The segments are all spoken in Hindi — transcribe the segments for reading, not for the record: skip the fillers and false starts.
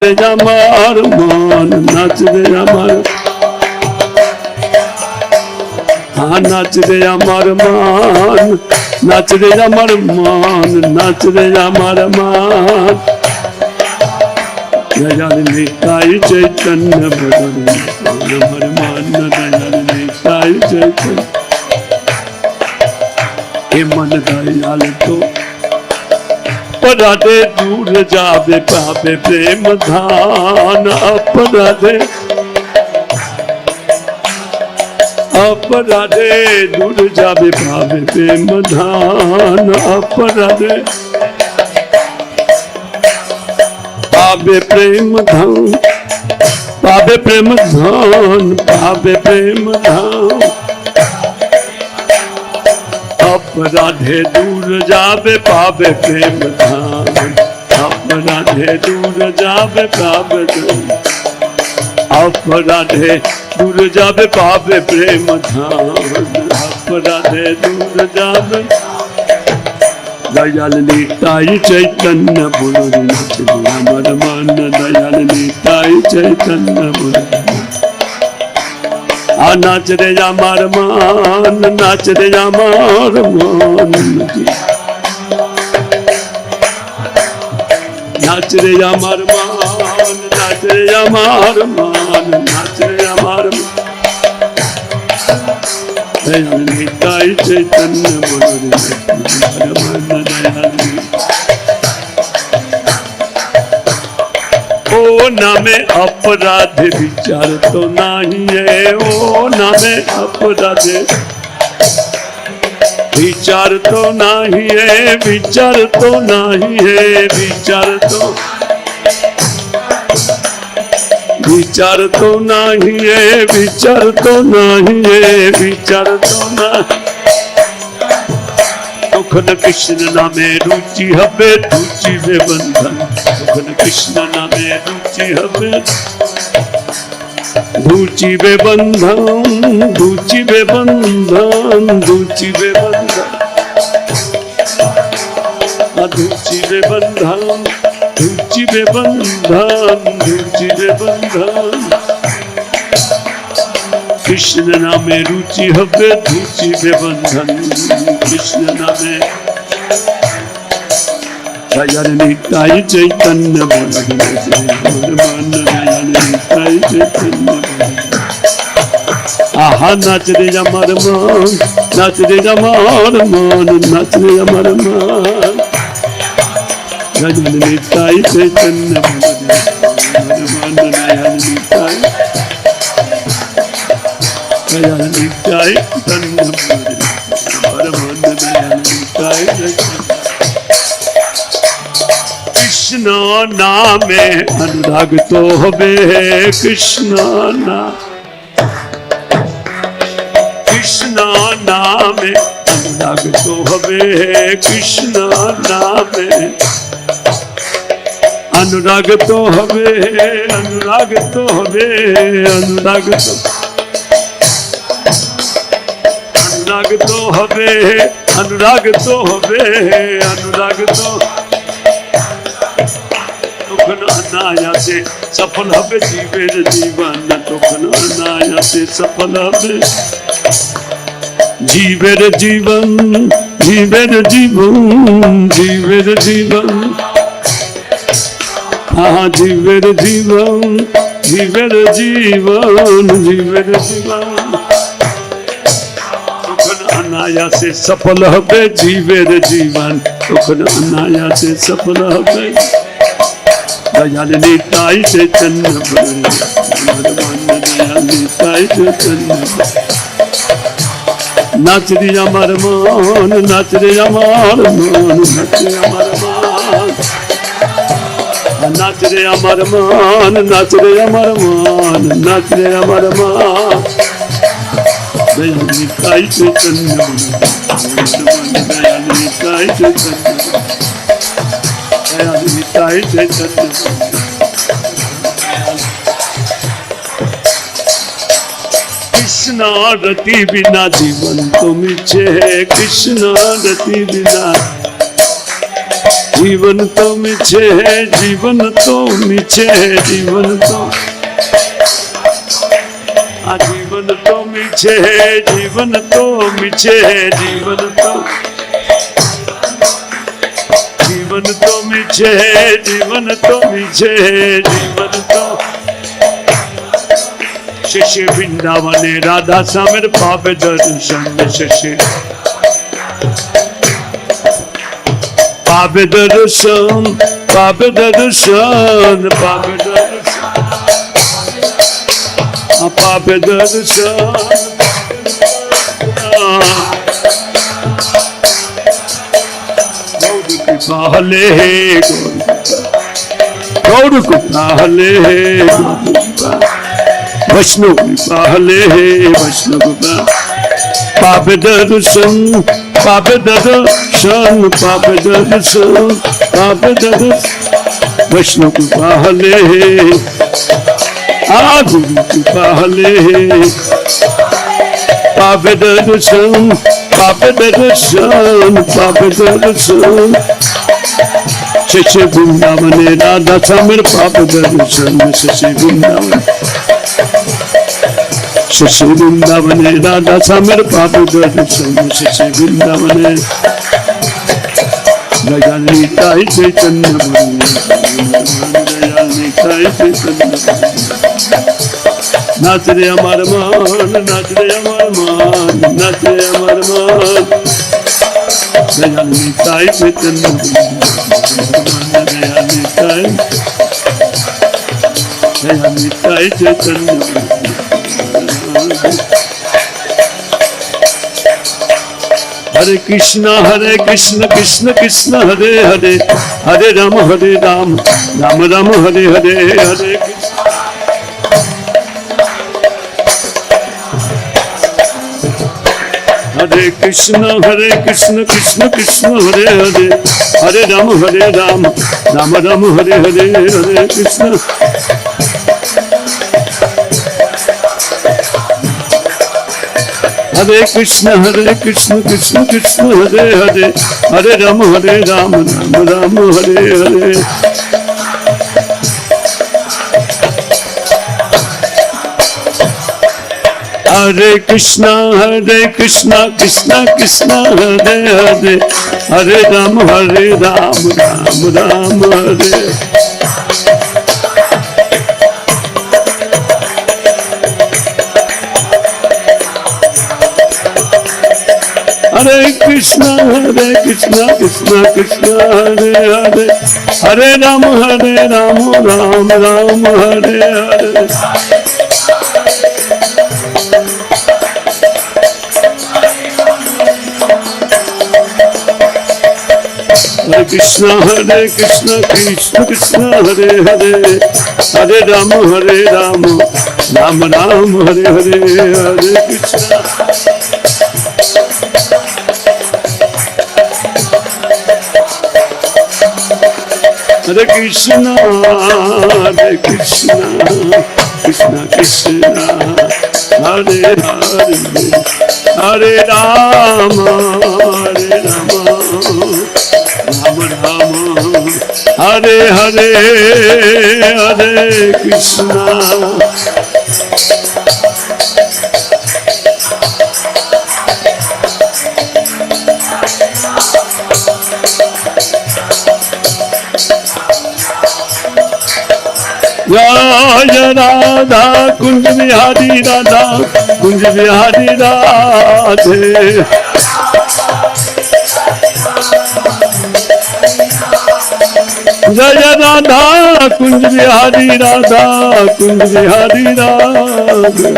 আমার মন নাচ রে আমার নাচ রে আমার মন নাচ রে আমার মন নাচ রে আমার মন দয়াল নিতাই চৈতন্য বদন আমার মন দয়াল নিতাই চৈতন্য এ মন দয়াল তো अपराधे दूर जावे पावे प्रेम धान अपराधे अपराधे दूर जावे पावे प्रेम धान अपराधे पावे प्रेम धान पावे प्रेम धान पावे प्रेम धान अपराधे दूर जावे पावे प्रेम धाम अपराधे दूर जावे पावे अपराधे दूर जावे पावे प्रेम धाम अपराधे दूर जावे दयाल निताई चैतन्य बोलो अमर मन दयाल निताई चैतन्य बोलो नाच रे আমার মান নাচ রে আমার মন নাচ রে আমার মান নাচ রে আমার মান নাচ রে আমার দয়াল নিতাই চৈতন্য বলো রে মান দয়াল ओ नामे अपराध विचार तो नहीं है ओ नामे अपराध विचार तो नहीं है विचार तो नहीं है विचार तो नहीं है विचार तो नहीं है विचार तो नहीं तखन कृष्ण नामे रुचि हबे रुचि वे बंधन तखन कृष्ण नामे रुचि हबे रुचि वे बंधन रुचि वे बंधन रुचि वे बंधन रुचि वे बंधन रुचि वे बंधन रुचि वे बंधन कृष्ण नामे रुचि हबे रुचि वे बंधन कृष्ण नामे दयाल निताई चैतन्य बोलो मन दयाल निताई चैतन्य आहा नाच रे আমার মন नाच रे আমার মন नाच रे আমার মন दयाल निताई चैतन्य बोलो मन दयाल निताई दयाल निताई चैतन्य बोलो मन दयाल निताई कृष्ण नामे अनुराग तो हबे कृष्ण नाम कृष्ण नामे अनुराग तो हबे कृष्ण नामे अनुराग तो हबे अनुराग तो हबे अनुराग तो अनुराग तो हबे अनुराग तो हबे अनुराग तो तखन अनायासे सफल हबे जीवेर जीवन तखन अनायासे सफल हबे जीवेर जीवन जीवेर जीवन जीवेर जीवन जीवेर जीवन जीवेर जीवन जीवेर जीवन तखन अनायासे सफल हबे जीवेर जीवन तखन अनायासे सफल हबे दयाल निताई चैतन्य बोलो दयाल निताई चैतन्य नाच रे আমার মন नाच रे আমার মন नाच रे আমার মন नाच रे আমার মন नाच रे আমার মন नाच रे আমার মন दयाल निताई चैतन्य बोलो दयाल निताई चैतन्य दयाल निताई चैतन्य कृष्ण रति बिना जीवन तो मिछे कृष्ण रति बिना जीवन तो मिछे है, जीवन तो मिछे है, जीवन तो जीवन तो मिछे है, जीवन तो मिछे है, जीवन तो मिछे है, जीवन तो मिछे है, जीवन तो शशि वृंदावने राधा स्वामीर पावे दर्शन शशि पावे दर्शन पावे दर्शन पावे दर्शन पावे दर्शन गौर कृपा हले गौर कृपा हले वैष्णव कृपा हले वैष्णव कृपा पावे दर्शन पावे दर्शन पावे दर्शन पावे दर्शन वैष्णव कृपा हले गुरु कृपा हले पावे दर्शन पावे दर्शन पावे दर्शन शशि वृंदावने राधा स्वामीर पावे दर्शन शशि वृंदावन शशि वृंदावने राधा स्वामीर पावे दर्शन शशि वृंदावने गजानिताई चैतन्य गजानिताई चैतन्य नाच रे अमर मान नाच रे अमर मान नाच रे अमर मान गजानिताई चैतन्य गजानिताई चैतन्य हरे कृष्ण कृष्ण कृष्ण हरे हरे हरे राम राम राम हरे हरे हरे कृष्ण कृष्ण कृष्ण हरे हरे हरे राम राम राम हरे हरे हरे कृष्ण हरे कृष्ण कृष्ण कृष्ण हरे हरे हरे राम राम राम हरे हरे हरे कृष्ण कृष्ण कृष्ण हरे हरे हरे राम राम राम हरे हरे कृष्ण कृष्ण कृष्ण हरे हरे हरे राम राम राम हरे हरे हरे कृष्ण कृष्ण कृष्ण हरे हरे हरे राम राम राम हरे हरे हरे कृष्ण हरे कृष्ण कृष्ण कृष्ण हरे हरे हरे राम राम राम हरे हरे हरे कृष्ण जय राधा कुंज बिहारी राधा कुंज बिहारी राधे जय राधा कुंज बिहारी राधा कुंज बिहारी राधे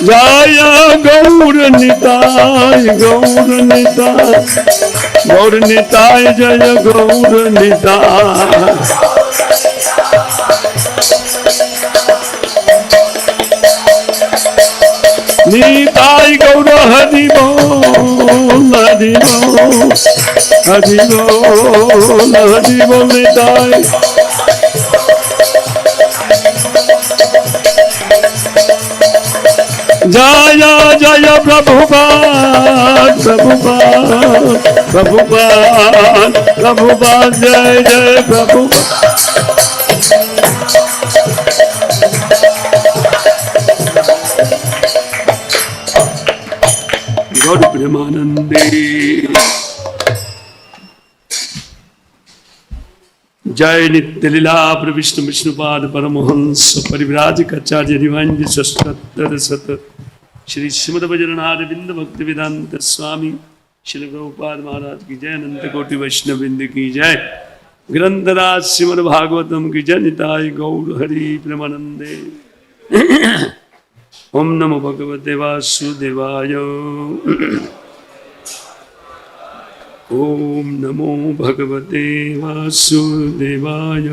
जय गौर निताय गौर निताय गौर निताय जय गौर निताय निताय गौर हरि बोल हरि बोल हरि बोल हरि बोल निताय जय जय प्रभुपाद प्रभुपाद प्रभुपाद प्रभुपाद जय जय प्रभुपाद। गौर प्रेमानंदे जय नित्य लीला प्रविष्णु विष्णुपाद परमहंस परिव्राजकाचार्य दिवांज सत्तर सत श्री श्रीमद वज्रनाथ बिंद भक्ति वेदांत स्वामी श्री प्रभुपाद महाराज की जय। अनंत कोटि वैष्णव बिंद की जय। ग्रंथराज श्रीमद भागवतम की जय। निताय गौर हरि प्रेमानंदे। ओम नमो भगवते वासुदेवाय। ओम नमो भगवते वासुदेवाय।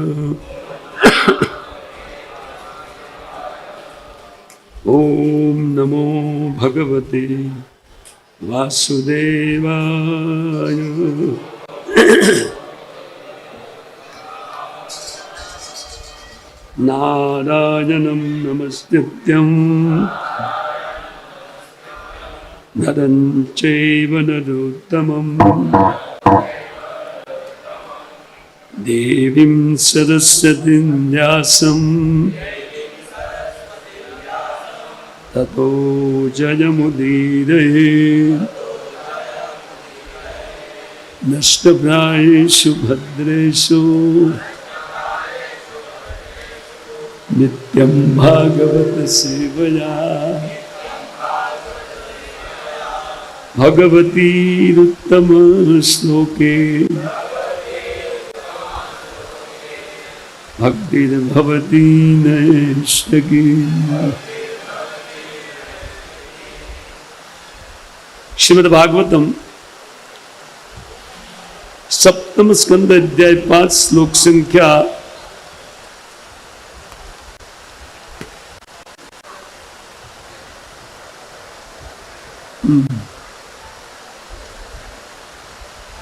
ओम नमो भगवते वासुदेवाय। नारायणं नमस्कृत्यं नरं चैव नरोत्तमं देवीं सरस्वतीं व्यासं ततो जयमुदीरयेत्। नष्टप्रायेषु भद्रेषु नित्यं भागवत सेवया भगवतीरुत्तम श्लोके भक्तिर्भवती नैष्ठिकी। श्रीमद् भागवतम सप्तम स्कंद अध्याय 5 श्लोक संख्या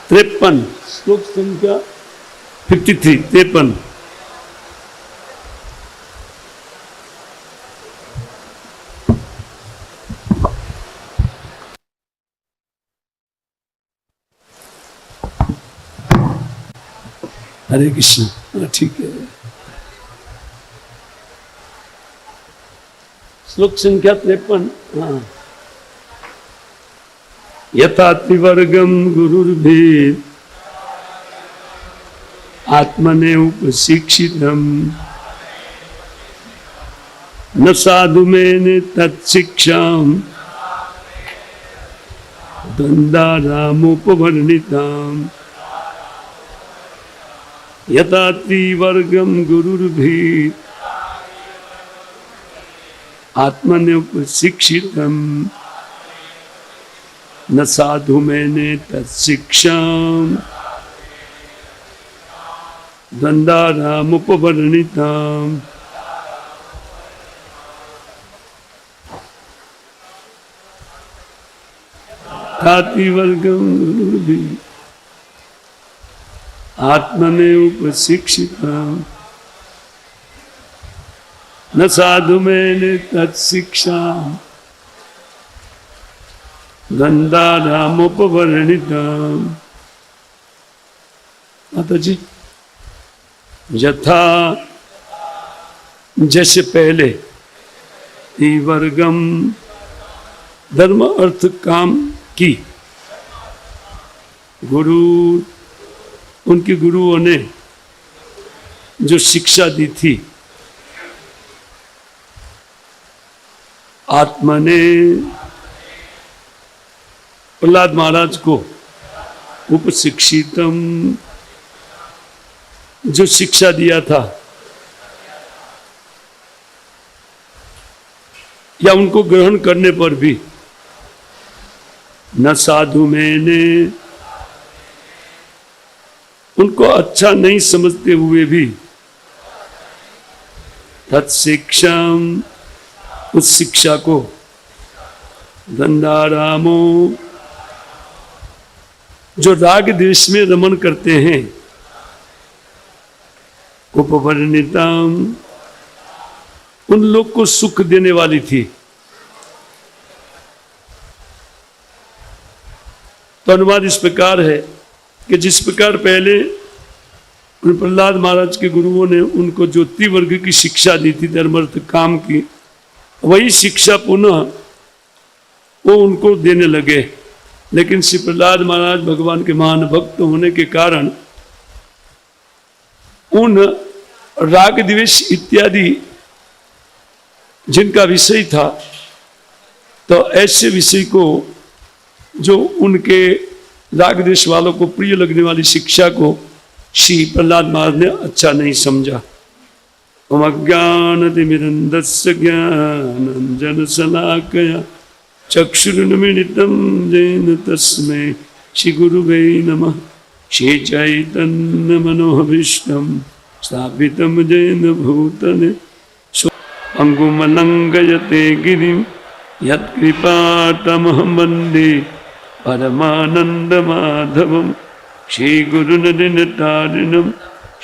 53 श्लोक संख्या 53। हरे कृष्ण। ठीक है। श्लोक संख्या 53। हाँ। यथा त्रिवर्गम गुरुर्भेद आत्मने उपशिक्षितम न साधु मेने तत्शिक्षाम द्वंद्वारामुपवर्णिताम। यथा त्रिवर्गम गुरुर्भेद आत्मने उपशिक्षितम न साधु मैंने तत्शिक्षाम द्वंद्वारामुपवर्णिताम। त्रिवर्गम गुरुर्भेद आत्मने उपशिक्षितम न साधु मैंने तत्शिक्षाम द्वंद्वारामुपवर्णिताम। माता जी, यथा जैसे पहले त्रिवर्गम धर्म अर्थ काम की गुरु उनके गुरुओं ने जो शिक्षा दी थी, आत्मा ने प्रहलाद महाराज को उपशिक्षितम जो शिक्षा दिया था या उनको ग्रहण करने पर भी न साधु मैंने उनको अच्छा नहीं समझते हुए भी तत्शिक्षा उस शिक्षा को द्वंद्वारामो जो राग देश में रमन करते हैं उपवर्णिताम उन लोग को सुख देने वाली थी। तो अनुवाद इस प्रकार है कि जिस प्रकार पहले उन प्रहलाद महाराज के गुरुओं ने उनको जो त्रिवर्ग की शिक्षा दी थी, धर्म अर्थ काम की, वही शिक्षा पुनः वो उनको देने लगे। लेकिन श्री प्रहलाद महाराज भगवान के महान भक्त होने के कारण उन राग द्वेष इत्यादि जिनका विषय था, तो ऐसे विषय को जो उनके राग द्वेष वालों को प्रिय लगने वाली शिक्षा को श्री प्रहलाद महाराज ने अच्छा नहीं समझा। ओम अज्ञानतिमिरन्धस्य ज्ञानाञ्जन शलाकया चक्षुरुन्मीलितं येन तस्मै श्री गुरुवे नमः। श्री चैतन्य मनोभीष्टं स्थापितं येन भूतले अंगुमलंघयते गिरिं यत्कृपातमहं वन्दे परमानन्दमाधवं श्रीगुरुनलिनतारिणं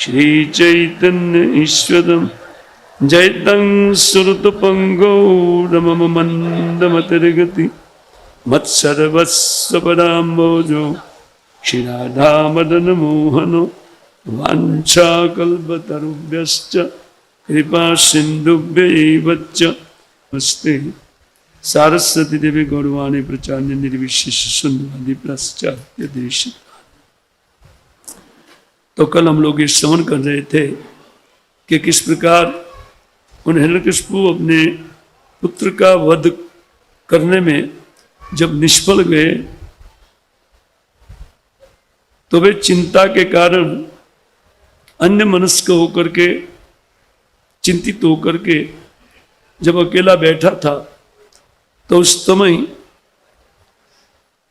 श्रीचैतन्य ईश्वरं जयतं सुरतपङ्गौ मन्दमतिर्गति मत्सर्वस्व पदाम्बोजो श्रीराधामदनमोहनो वाञ्छाकल्पतरुभ्यश्च कृपा सिन्धुभ्यैव च नमस्ते सारस्वती देवी गौरवाणी प्रचार्य निर्विशेष शून्यवादी पाश्चात्य देश। तो कल हम लोग ये श्रवण कर रहे थे कि किस प्रकार उन हिरण्यकशिपु अपने पुत्र का वध करने में जब निष्फल गए तो वे चिंता के कारण अन्य मनस्क होकर के, चिंतित होकर के जब अकेला बैठा था, तो उस समय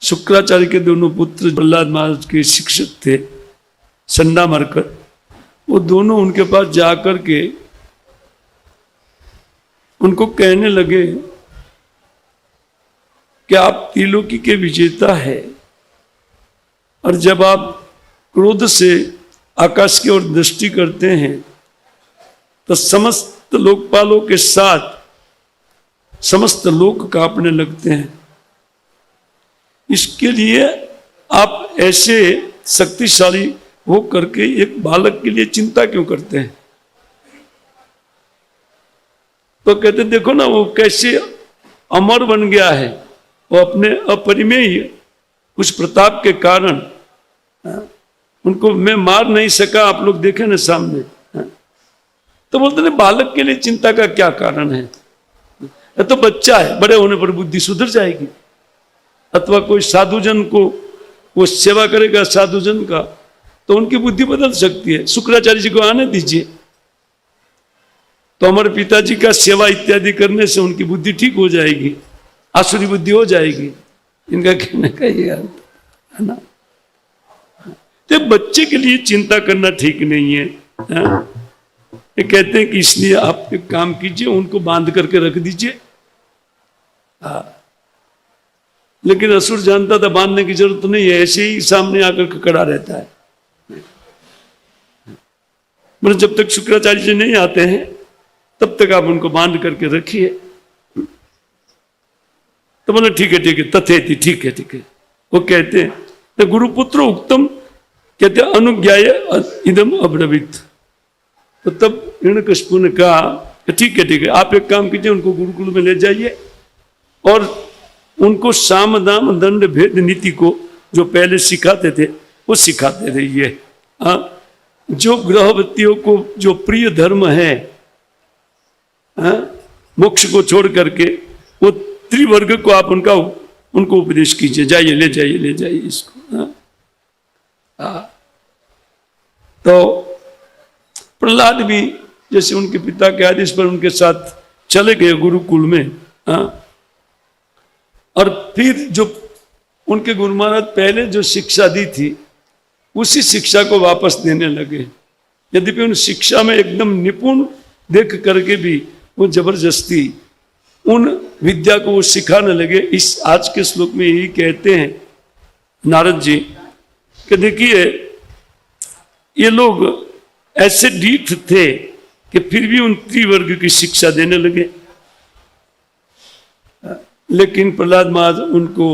शुक्राचार्य के दोनों पुत्र प्रहलाद महाराज के शिक्षक थे संडामरकर, वो दोनों उनके पास जाकर के उनको कहने लगे कि आप त्रिलोकी के विजेता है, और जब आप क्रोध से आकाश की ओर दृष्टि करते हैं तो समस्त लोकपालों के साथ समस्त लोक कांपने लगते हैं। इसके लिए आप ऐसे शक्तिशाली हो करके एक बालक के लिए चिंता क्यों करते हैं? तो कहते देखो ना वो कैसे अमर बन गया है, वो अपने अपरिमेय कुछ प्रताप के कारण, उनको मैं मार नहीं सका, आप लोग देखे ना सामने। तो बोलते हैं बालक के लिए चिंता का क्या कारण है? तो बच्चा है, बड़े होने पर बुद्धि सुधर जाएगी। अथवा कोई साधुजन को वो सेवा करेगा साधुजन का, तो उनकी बुद्धि बदल सकती है। शुक्राचार्य जी को आने दीजिए, तो हमारे पिताजी का सेवा इत्यादि करने से उनकी बुद्धि ठीक हो जाएगी, आसुरी बुद्धि हो जाएगी। इनका कहने का ये अर्थ है ना। तो बच्चे के लिए चिंता करना ठीक नहीं है। ये कहते हैं कि इसलिए आप एक काम कीजिए, उनको बांध करके रख दीजिए। लेकिन असुर जानता था बांधने की जरूरत नहीं है, ऐसे ही सामने आकर के खड़ा रहता है। मतलब जब तक शुक्राचार्य जी नहीं आते हैं तब तक आप उनको बांध करके रखिए। तो बोले ठीक है तथेति, ठीक है। वो कहते हैं तो गुरुपुत्र उत्तम, कहते अनुज्ञाय इदम अब्रवीत। तो तब हिरण्यकशिपु ने कहा ठीक है आप एक काम कीजिए, उनको गुरुकुल में ले जाइए और उनको साम दाम दंड भेद नीति को जो पहले सिखाते थे वो सिखाते रहिए। जो गृहवतियों को जो प्रिय धर्म है, मोक्ष को छोड़ करके वो त्रिवर्ग को आप उनको उपदेश कीजिए, जाइए ले जाइए इसको। तो प्रहलाद भी जैसे उनके पिता के आदेश पर उनके साथ चले गए गुरुकुल में। और फिर जो उनके गुरु महाराज पहले जो शिक्षा दी थी उसी शिक्षा को वापस देने लगे। यद्यपि उन शिक्षा में एकदम निपुण देख करके भी वो जबरदस्ती उन विद्या को वो सिखाने लगे। इस आज के श्लोक में यही कहते हैं नारद जी कि देखिए ये लोग ऐसे ढीठ थे कि फिर भी उन त्रिवर्ग की शिक्षा देने लगे। लेकिन प्रहलाद महाराज उनको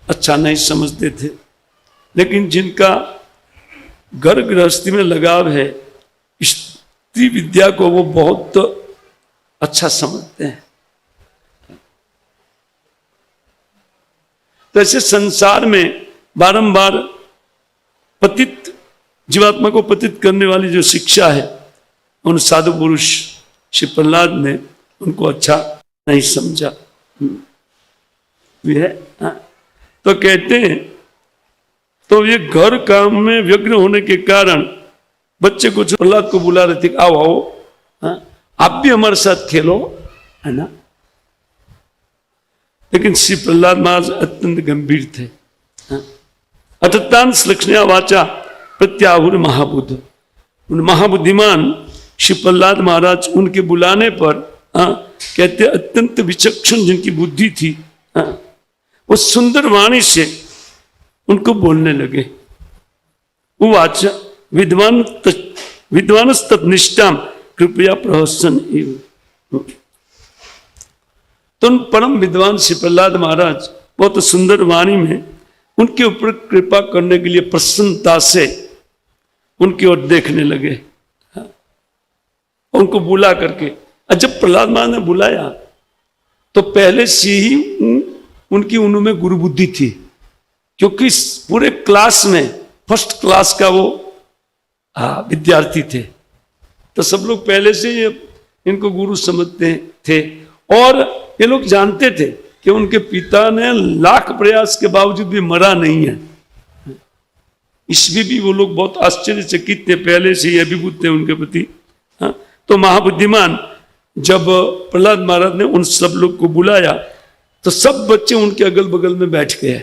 अच्छा नहीं समझते थे, लेकिन जिनका घर गृहस्थी में लगाव है, स्त्री विद्या को वो बहुत अच्छा समझते हैं। तो ऐसे संसार में बारंबार पतित जीवात्मा को पतित करने वाली जो शिक्षा है, उन साधु पुरुष श्री प्रहलाद ने उनको अच्छा नहीं समझा। भी है तो कहते हैं, तो ये घर काम में व्यग्र होने के कारण बच्चे को प्रहलाद को बुला रहे थे, आओ आओ आप भी हमारे साथ खेलो, है ना। लेकिन श्री प्रहलाद महाराज अत्यंत गंभीर थे। अततान श्लक्षणया वाचा प्रत्याहुर महाबुद्ध। उन महाबुद्धिमान श्री प्रहलाद महाराज उनके बुलाने पर कहते अत्यंत विचक्षण जिनकी बुद्धि थी, वो सुंदर वाणी से उनको बोलने लगे। उवाच विद्वान तत्निष्ठाम कृपया प्रहसन एव। तो उन परम विद्वान श्री प्रहलाद महाराज बहुत सुंदर वाणी में उनके ऊपर कृपा करने के लिए प्रसन्नता से उनकी ओर देखने लगे, उनको बुला करके। और जब प्रहलाद महाराज ने बुलाया तो पहले से ही उनकी उनमें गुरु बुद्धि थी, क्योंकि पूरे क्लास में फर्स्ट क्लास का वो विद्यार्थी थे। तो सब लोग पहले से ही इनको गुरु समझते थे, और ये लोग जानते थे कि उनके पिता ने लाख प्रयास के बावजूद भी मरा नहीं है। इसमें भी वो लोग बहुत आश्चर्यचकित थे, पहले से ही अभिभूत थे उनके प्रति। तो महाबुद्धिमान जब प्रहलाद महाराज ने उन सब लोग को बुलाया तो सब बच्चे उनके अगल बगल में बैठ गए।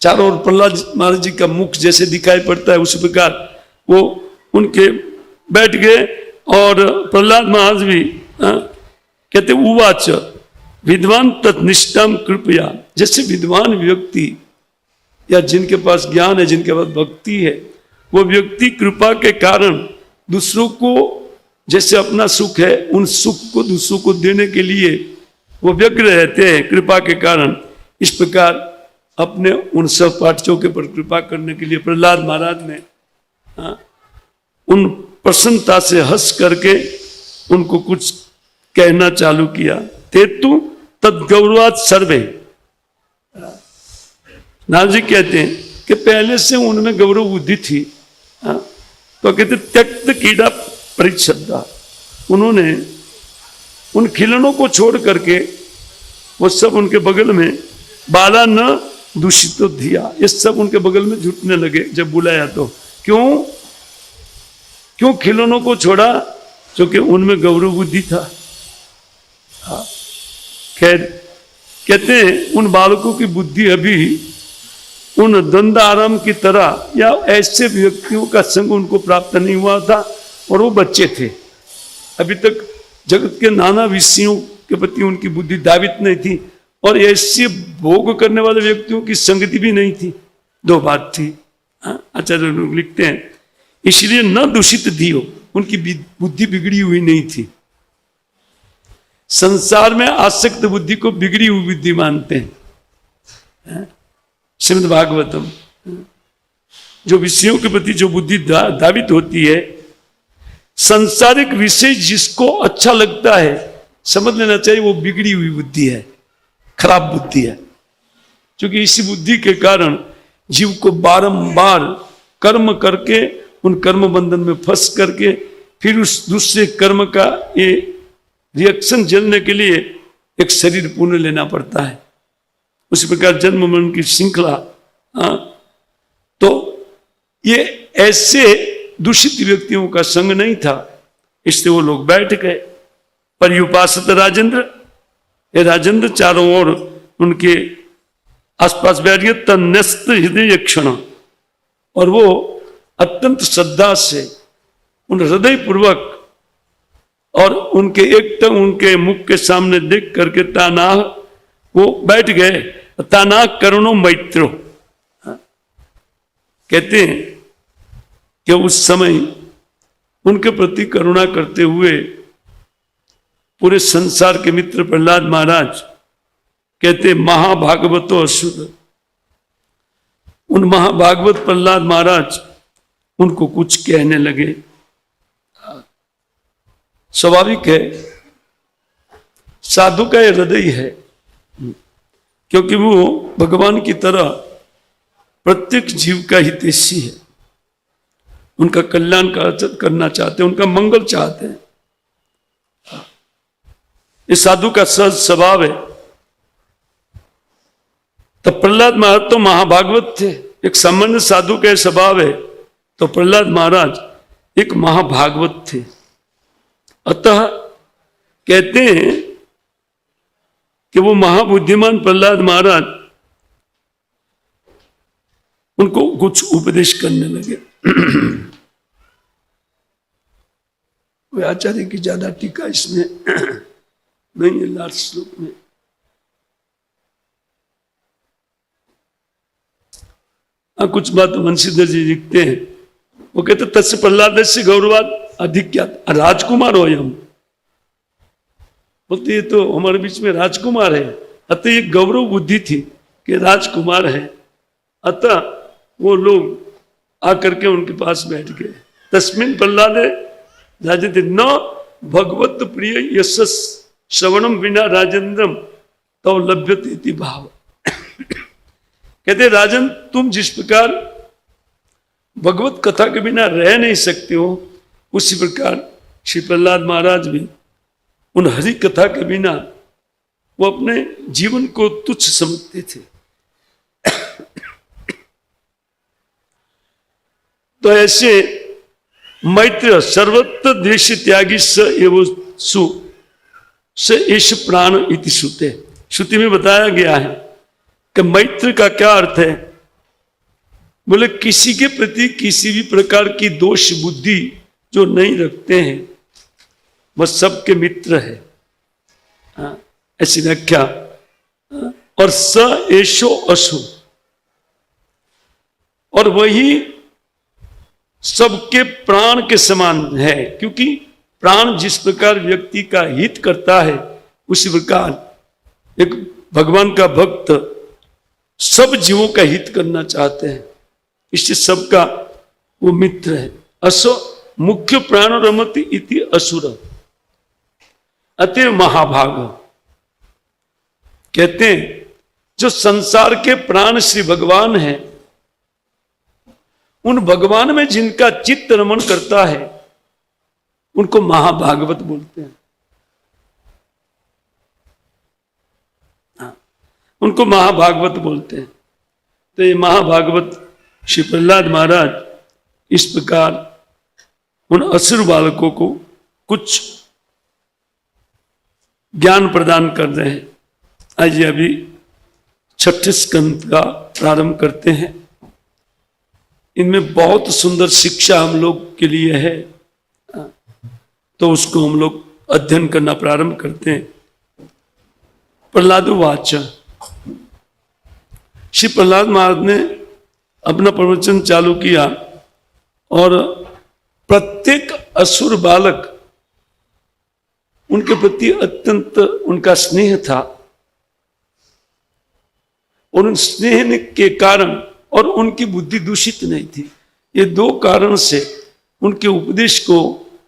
चारों ओर प्रहलाद महाराज जी का मुख जैसे दिखाई पड़ता है उस प्रकार वो उनके बैठ गए। और प्रहलाद महाराज भी कहते उवाच विद्वान तत्निष्ठाम कृपया। जैसे विद्वान व्यक्ति या जिनके पास ज्ञान है, जिनके पास भक्ति है, वो व्यक्ति कृपा के कारण दूसरों को, जैसे अपना सुख है उन सुख को दूसरों को देने के लिए वो व्यग्र रहते हैं कृपा के कारण। इस प्रकार अपने उन सहपाठियों के पर कृपा करने के लिए प्रहलाद महाराज ने उन प्रसन्नता से हंस करके उनको कुछ कहना चालू किया। तेतु तद्गौरवात सर्वे। नाथ जी कहते हैं कि पहले से उनमें गौरव बुद्धि थी। तो कहते त्यक्त कीड़ा परिच्छदा। उन्होंने उन खिलौनों को छोड़ करके वो सब उनके बगल में बाला न दूषित तो दिया, ये सब उनके बगल में जुटने लगे जब बुलाया। तो क्यों खिलौनों को छोड़ा? क्योंकि उनमें गौरव बुद्धि था। खैर कहते हैं उन बालकों की बुद्धि अभी उन दंड आराम की तरह या ऐसे व्यक्तियों का संग उनको प्राप्त नहीं हुआ था, और वो बच्चे थे। अभी तक जगत के नाना विषयों के प्रति उनकी बुद्धि धावित नहीं थी, और ऐसे भोग करने वाले व्यक्तियों की संगति भी नहीं थी। दो बात थी। आचार्य लोग लिखते हैं इसलिए न दूषित दियो, उनकी बुद्धि बिगड़ी हुई नहीं थी। संसार में आसक्त बुद्धि को बिगड़ी हुई बुद्धि मानते हैं। श्रीमद् भागवतम, जो विषयों के प्रति जो बुद्धि धावित होती है, संसारिक विषय जिसको अच्छा लगता है समझ लेना चाहिए वो बिगड़ी हुई बुद्धि है, खराब बुद्धि है। क्योंकि इसी बुद्धि के कारण जीव को बारंबार कर्म करके उन कर्म बंधन में फंस करके फिर उस दूसरे कर्म का ये रिएक्शन झेलने के लिए एक शरीर पुण्य लेना पड़ता है। उसी प्रकार जन्म मरण की श्रृंखला। तो ये ऐसे दूषित व्यक्तियों का संग नहीं था, इसलिए वो लोग बैठ गए। पर्युपासत राजेंद्र, ये राजेंद्र चारों ओर उनके आसपास बैठ गए। तन्यस्त हृदय क्षण, और वो अत्यंत श्रद्धा से उन हृदय पूर्वक और उनके एकदम उनके मुख के सामने देख करके तानाह वो बैठ गए। तानाह करुणो मैत्रो। कहते हैं कि उस समय उनके प्रति करुणा करते हुए पूरे संसार के मित्र प्रहलाद महाराज कहते महाभागवतो असुर। उन महाभागवत प्रहलाद महाराज उनको कुछ कहने लगे। स्वाभाविक है, साधु का यह हृदय है, क्योंकि वो भगवान की तरह प्रत्येक जीव का हितैषी है, उनका कल्याण करना चाहते हैं, उनका मंगल चाहते हैं। इस साधु का सहज स्वभाव है। तो प्रहलाद महाराज तो महाभागवत थे, एक सामान्य साधु का स्वभाव है, तो प्रहलाद महाराज एक महाभागवत थे। अतः कहते हैं कि वो महाबुद्धिमान प्रहलाद महाराज उनको कुछ उपदेश करने लगे। वे आचार्य की ज्यादा टीका इसमें नहीं है, लास्ट श्लोक में। कुछ बात वंशीधर जी लिखते हैं, वो कहते तस्य प्रहलाद से गौरवाद अधिक क्या, राजकुमार हो हम बोलते, ये तो हमारे बीच में राजकुमार है, अतः ये गौरव बुद्धि थी कि राजकुमार है। अतः वो लोग आकर के उनके पास बैठ गए। तस्मिन प्रहलाद राजते न भगवत प्रिय यशस श्रवणम बिना राजेंद्रम तो लभ्यते भाव। कहते राजन, तुम जिस प्रकार भगवत कथा के बिना रह नहीं सकते हो, उसी प्रकार श्री प्रहलाद महाराज भी उन हरि कथा के बिना वो अपने जीवन को तुच्छ समझते थे। तो ऐसे मैत्र सर्वत्र देश त्यागी स एवं सु स एष प्राण इति श्रुते। श्रुति में बताया गया है कि मैत्र का क्या अर्थ है। बोले किसी के प्रति किसी भी प्रकार की दोष बुद्धि जो नहीं रखते हैं वह सबके मित्र है, ऐसी व्याख्या। और स एषो असु, और वही सबके प्राण के समान है, क्योंकि प्राण जिस प्रकार व्यक्ति का हित करता है उसी प्रकार एक भगवान का भक्त सब जीवों का हित करना चाहते हैं, इससे सबका वो मित्र है। असो मुख्य प्राण रमति इति असुर अतः महाभाग। कहते हैं जो संसार के प्राण श्री भगवान है, उन भगवान में जिनका चित्त रमण करता है उनको महाभागवत बोलते हैं। उनको महाभागवत बोलते हैं। तो ये महाभागवत श्री प्रहलाद महाराज इस प्रकार उन असुर बालकों को कुछ ज्ञान प्रदान कर रहे हैं। आइए अभी छठे स्कंद का प्रारंभ करते हैं। इनमें बहुत सुंदर शिक्षा हम लोग के लिए है, तो उसको हम लोग अध्ययन करना प्रारंभ करते हैं। प्रहलाद वाच। श्री प्रहलाद महाराज ने अपना प्रवचन चालू किया और प्रत्येक असुर बालक उनके प्रति अत्यंत उनका स्नेह था, और उन स्नेह के कारण और उनकी बुद्धि दूषित नहीं थी। ये दो कारण से उनके उपदेश को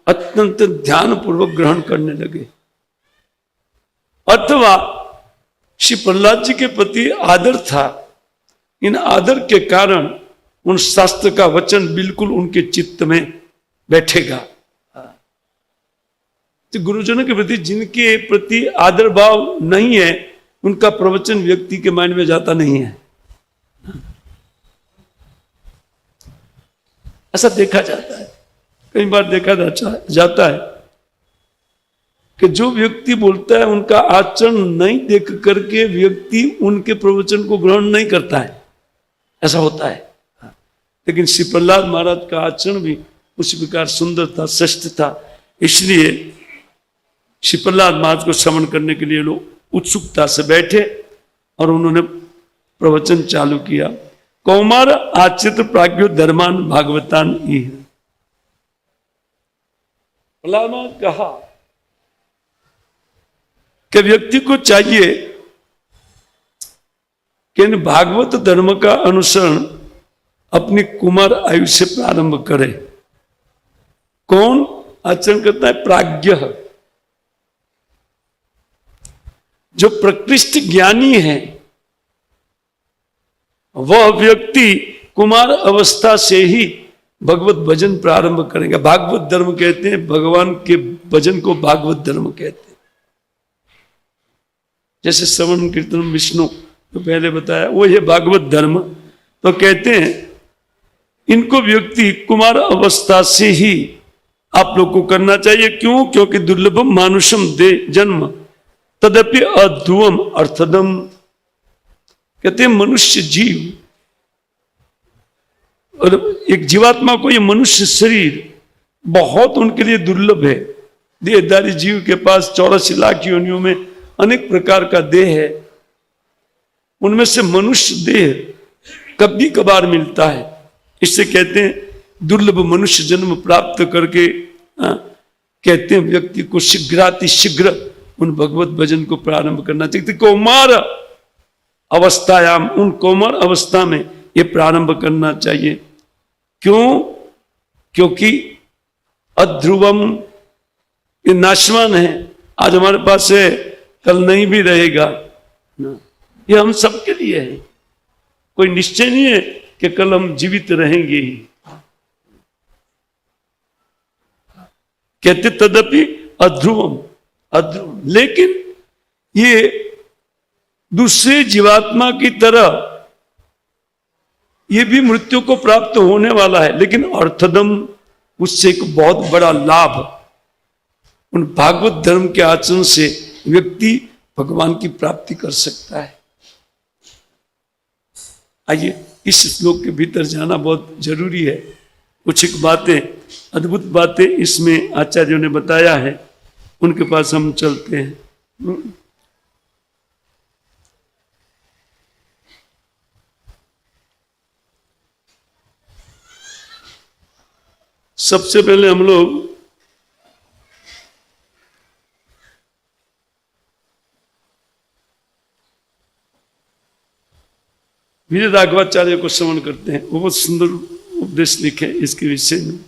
अत्यंत ध्यान पूर्वक ग्रहण करने लगे। अथवा श्री प्रहलाद जी के प्रति आदर था, इन आदर के कारण उन शास्त्र का वचन बिल्कुल उनके चित्त में बैठेगा। तो गुरुजनों के प्रति जिनके प्रति आदर भाव नहीं है, उनका प्रवचन व्यक्ति के माइंड में जाता नहीं है। ऐसा देखा जाता है, कई बार देखा जाता है कि जो व्यक्ति बोलता है उनका आचरण नहीं देख करके व्यक्ति उनके प्रवचन को ग्रहण नहीं करता है, ऐसा होता है। लेकिन श्री प्रहलाद महाराज का आचरण भी उसी प्रकार सुंदर था, श्रेष्ठ था। इसलिए श्री प्रहलाद महाराज को श्रवण करने के लिए लोग उत्सुकता से बैठे और उन्होंने प्रवचन चालू किया। कौमार आचित प्राज्ञो धर्मान भागवतान ही। प्रहलाद महाराज कहा कि व्यक्ति को चाहिए कि भागवत धर्म का अनुसरण अपनी कुमार आयु से प्रारंभ करे। कौन आचरण करता है? प्राज्ञ, जो प्रकृष्ट ज्ञानी है वह व्यक्ति कुमार अवस्था से ही भगवत भजन प्रारंभ करेगा। भागवत धर्म कहते हैं, भगवान के भजन को भागवत धर्म कहते हैं। जैसे श्रवण कीर्तन विष्णु तो पहले बताया, वो ये भागवत धर्म। तो कहते हैं इनको व्यक्ति कुमार अवस्था से ही आप लोग को करना चाहिए। क्यों? क्योंकि दुर्लभम मानुषम दे जन्म तदपि अध्रुवम अर्थदम। कहते हैं मनुष्य जीव और एक जीवात्मा को ये मनुष्य शरीर बहुत उनके लिए दुर्लभ है। देहधारी जीव के पास 84 लाख योनियों में अनेक प्रकार का देह है, उनमें से मनुष्य देह कभी कभार मिलता है। इससे कहते हैं दुर्लभ मनुष्य जन्म प्राप्त करके कहते हैं व्यक्ति को शीघ्रातिशीघ्र उन भगवत भजन को प्रारंभ करना चाहिए। कौमार अवस्थायाम, उन कौमार अवस्था में ये प्रारंभ करना चाहिए। क्यों? क्योंकि अध्रुवम, ये नाशवान है। आज हमारे पास है, कल नहीं भी रहेगा ना। ये हम सबके लिए है, कोई निश्चय नहीं है कि कल हम जीवित रहेंगे ही। कहते तदपि अध्रुवम, अध्रुवम। लेकिन ये दूसरे जीवात्मा की तरह ये भी मृत्यु को प्राप्त होने वाला है, लेकिन अर्थदम, उससे एक बहुत बड़ा लाभ उन भागवत धर्म के आचरण से व्यक्ति भगवान की प्राप्ति कर सकता है। आइए इस श्लोक के भीतर जाना बहुत जरूरी है। कुछ एक बातें, अद्भुत बातें इसमें आचार्यों ने बताया है, उनके पास हम चलते हैं। सबसे पहले हम लोग विजय राघवाचार्य को श्रवण करते हैं। वो बहुत सुंदर उपदेश लिखे इसके विषय में।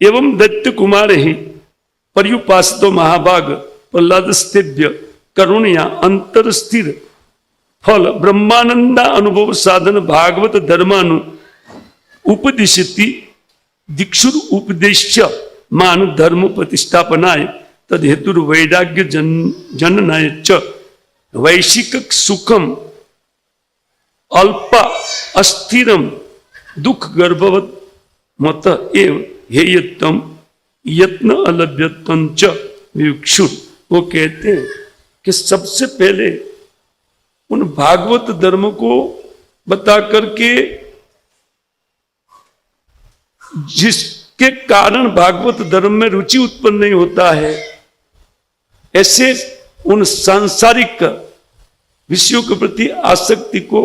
एवं दैत्य कुमार ही पर्युपासतो महाभाग प्रहलाद स्थिभ्य करुणया अंतर स्थिर फल ब्रह्मानंदा अनुभव साधन भागवत धर्मानु उपदिशति दीक्षुर उपदेश्य मान धर्म प्रतिष्ठापनाय तद हेतु वैराग्य जननाय च वैशिक सुखम अल्प अस्थिरम दुख गर्भवत मत एवं हेयत्तम यत्न अलभ्यत्वं च विवक्षुर। वो कहते हैं कि सबसे पहले उन भागवत धर्म को बता करके जिसके कारण भागवत धर्म में रुचि उत्पन्न नहीं होता है, ऐसे उन सांसारिक विषयों के प्रति आसक्ति को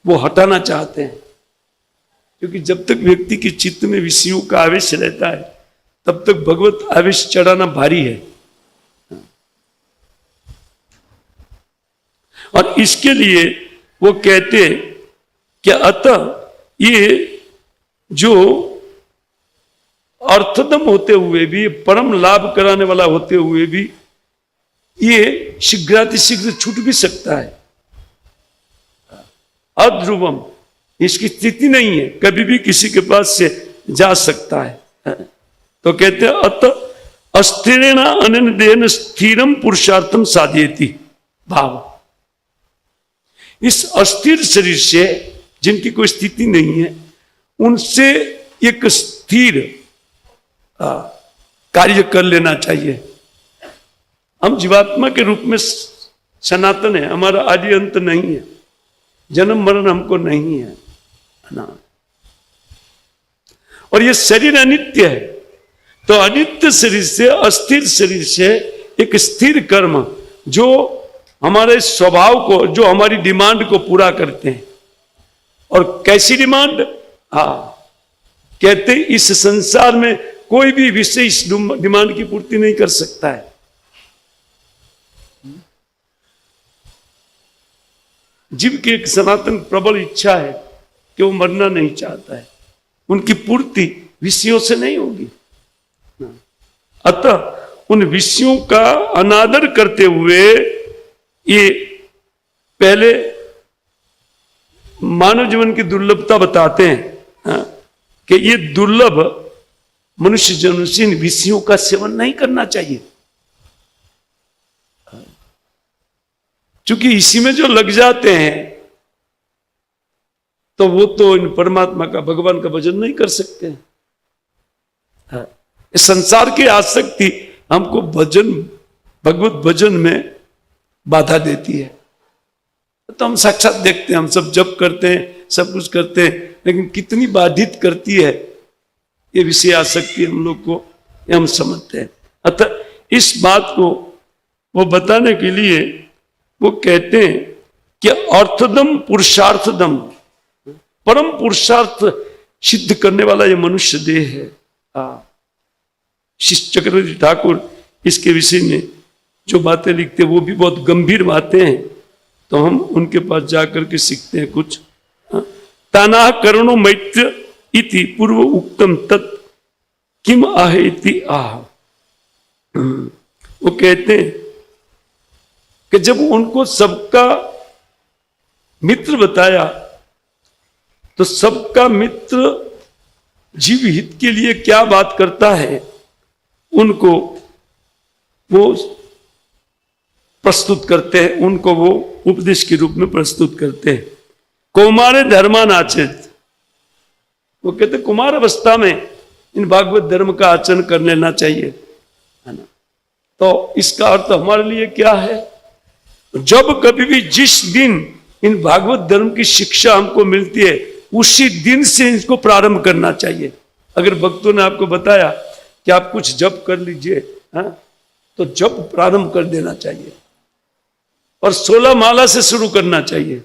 वो हटाना चाहते हैं। क्योंकि जब तक व्यक्ति के चित्त में विषयों का आवेश रहता है तब तक भगवत आवेश चढ़ाना भारी है। और इसके लिए वो कहते हैं कि अतः ये जो अर्थदम होते हुए भी, परम लाभ कराने वाला होते हुए भी, ये शीघ्रातिशीघ्र छूट भी सकता है। अध्रुवम, इसकी स्थिति नहीं है, कभी भी किसी के पास से जा सकता है। तो कहते हैं अत अस्थिरेण अनन देन स्थिरम पुरुषार्थम साधयति भाव। इस अस्थिर शरीर से, जिनकी कोई स्थिति नहीं है, उनसे एक स्थिर कार्य कर लेना चाहिए। हम जीवात्मा के रूप में सनातन है, हमारा आदि अंत नहीं है, जन्म मरण हमको नहीं है ना। और ये शरीर अनित्य है, तो अनित्य शरीर से, अस्थिर शरीर से एक स्थिर कर्म जो हमारे स्वभाव को, जो हमारी डिमांड को पूरा करते हैं। और कैसी डिमांड? कहते इस संसार में कोई भी विषय इस डिमांड की पूर्ति नहीं कर सकता है। जीव की एक सनातन प्रबल इच्छा है कि वो मरना नहीं चाहता है, उनकी पूर्ति विषयों से नहीं होगी। अतः उन विषयों का अनादर करते हुए ये पहले मानव जीवन की दुर्लभता बताते हैं कि ये दुर्लभ मनुष्य जन्म से इन विषयों का सेवन नहीं करना चाहिए, क्योंकि इसी में जो लग जाते हैं तो वो तो इन परमात्मा का, भगवान का भजन नहीं कर सकते हैं। इस संसार की आसक्ति हमको भजन, भगवत भजन में बाधा देती है। तो हम साक्षात देखते हैं, हम सब जप करते हैं, सब कुछ करते हैं, लेकिन कितनी बाधित करती है ये विषय आसक्ति हम लोग को, ये हम समझते हैं। अतः इस बात को वो बताने के लिए वो कहते हैं कि अर्थदम पुरुषार्थदम, परम पुरुषार्थ सिद्ध करने वाला ये मनुष्य देह है। श्री चक्रवर्ती ठाकुर इसके विषय में जो बातें लिखते हैं वो भी बहुत गंभीर बातें हैं, तो हम उनके पास जाकर के सीखते हैं कुछ। ताना करणो मैत्र इति पूर्व उक्तम तत् किम आह इति आह। वो कहते हैं कि जब उनको सबका मित्र बताया तो सबका मित्र जीव हित के लिए क्या बात करता है उनको वो प्रस्तुत करते हैं, उनको वो उपदेश के रूप में प्रस्तुत करते हैं। कौमारे धर्मान आचरित, वो कहते कुमार अवस्था में इन भागवत धर्म का आचरण कर लेना चाहिए, है ना। तो इसका अर्थ हमारे लिए क्या है, जब कभी भी जिस दिन इन भागवत धर्म की शिक्षा हमको मिलती है उसी दिन से इसको प्रारंभ करना चाहिए। अगर भक्तों ने आपको बताया कि आप कुछ जप कर लीजिए, तो जप प्रारंभ कर देना चाहिए और 16 माला से शुरू करना चाहिए।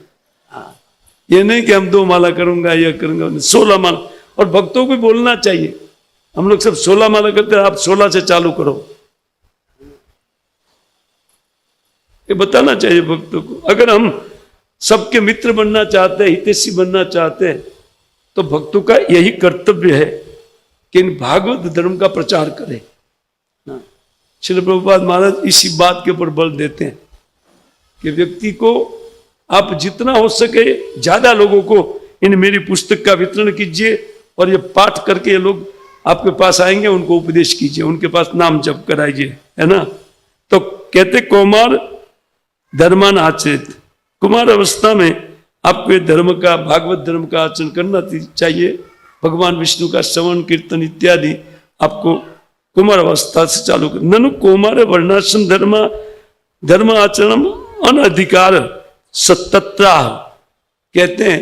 ये नहीं कि हम 2 माला करूंगा या करूंगा, 16 माला। और भक्तों को भी बोलना चाहिए, हम लोग सब 16 माला करते हैं, आप 16 से चालू करो, ये बताना चाहिए भक्तों को। अगर हम सबके मित्र बनना चाहते हैं, हितैषी बनना चाहते हैं, तो भक्तों का यही कर्तव्य है कि इन भागवत धर्म का प्रचार करें। श्रील प्रभुपाद महाराज इसी बात के ऊपर बल देते हैं कि व्यक्ति को आप जितना हो सके ज्यादा लोगों को इन मेरी पुस्तक का वितरण कीजिए और ये पाठ करके ये लोग आपके पास आएंगे, उनको उपदेश कीजिए, उनके पास नाम जप कराइए, है ना। तो कहते कौमार धर्मान आचरित, कुमार अवस्था में आपको ये धर्म का, भागवत धर्म का आचरण करना चाहिए। भगवान विष्णु का श्रवण कीर्तन इत्यादि आपको कुमार अवस्था से चालू कर। ननु कौमार वर्णाश्रम धर्म आचरण अनधिकार सत्तत्रा, कहते हैं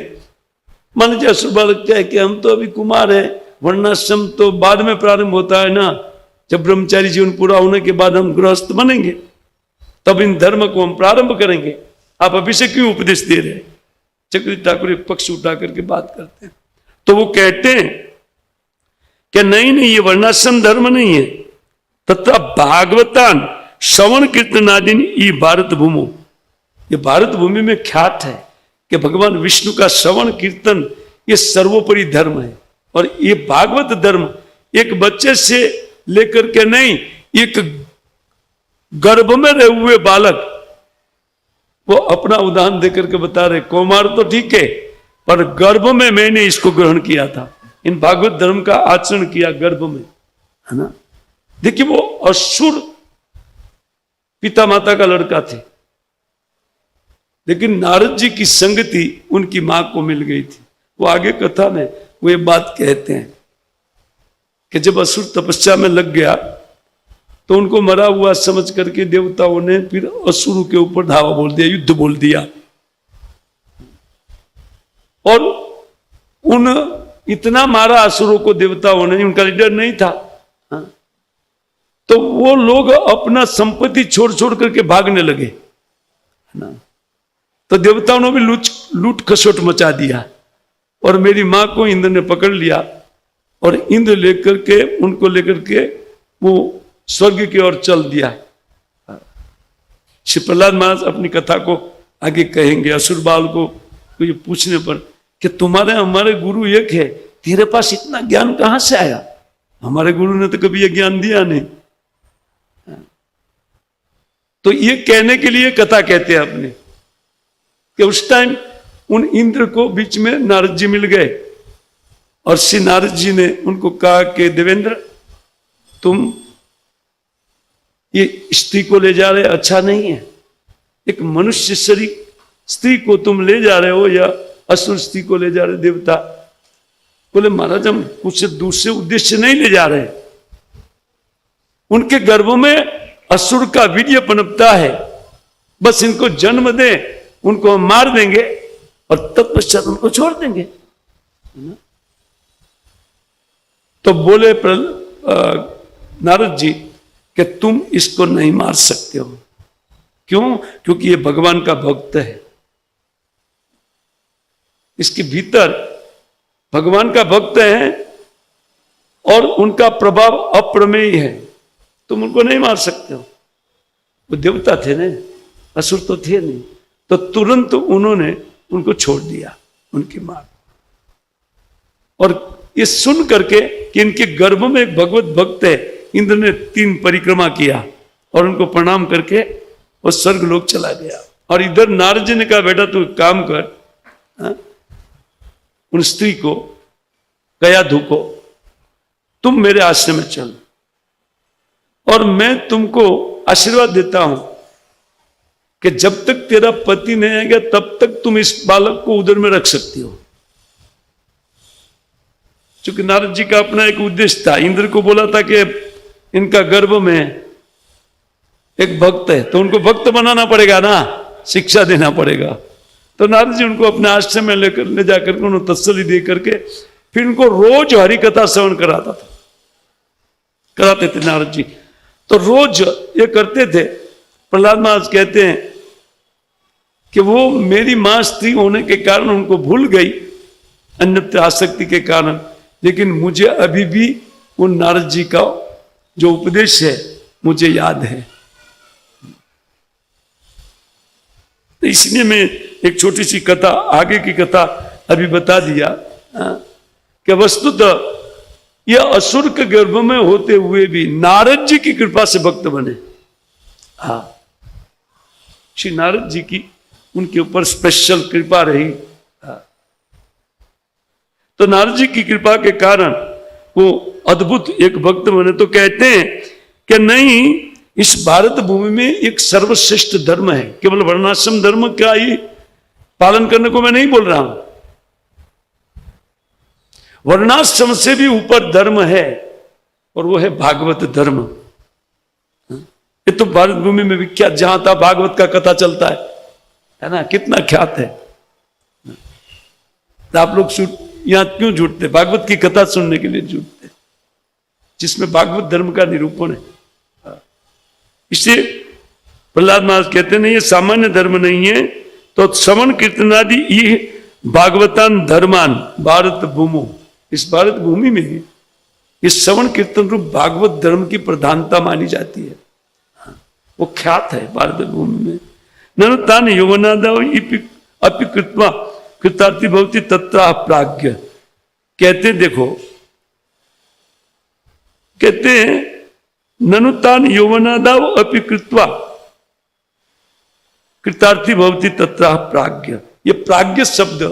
मान लीजिए असुर लगता है कि हम तो अभी कुमार है, वर्णाश्रम तो बाद में प्रारंभ होता है ना, जब ब्रह्मचारी जीवन पूरा होने के बाद हम गृहस्थ बनेंगे तब इन धर्म को हम प्रारंभ करेंगे, आप अभी से क्यों उपदेश दे रहे हैं। चक्रवर्ती ठाकुर एक पक्ष उठा करके बात करते हैं, तो वो कहते हैं कि नहीं ये वर्णाश्रम धर्म नहीं है, तथा भागवतान श्रवण कीर्तन आदि ये भारत भूमो, ये भारत भूमि में ख्यात है कि भगवान विष्णु का श्रवण कीर्तन ये सर्वोपरि धर्म है। और ये भागवत धर्म एक बच्चे से लेकर के नहीं, एक गर्भ में रहे हुए बालक, वो अपना उदाहरण देकर के बता रहे, कौमार तो ठीक है पर गर्भ में मैंने इसको ग्रहण किया था, इन भागवत धर्म का आचरण किया गर्भ में, है ना। देखिए वो असुर पिता माता का लड़का थे, लेकिन नारद जी की संगति उनकी मां को मिल गई थी। वो आगे कथा में वो ये बात कहते हैं कि जब असुर तपस्या में लग गया तो उनको मरा हुआ समझ करके देवताओं ने फिर असुर के ऊपर धावा बोल दिया, युद्ध बोल दिया, और उन इतना मारा असुरों को देवताओं ने, उनका लीडर नहीं था, तो वो लोग अपना संपत्ति छोड़ छोड़ करके भागने लगे, है ना। तो देवताओं ने भी लूट खसोट मचा दिया और मेरी मां को इंद्र ने पकड़ लिया और इंद्र लेकर के उनको लेकर के वो स्वर्ग की ओर चल दिया। श्री प्रहलाद महाराज अपनी कथा को आगे कहेंगे असुर बाल को ये पूछने पर कि तुम्हारे हमारे गुरु एक है, तेरे पास इतना ज्ञान कहां से आया? हमारे गुरु ने तो कभी ये ज्ञान दिया नहीं। तो ये कहने के लिए कथा कहते हैं अपने कि उस टाइम उन इंद्र को बीच में नारद जी मिल गए और श्री नारद जी ने उनको कहा कि देवेंद्र, तुम ये स्त्री को ले जा रहे अच्छा नहीं है। एक मनुष्य शरीर स्त्री को तुम ले जा रहे हो या असुर स्त्री को ले जा रहे देवता? बोले महाराज हम कुछ दूसरे उद्देश्य नहीं ले जा रहे, उनके गर्भों में असुर का वीर्य पनपता है, बस इनको जन्म दे, उनको हम मार देंगे और तत्पश्चात उनको छोड़ देंगे। तो बोले नारद जी कि तुम इसको नहीं मार सकते हो। क्यों? क्योंकि ये भगवान का भक्त है, इसके भीतर भगवान का भक्त है और उनका प्रभाव अप्रमेय है, तुम उनको नहीं मार सकते हो। वो देवता थे ना, असुर तो थे नहीं। तो तुरंत उन्होंने उनको छोड़ दिया, उनकी मां। और ये सुन करके कि इनके गर्भ में एक भगवत भक्त है, इंद्र ने 3 परिक्रमा किया और उनको प्रणाम करके वो स्वर्ग लोक चला गया। और इधर नारद जी ने कहा बेटा तू काम कर, उन स्त्री को कयाधु को, तुम मेरे आश्रम में चल और मैं तुमको आशीर्वाद देता हूं कि जब तक तेरा पति नहीं आएगा तब तक तुम इस बालक को उदर में रख सकती हो। क्योंकि नारद जी का अपना एक उद्देश्य था, इंद्र को बोला था कि इनका गर्भ में एक भक्त है तो उनको भक्त बनाना पड़ेगा ना, शिक्षा देना पड़ेगा। तो नारद जी उनको अपने आश्रम में ले जाकर के उन्होंने तसल्ली दे करके फिर उनको रोज हरि कथा श्रवण कराते थे नारद जी। तो रोज ये करते थे। प्रहलाद महाराज कहते हैं कि वो मेरी मां स्त्री होने के कारण उनको भूल गई अन्यत्र आसक्ति के कारण, लेकिन मुझे अभी भी उन नारद जी का जो उपदेश है मुझे याद है। तो इसलिए मैं एक छोटी सी कथा, आगे की कथा अभी बता दिया कि वस्तुतः यह असुर के गर्भ में होते हुए भी नारद जी की कृपा से भक्त बने। हाँ, श्री नारद जी की उनके ऊपर स्पेशल कृपा रही। तो नारद जी की कृपा के कारण वो अद्भुत एक भक्त बने। तो कहते हैं कि नहीं, इस भारत भूमि में एक सर्वश्रेष्ठ धर्म है, केवल वर्णाश्रम धर्म का ही पालन करने को मैं नहीं बोल रहा हूं, वर्णाश्रम से भी ऊपर धर्म है और वो है भागवत धर्म। ये तो भारत भूमि में विख्यात, जहां था भागवत का कथा चलता है ना, कितना ख्यात है। तो आप लोग यहां क्यों जुटते? भागवत की कथा सुनने के लिए जुटते, जिसमें भागवत धर्म का निरूपण है। इसलिए प्रहलाद महाराज कहते नहीं ये सामान्य धर्म नहीं है, तो श्रवण कीर्तनादि ये भागवतान धर्मान भारत भूमो, इस भारत भूमि में इस श्रवण कीर्तन रूप भागवत धर्म की प्रधानता मानी जाती है, वो ख्यात है भारत भूमि में। ननु तान यौवनादाव अपि कृत्वा कृतार्थी भवति तत्र प्राज्ञ। कहते देखो, कहते हैं ननु तान यौवनादाव अपि कृत्वा कृतार्थी भवति तत्र प्राज्ञ। ये प्राज्ञ शब्द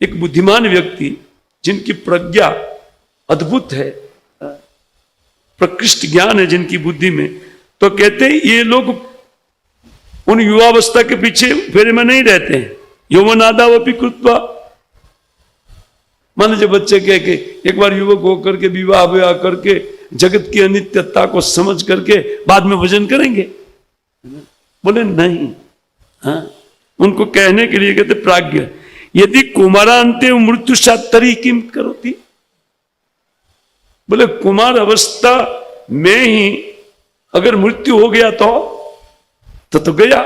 एक बुद्धिमान व्यक्ति जिनकी प्रज्ञा अद्भुत है, प्रकृष्ट ज्ञान है जिनकी बुद्धि में, तो कहते हैं ये लोग उन युवावस्था के पीछे फेरे में नहीं रहते हैं। यौवनादावपि कृत्वा, मान लीजिए बच्चे कह के एक बार युवक होकर के विवाह विवाह करके जगत की अनित्यता को समझ करके बाद में भजन करेंगे, बोले नहीं। हाँ, उनको कहने के लिए कहते प्राज्ञ। यदि कुमारांते मृत्यु सातरी किम करोती, बोले कुमार अवस्था में ही अगर मृत्यु हो गया तो गया,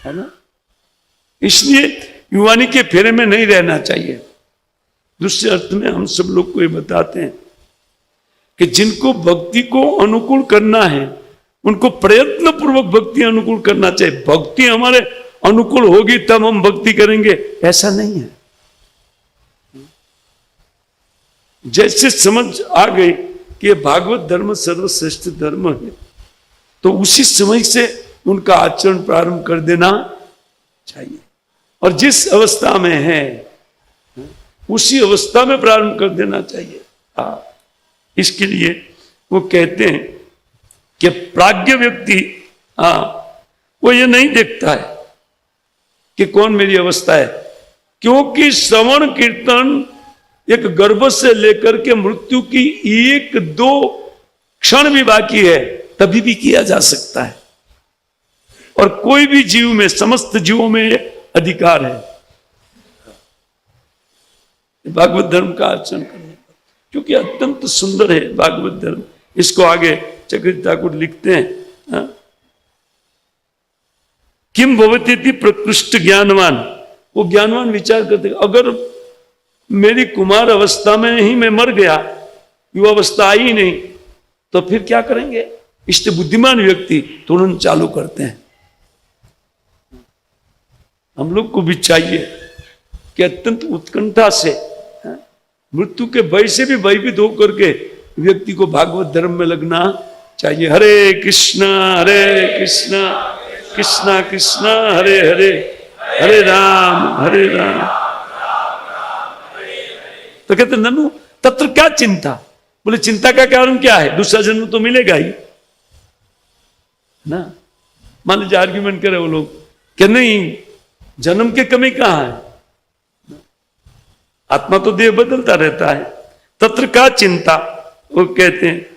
है ना। इसलिए युवानी के फेरे में नहीं रहना चाहिए। दूसरे अर्थ में हम सब लोग को ये बताते हैं कि जिनको भक्ति को अनुकूल करना है उनको प्रयत्न पूर्वक भक्ति अनुकूल करना चाहिए। भक्ति हमारे अनुकूल होगी तब हम भक्ति करेंगे, ऐसा नहीं है। जैसे समझ आ गई कि ये भागवत धर्म सर्वश्रेष्ठ धर्म है, तो उसी समय से उनका आचरण प्रारंभ कर देना चाहिए। और जिस अवस्था में है उसी अवस्था में प्रारंभ कर देना चाहिए। इसके लिए वो कहते हैं कि प्राज्ञ व्यक्ति वो ये नहीं देखता है कि कौन मेरी अवस्था है, क्योंकि श्रवण कीर्तन एक गर्भ से लेकर के मृत्यु की 1-2 क्षण भी बाकी है, तभी भी किया जा सकता है। और कोई भी जीव में, समस्त जीवों में अधिकार है भागवत धर्म का आचरण करने का, क्योंकि अत्यंत सुंदर है भागवत धर्म। इसको आगे चक्रवर्ती ठाकुर लिखते हैं, किम भवती प्रकृष्ट ज्ञानवान, वो ज्ञानवान विचार करते अगर मेरी कुमार अवस्था में ही मैं मर गया, युवावस्था आई नहीं, तो फिर क्या करेंगे। इसलिए बुद्धिमान व्यक्ति तुरंत चालू करते हैं। हम लोग को भी चाहिए कि अत्यंत उत्कंठा से, मृत्यु के भय से भी भयभीत होकर के व्यक्ति को भागवत धर्म में लगना चाहिए। हरे कृष्णा कृष्णा कृष्णा हरे हरे, हरे राम तो कहते ननु तत्र क्या चिंता, बोले चिंता का कारण क्या है, दूसरा जन्म तो मिलेगा ही ना। मान लीजिए आर्ग्यूमेंट करे वो लोग कि नहीं जन्म की कमी कहां है, आत्मा तो देह बदलता रहता है, तत्र का चिंता। वो कहते हैं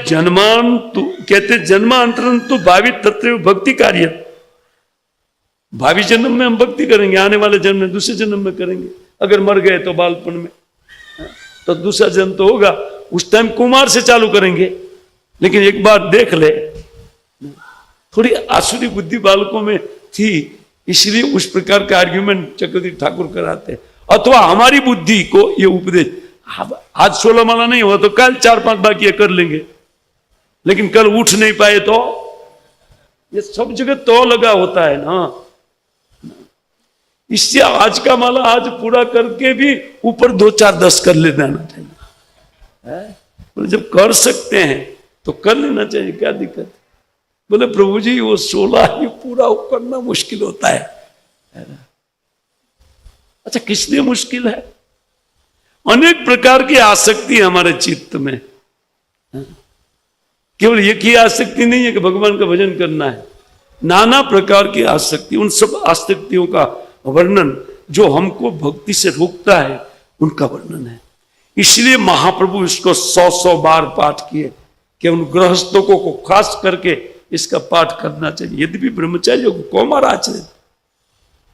जन्मान तो कहते जन्मांतरण तो भावी तत्र भक्ति कार्य, भावी जन्म में हम भक्ति करेंगे, आने वाले जन्म में दूसरे जन्म में करेंगे। अगर मर गए तो बालपन में, तो दूसरा जन्म तो होगा, उस टाइम कुमार से चालू करेंगे। लेकिन एक बार देख ले, थोड़ी आसुरी बुद्धि बालकों में थी, इसलिए उस प्रकार का आर्ग्यूमेंट चक्रवर्ती ठाकुर कराते। अथवा हमारी बुद्धि को ये उपदेश, आज 16 माला नहीं हुआ तो कल 4-5 बाकी कर लेंगे, लेकिन कल उठ नहीं पाए तो, ये सब जगह तो लगा होता है ना। इससे आज का माला आज पूरा करके भी ऊपर 2-4-10 कर लेना चाहिए। बोले जब कर सकते हैं तो कर लेना चाहिए, क्या दिक्कत। बोले प्रभु जी वो 16 ही पूरा करना मुश्किल होता है। अच्छा किस लिए मुश्किल है, अनेक प्रकार की आसक्ति है हमारे चित्त में। केवल एक ही आसक्ति नहीं है कि भगवान का भजन करना है, नाना प्रकार की आसक्ति। उन सब आसक्तियों का वर्णन जो हमको भक्ति से रोकता है, उनका वर्णन है। इसलिए महाप्रभु इसको 100 बार पाठ किए कि उन गृहस्थों को खास करके इसका पाठ करना चाहिए। यद्यपि ब्रह्मचारियों को कौमार आचरण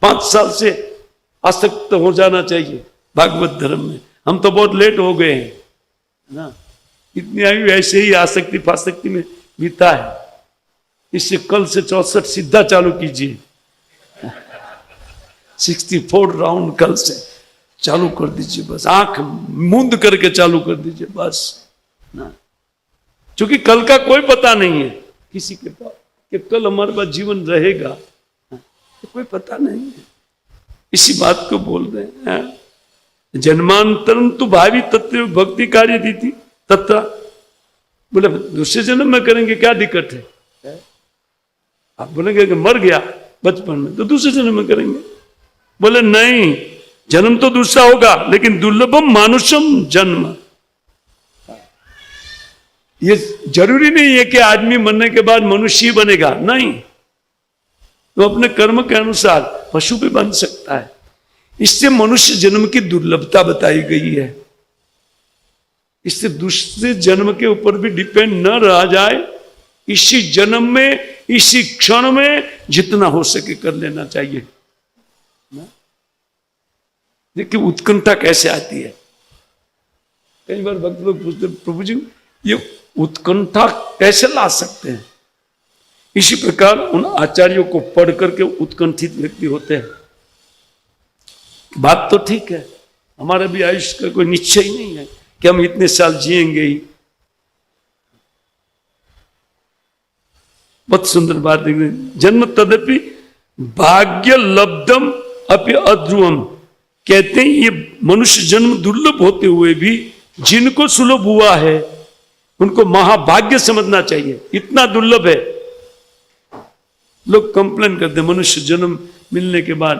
5 साल से आसक्त हो जाना चाहिए भागवत धर्म में। हम तो बहुत लेट हो गए हैं ना, इतनी आयु ऐसे ही आसक्ति फासक्ति में बीता है। इससे कल से 64 सीधा चालू कीजिए, 64 राउंड कल से चालू कर दीजिए, बस आंख मूंद करके चालू कर दीजिए बस ना, क्योंकि कल का कोई पता नहीं है किसी के पास कि कल हमारे पास जीवन रहेगा, तो कोई पता नहीं है। इसी बात को बोल रहे हैं, जन्मांतरम तो भावी तत्व भक्ति कार्य दी थी तत्व। बोले दूसरे जन्म में करेंगे क्या दिक्कत है, आप बोलेंगे कि मर गया बचपन में तो दूसरे जन्म में करेंगे। बोले नहीं, जन्म तो दूसरा होगा लेकिन दुर्लभम मानुषम जन्म। ये जरूरी नहीं है कि आदमी मरने के बाद मनुष्य ही बनेगा, नहीं, तो अपने कर्म के अनुसार पशु भी बन सकता है। इससे मनुष्य जन्म की दुर्लभता बताई गई है। इससे दूसरे जन्म के ऊपर भी डिपेंड न रह जाए, इसी जन्म में इसी क्षण में जितना हो सके कर लेना चाहिए। देखिए उत्कंठा कैसे आती है। कई बार भक्त लोग पूछते प्रभु जी ये उत्कंठा कैसे ला सकते हैं। इसी प्रकार उन आचार्यों को पढ़ करके उत्कंठित व्यक्ति होते हैं। बात तो ठीक है, हमारा भी आयुष्य का कोई निश्चय ही नहीं है कि हम इतने साल जिएंगे ही। बहुत सुंदर बात है, जन्म तदपि भाग्य लब्धम अपि अध्रुवम, कहते हैं ये मनुष्य जन्म दुर्लभ होते हुए भी जिनको सुलभ हुआ है उनको महाभाग्य समझना चाहिए, इतना दुर्लभ है। लोग कंप्लेन करते मनुष्य जन्म मिलने के बाद,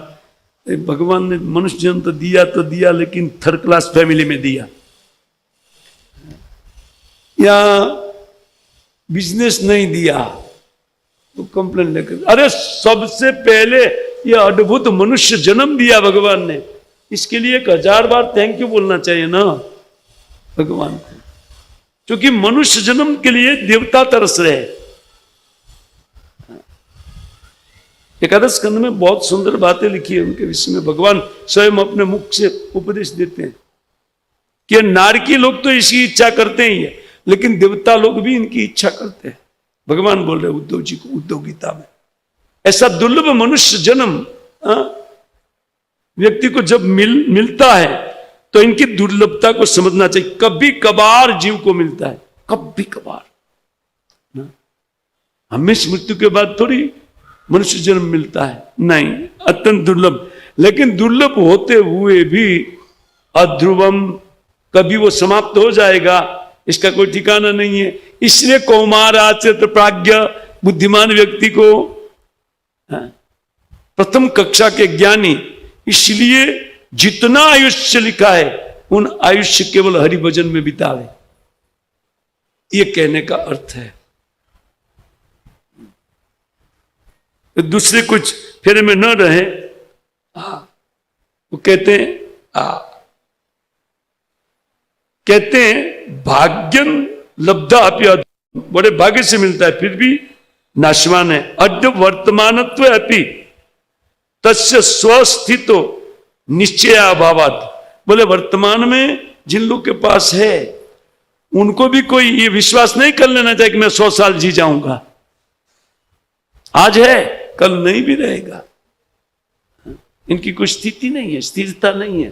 भगवान ने मनुष्य जन्म तो दिया लेकिन थर्ड क्लास फैमिली में दिया, या बिजनेस नहीं दिया, तो कंप्लेन लेकर, अरे सबसे पहले ये अद्भुत मनुष्य जन्म दिया भगवान ने, इसके लिए 1000 बार थैंक यू बोलना चाहिए ना भगवान को, क्योंकि मनुष्य जन्म के लिए देवता तरस रहे। एकादश स्कंद में बहुत सुंदर बातें लिखी है उनके विषय में, भगवान स्वयं अपने मुख से उपदेश देते हैं कि नारकी लोग तो इसकी इच्छा करते ही है, लेकिन देवता लोग भी इनकी इच्छा करते हैं। भगवान बोल रहे उद्धव जी को उद्धव गीता में, ऐसा दुर्लभ मनुष्य जन्म व्यक्ति को जब मिलता है तो इनकी दुर्लभता को समझना चाहिए। कभी कभार जीव को मिलता है, कभी कभार, हमें मृत्यु के बाद थोड़ी मनुष्य जन्म मिलता है, नहीं, अत्यंत दुर्लभ। लेकिन दुर्लभ होते हुए भी अध्रुवम, कभी वो समाप्त हो जाएगा, इसका कोई ठिकाना नहीं है। इसलिए कौमार आचरित प्राज्ञ बुद्धिमान व्यक्ति को, प्रथम कक्षा के ज्ञानी, इसलिए जितना आयुष्य लिखा है उन आयुष्य केवल हरि भजन में बितावे, ये कहने का अर्थ है। दूसरे कुछ फेरे में न रहे, वो कहते हैं भाग्यन लब्धा अपि, बड़े भाग्य से मिलता है फिर भी नाशवान है। अद्य वर्तमानत्व अपि तस्य स्वस्थितो निश्चय अभावात, बोले वर्तमान में जिन लोग के पास है उनको भी कोई ये विश्वास नहीं कर लेना चाहिए कि मैं 100 साल जी जाऊंगा, आज है कल नहीं भी रहेगा। इनकी कोई स्थिति नहीं है, स्थिरता नहीं है।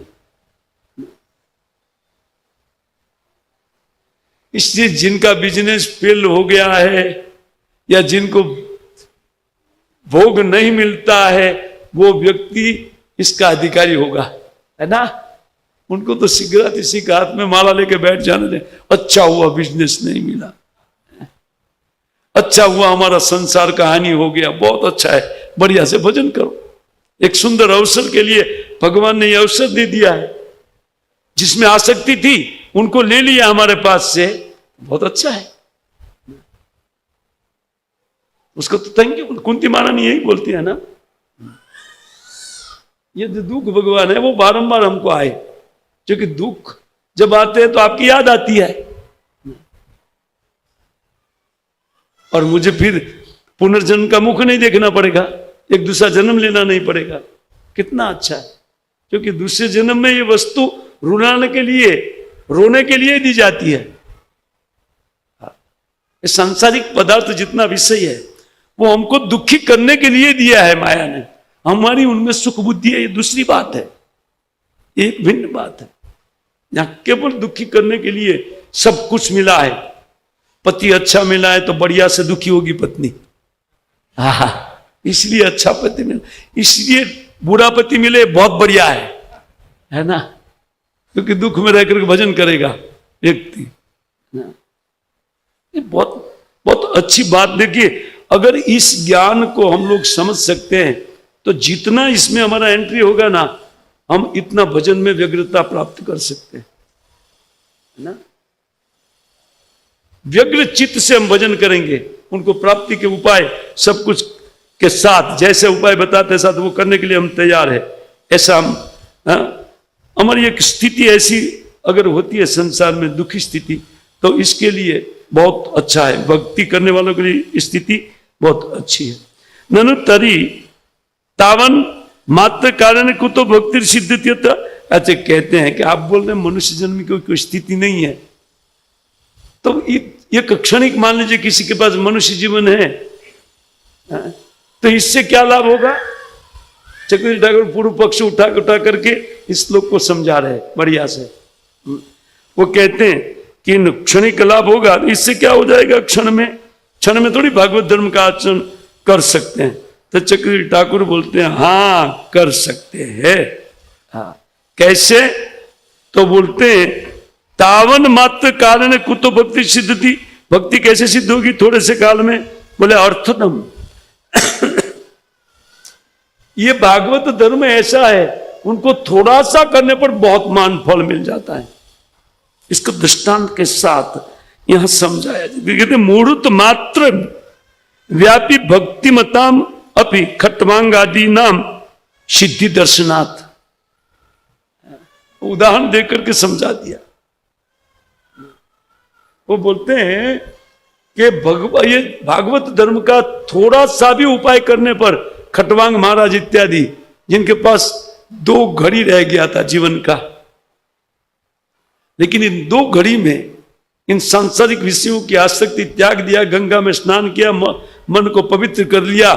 इसलिए जिनका बिजनेस फेल हो गया है या जिनको भोग नहीं मिलता है वो व्यक्ति इसका अधिकारी होगा, है ना। उनको तो शीघ्र किसी का हाथ में माला लेके बैठ जाने दे, अच्छा हुआ बिजनेस नहीं मिला, अच्छा हुआ हमारा संसार का हानि हो गया, बहुत अच्छा है, बढ़िया से भजन करो। एक सुंदर अवसर के लिए भगवान ने यह अवसर दे दिया है, जिसमें आसक्ति थी उनको ले लिया हमारे पास से, बहुत अच्छा है। उसको तो थैंक यू, कुंती महारानी यही बोलती है ना, ये जो दुख भगवान है वो बारंबार हमको आए, क्योंकि दुख जब आते हैं तो आपकी याद आती है, और मुझे फिर पुनर्जन्म का मुख नहीं देखना पड़ेगा, एक दूसरा जन्म लेना नहीं पड़ेगा। कितना अच्छा है, क्योंकि दूसरे जन्म में ये वस्तु रुलाने के लिए, रोने के लिए दी जाती है। सांसारिक पदार्थ जितना विषय है वो हमको दुखी करने के लिए दिया है माया ने, हमारी उनमें सुख बुद्धि है, ये दूसरी बात है, एक भिन्न बात है। यहां केवल दुखी करने के लिए सब कुछ मिला है। पति अच्छा मिला है तो बढ़िया से दुखी होगी पत्नी, इसलिए अच्छा पति मिला, इसलिए बुरा पति मिले बहुत बढ़िया है ना, क्योंकि दुख में रह करके भजन करेगा व्यक्ति। ये बहुत बहुत अच्छी बात। देखिए, अगर इस ज्ञान को हम लोग समझ सकते हैं तो जितना इसमें हमारा एंट्री होगा ना, हम इतना भजन में व्यग्रता प्राप्त कर सकते हैं, है ना। व्यग्र चित्त से हम भजन करेंगे, उनको प्राप्ति के उपाय सब कुछ के साथ, जैसे उपाय बताते हैं साथ वो करने के लिए हम तैयार है। ऐसा हम, हमारी एक स्थिति ऐसी अगर होती है संसार में दुखी स्थिति, तो इसके लिए बहुत अच्छा है, भक्ति करने वालों के लिए स्थिति बहुत अच्छी है। ननु तरी तावन मात्र कारण को तो भक्ति सिद्धति। अच्छा, कहते हैं कि आप बोल रहे हैं मनुष्य जन्म की कोई स्थिति नहीं है, तो ये क्षणिक मान लीजिए किसी के पास मनुष्य जीवन है, तो इससे क्या लाभ होगा। चक्रवर्ती ठाकुर पूर्व पक्ष उठा करके इस श्लोक को समझा रहे बढ़िया से। वो कहते हैं कि क्षणिक लाभ होगा, इससे क्या हो जाएगा, क्षण में थोड़ी भागवत धर्म का आचरण कर सकते हैं। तो चक्रवर्ती ठाकुर बोलते हैं हाँ कर सकते हैं। हाँ कैसे? तो बोलते हैं तावन मात्र काल ने कुतो भक्ति सिद्ध थी। भक्ति कैसे सिद्ध होगी थोड़े से काल में? बोले अर्थनम। ये भागवत धर्म ऐसा है, उनको थोड़ा सा करने पर बहुत मान फल मिल जाता है। इसको दृष्टांत के साथ यहां समझाया जाए। कहते मूढ़त मात्र व्यापी भक्तिमताम अपि खट्वांग आदि नाम सिद्धि दर्शनाथ। उदाहरण देकर के समझा दिया। वो बोलते हैं कि ये भागवत धर्म का थोड़ा सा भी उपाय करने पर खट्वांग महाराज इत्यादि, जिनके पास 2 घड़ी रह गया था जीवन का, लेकिन इन 2 घड़ी में इन सांसारिक विषयों की आसक्ति त्याग दिया, गंगा में स्नान किया, मन को पवित्र कर लिया,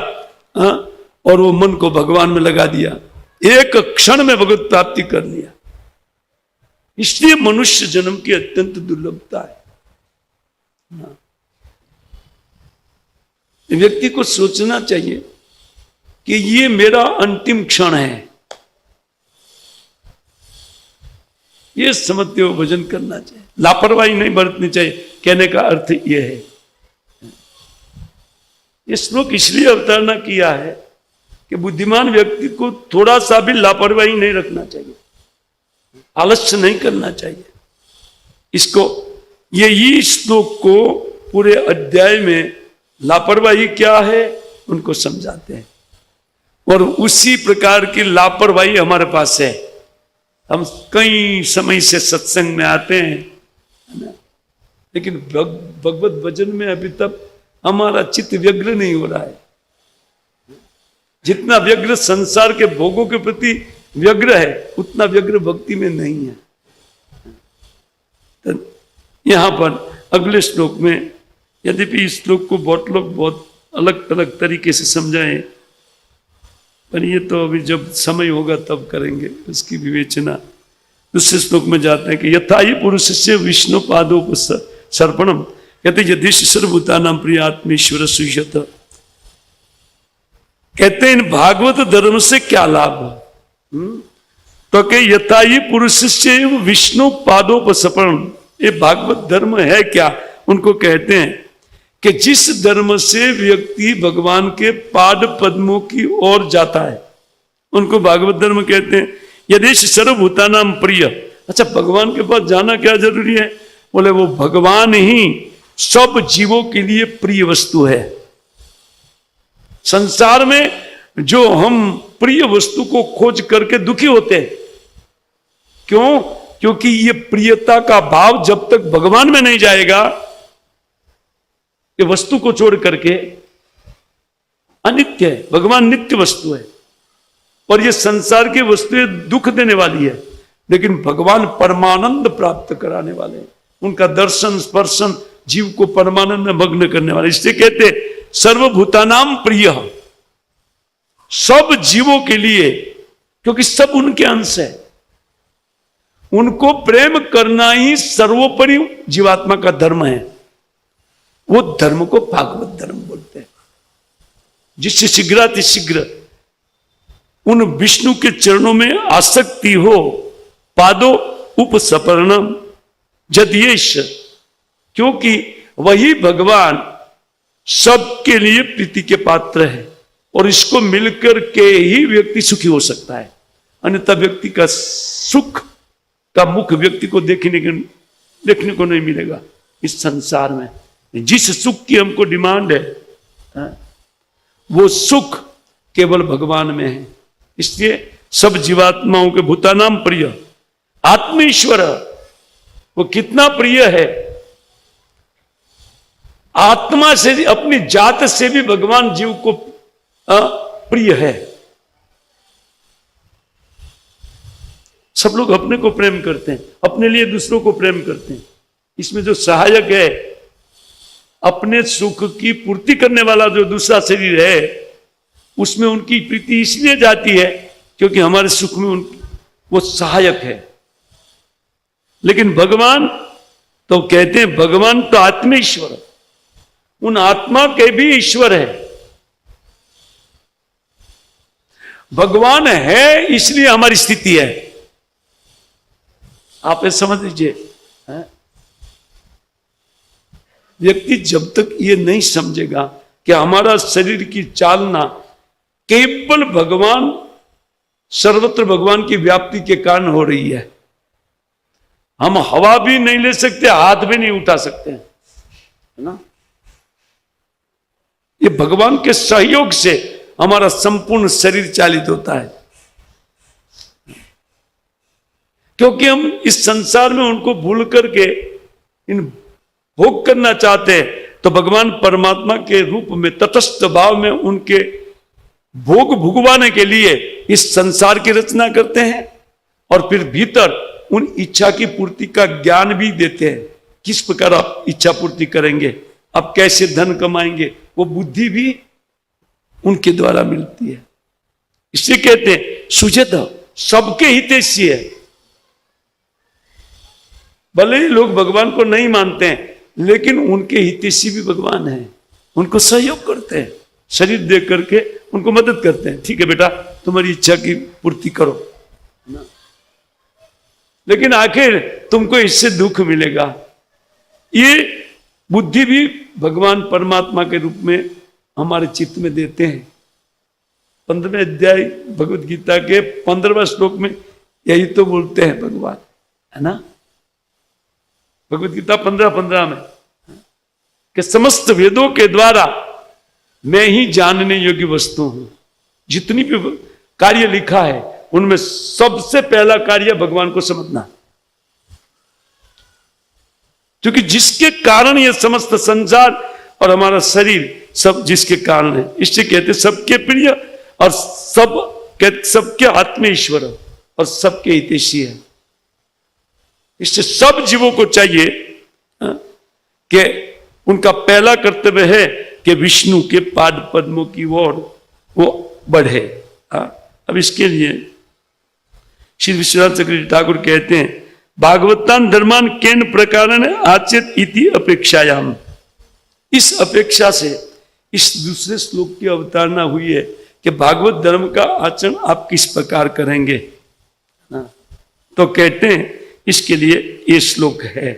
और वो मन को भगवान में लगा दिया, एक क्षण में भगवत प्राप्ति कर लिया। इसलिए मनुष्य जन्म की अत्यंत दुर्लभता है। व्यक्ति को सोचना चाहिए कि ये मेरा अंतिम क्षण है, ये समझते हुए भजन करना चाहिए, लापरवाही नहीं बरतनी चाहिए। कहने का अर्थ यह है, ये श्लोक इसलिए अवतारणा किया है कि बुद्धिमान व्यक्ति को थोड़ा सा भी लापरवाही नहीं रखना चाहिए, आलस्य नहीं करना चाहिए। इसको यही श्लोक को पूरे अध्याय में लापरवाही क्या है उनको समझाते हैं, और उसी प्रकार की लापरवाही हमारे पास है। हम कई समय से सत्संग में आते हैं, लेकिन भगवत भजन में अभी तक हमारा चित्त व्यग्र नहीं हो रहा है। जितना व्यग्र संसार के भोगों के प्रति व्यग्र है, उतना व्यग्र भक्ति में नहीं है। तो यहां पर अगले श्लोक में, यद्यपि इस श्लोक को बहुत लोग बहुत अलग अलग तरीके से समझाएं, पर ये तो अभी जब समय होगा तब करेंगे उसकी विवेचना। दूसरे श्लोक में जाते हैं कि यथा ही पुरुष से विष्णु पादोप सर्पणम, कहते यदिश सर्वभूतानां प्रिय आत्मेश्वर सुह्यत। कहते हैं इन भागवत धर्म से क्या लाभ? तो कि यथा ही पुरुष से विष्णु पादोप सर्पणम, ये भागवत धर्म है क्या? उनको कहते हैं कि जिस धर्म से व्यक्ति भगवान के पाद पद्मों की ओर जाता है, उनको भागवत धर्म कहते हैं। यदि सर्वभूतानां प्रिय, अच्छा भगवान के पास जाना क्या जरूरी है? बोले वो भगवान ही सब जीवों के लिए प्रिय वस्तु है। संसार में जो हम प्रिय वस्तु को खोज करके दुखी होते हैं, क्यों? क्योंकि ये प्रियता का भाव जब तक भगवान में नहीं जाएगा, ये वस्तु को छोड़ करके अनित्य है। भगवान नित्य वस्तु है, और ये संसार की वस्तुएं दुख देने वाली है, लेकिन भगवान परमानंद प्राप्त कराने वाले हैं। उनका दर्शन स्पर्शन जीव को परमानंद में मग्न करने वाले। इसलिए कहते सर्वभूतानां प्रिय, सब जीवों के लिए, क्योंकि सब उनके अंश है। उनको प्रेम करना ही सर्वोपरि जीवात्मा का धर्म है। वो धर्म को भागवत धर्म बोलते हैं, जिससे शीघ्रातिशीघ्र उन विष्णु के चरणों में आसक्ति हो। पादो उपसपर्णम जदयेश, क्योंकि वही भगवान सबके लिए प्रीति के पात्र है, और इसको मिलकर के ही व्यक्ति सुखी हो सकता है। अन्यथा व्यक्ति का सुख का मुख व्यक्ति को देखने को नहीं मिलेगा इस संसार में। जिस सुख की हमको डिमांड है, वो सुख केवल भगवान में है। इसलिए सब जीवात्माओं के भूतानां प्रिय आत्मेश्वर, वो कितना प्रिय है। आत्मा से, अपनी जात से भी भगवान जीव को प्रिय है। सब लोग अपने को प्रेम करते हैं, अपने लिए दूसरों को प्रेम करते हैं। इसमें जो सहायक है, अपने सुख की पूर्ति करने वाला जो दूसरा शरीर है, उसमें उनकी प्रीति इसलिए जाती है क्योंकि हमारे सुख में वो सहायक है। लेकिन भगवान तो कहते हैं, भगवान तो आत्मेश्वर, उन आत्मा के भी ईश्वर है। भगवान है इसलिए हमारी स्थिति है। आप ये समझ लीजिए। व्यक्ति जब तक ये नहीं समझेगा कि हमारा शरीर की चालना केवल भगवान, सर्वत्र भगवान की व्याप्ति के कारण हो रही है, हम हवा भी नहीं ले सकते, हाथ भी नहीं उठा सकते, है ना। ये भगवान के सहयोग से हमारा संपूर्ण शरीर चालित होता है। क्योंकि हम इस संसार में उनको भूल करके इन भोग करना चाहते हैं, तो भगवान परमात्मा के रूप में तटस्थ भाव में उनके भोग भुगवाने के लिए इस संसार की रचना करते हैं और फिर भीतर उन इच्छा की पूर्ति का ज्ञान भी देते हैं। किस प्रकार आप इच्छा पूर्ति करेंगे, आप कैसे धन कमाएंगे, वो बुद्धि भी उनके द्वारा मिलती है। इससे कहते हैं सुजत सबके हितैषी है। भले ही लोग भगवान को नहीं मानते हैं, लेकिन उनके हितैषी भी भगवान है, उनको सहयोग करते हैं, शरीर दे करके उनको मदद करते हैं। ठीक है बेटा, तुम्हारी इच्छा की पूर्ति करो, लेकिन आखिर तुमको इससे दुख मिलेगा। ये बुद्धि भी भगवान परमात्मा के रूप में हमारे चित्त में देते हैं। 15वें अध्याय भगवत गीता के 15वें श्लोक में यही तो बोलते हैं भगवान, है ना। भगवत गीता 15:15 में कि समस्त वेदों के द्वारा मैं ही जानने योग्य वस्तु हूं। जितनी भी कार्य लिखा है उनमें सबसे पहला कार्य भगवान को समझना, क्योंकि जिसके कारण ये समस्त संसार और हमारा शरीर सब जिसके कारण है। इससे कहते सबके प्रिय और सबके आत्म ईश्वर और सबके हितैषी है। इससे सब जीवों को चाहिए कि उनका पहला कर्तव्य है कि विष्णु के पाद पद्मों की ओर वो बढ़े। अब इसके लिए श्री विश्वनाथ चक्रवर्ती ठाकुर कहते हैं भागवतान धर्मान केन प्रकारेण आचेत इति अपेक्षायाम। इस अपेक्षा से इस दूसरे श्लोक की अवतारणा हुई है कि भागवत धर्म का आचरण आप किस प्रकार करेंगे। तो कहते हैं इसके लिए ये श्लोक है।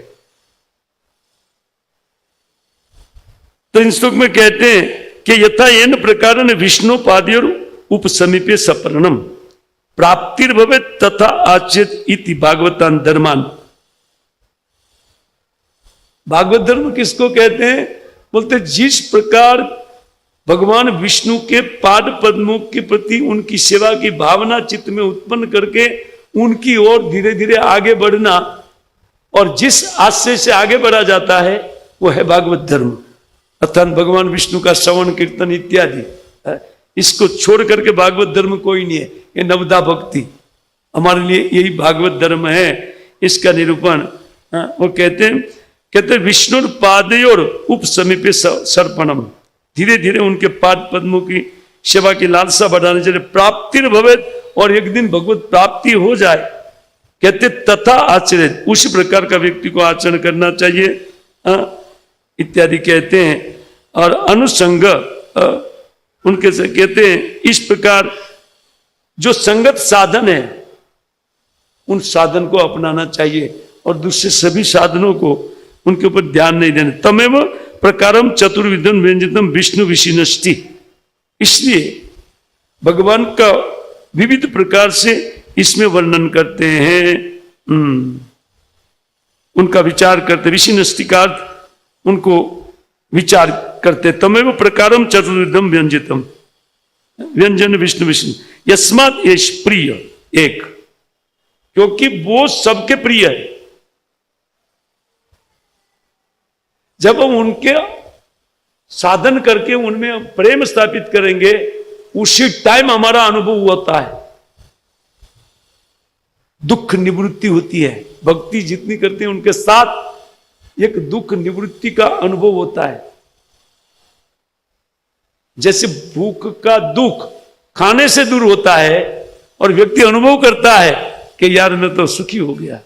तो इन श्लोक में कहते हैं कि यथा येन प्रकारेण विष्णु पादयोर उपसमीपे सपर्णम प्राप्तिर्भवे तथा आचेत इति भागवतान धर्मान। भागवत धर्म किसको कहते हैं? बोलते जिस प्रकार भगवान विष्णु के पाद पद्मों के प्रति उनकी सेवा की भावना चित्त में उत्पन्न करके उनकी ओर धीरे धीरे आगे बढ़ना, और जिस आशय से आगे बढ़ा जाता है वो है भागवत धर्म, अर्थात भगवान विष्णु का श्रवण कीर्तन इत्यादि। इसको छोड़ करके भागवत धर्म कोई नहीं है। ये नवदा भक्ति हमारे लिए यही भागवत धर्म है। इसका निरूपण वो कहते विष्णु पादयोर उपसमीपे सर्पणम, धीरे धीरे उनके पाद पद्मों की सेवा की लालसा बढ़ाने चाहिए। प्राप्तिर भवेत, और एक दिन भगवत प्राप्ति हो जाए। कहते तथा आचरित, उसी प्रकार का व्यक्ति को आचरण करना चाहिए इत्यादि कहते हैं। और अनुसंग उनके से कहते हैं इस प्रकार जो संगत साधन है उन साधन को अपनाना चाहिए और दूसरे सभी साधनों को उनके ऊपर ध्यान नहीं देना। तमेव प्रकारम चतुर्विधम व्यंजितम विष्णु विशिनष्टि। इसलिए भगवान का विविध प्रकार से इसमें वर्णन करते हैं, उनका विचार करते। विशिनष्टि का अर्थ उनको विचार करते। तमेव प्रकारम चतुर्विधम व्यंजितम, व्यंजन विष्णु विष्णु यस्मात् यश प्रिय एक, क्योंकि वो सबके प्रिय है। जब हम उनके साधन करके उनमें प्रेम स्थापित करेंगे उसी टाइम हमारा अनुभव होता है, दुख निवृत्ति होती है। भक्ति जितनी करते हैं उनके साथ एक दुख निवृत्ति का अनुभव होता है। जैसे भूख का दुख खाने से दूर होता है और व्यक्ति अनुभव करता है कि यार मैं तो सुखी हो गया,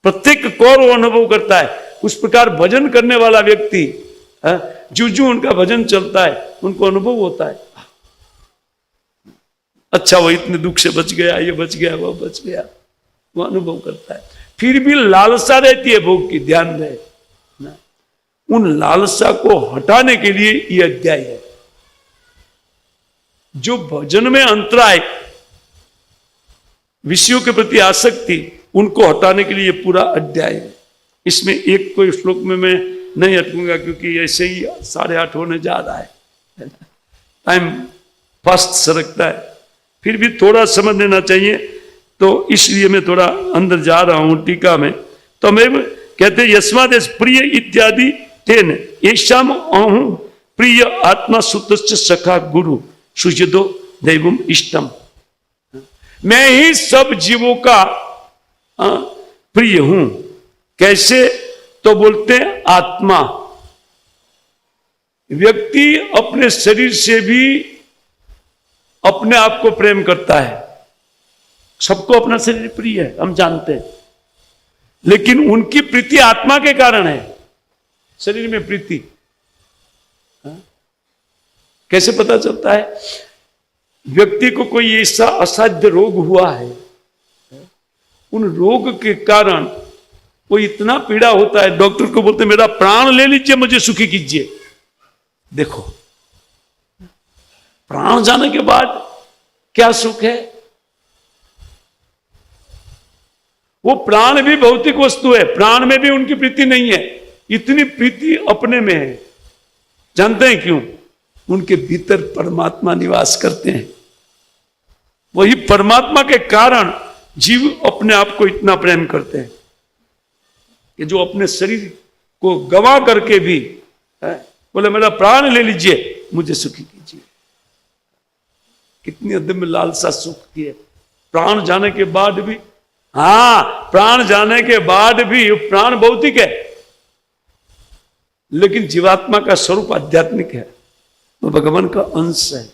प्रत्येक कौर वो अनुभव करता है। उस प्रकार भजन करने वाला व्यक्ति जो उनका भजन चलता है उनको अनुभव होता है। अच्छा वो इतने दुख से बच गया, ये बच गया, वो बच गया, वो अनुभव करता है। फिर भी लालसा रहती है भोग की, ध्यान रहे ना। उन लालसा को हटाने के लिए यह अध्याय है। जो भजन में अंतराय, विषयों के प्रति आसक्ति, उनको हटाने के लिए यह पूरा अध्याय है। इसमें एक कोई श्लोक में मैं नहीं अटकूंगा क्योंकि ऐसे ही 8:30 होने जा रहा है, टाइम फास्ट सरकता है। फिर भी थोड़ा समझ लेना चाहिए, तो इसलिए मैं थोड़ा अंदर जा रहा हूं टीका में। तो मैं कहते यस्मादेश प्रिय इत्यादि तेन येषाम अहं प्रिय आत्मा सुतश्च सखा गुरु सुजदो दैवम इष्टम। मैं ही सब जीवों का प्रिय हूं। कैसे? तो बोलते हैं आत्मा। व्यक्ति अपने शरीर से भी अपने आप को प्रेम करता है। सबको अपना शरीर प्रिय है, हम जानते हैं, लेकिन उनकी प्रीति आत्मा के कारण है। शरीर में प्रीति कैसे पता चलता है? व्यक्ति को कोई ऐसा असाध्य रोग हुआ है, उन रोग के कारण वो इतना पीड़ा होता है, डॉक्टर को बोलते मेरा प्राण ले लीजिए, मुझे सुखी कीजिए। देखो, प्राण जाने के बाद क्या सुख है? वो प्राण भी भौतिक वस्तु है, प्राण में भी उनकी प्रीति नहीं है। इतनी प्रीति अपने में है। जानते हैं क्यों? उनके भीतर परमात्मा निवास करते हैं। वही परमात्मा के कारण जीव अपने आप को इतना प्रेम करते हैं कि जो अपने शरीर को गवा करके भी बोले मेरा प्राण ले लीजिए, मुझे सुखी कीजिए। कितनी अदम्य लालसा सुख की है। प्राण जाने के बाद भी, हाँ, प्राण जाने के बाद भी प्राण भौतिक है, लेकिन जीवात्मा का स्वरूप आध्यात्मिक है, वो भगवान का अंश है।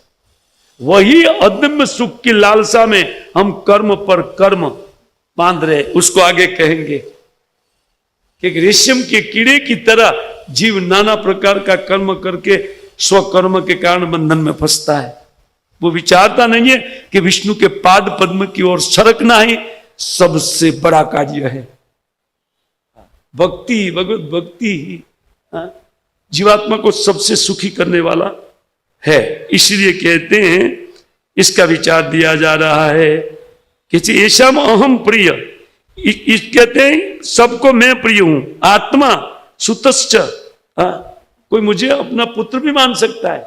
वही अदम्य सुख की लालसा में हम कर्म पर कर्म बांध रहे। उसको आगे कहेंगे कि रेशम के कीड़े की तरह जीव नाना प्रकार का कर्म करके स्वकर्म के कारण बंधन में फंसता है। वो विचारता नहीं है कि विष्णु के पाद पद्म की ओर सरकना ही सबसे बड़ा कार्य है। भक्ति, भगवत भक्ति ही जीवात्मा को सबसे सुखी करने वाला है। इसलिए कहते हैं, इसका विचार दिया जा रहा है कि येषाम अहम प्रिय, कहते हैं सबको मैं प्रिय हूं। आत्मा सुतश्च, कोई मुझे अपना पुत्र भी मान सकता है,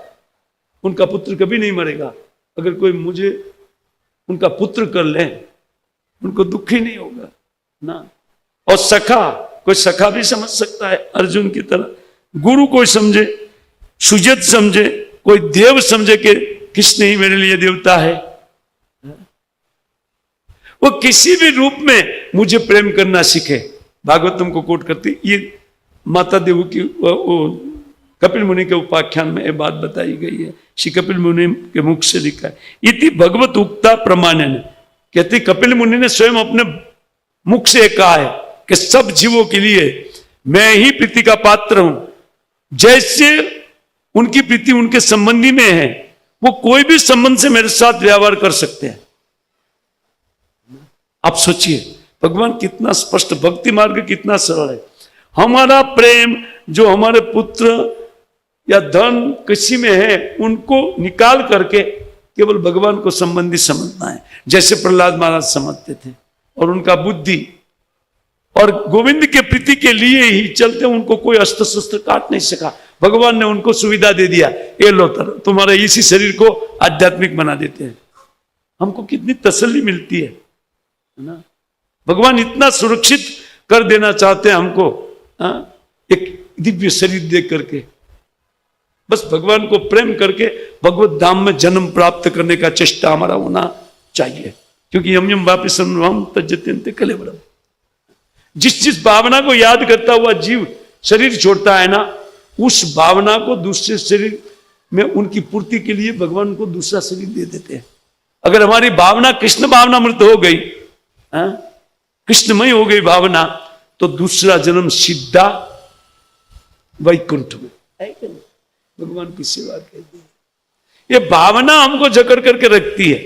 उनका पुत्र कभी नहीं मरेगा। अगर कोई मुझे उनका पुत्र कर ले, उनको दुख ही नहीं होगा ना। और सखा, कोई सखा भी समझ सकता है अर्जुन की तरह। गुरु कोई समझे, सुजत समझे, कोई देव समझे कि कृष्ण ही मेरे लिए देवता है। वो किसी भी रूप में मुझे प्रेम करना सीखे। भागवतम को कोट करती, ये माता देव की कपिल मुनि के उपाख्यान में ये बात बताई गई है। श्री कपिल मुनि के मुख से लिखा है, इति भगवत उक्ता प्रमाणन। कहते कपिल मुनि ने स्वयं अपने मुख से कहा है कि सब जीवों के लिए मैं ही प्रीति का पात्र हूं। जैसे उनकी प्रीति उनके संबंधी में है, वो कोई भी संबंध से मेरे साथ व्यवहार कर सकते हैं। आप सोचिए भगवान कितना स्पष्ट, भक्ति मार्ग कितना सरल है। हमारा प्रेम जो हमारे पुत्र या धन किसी में है, उनको निकाल करके केवल भगवान को संबंधी समझना है, जैसे प्रहलाद महाराज समझते थे। और उनका बुद्धि और गोविंद के प्रीति के लिए ही चलते, उनको कोई अस्त्र शस्त्र काट नहीं सका। भगवान ने उनको सुविधा दे दिया, ये लो तुम्हारे इसी शरीर को आध्यात्मिक बना देते हैं। हमको कितनी तसल्ली मिलती है ना। भगवान इतना सुरक्षित कर देना चाहते हैं हमको, एक दिव्य शरीर देख करके। बस भगवान को प्रेम करके भगवत धाम में जन्म प्राप्त करने का चेष्टा हमारा होना चाहिए, क्योंकि यम यम वापिस तज्जत्यन्ते कलेवरम। जिस भावना को याद करता हुआ जीव शरीर छोड़ता है ना, उस भावना को दूसरे शरीर में उनकी पूर्ति के लिए भगवान को दूसरा शरीर दे देते हैं। अगर हमारी भावना कृष्ण भावना मृत हो गई, कृष्णमय हो गई भावना, तो दूसरा जन्म सीधा वैकुंठ में है। भगवान की सेवा कहती है। ये भावना हमको जकड़ करके रखती है।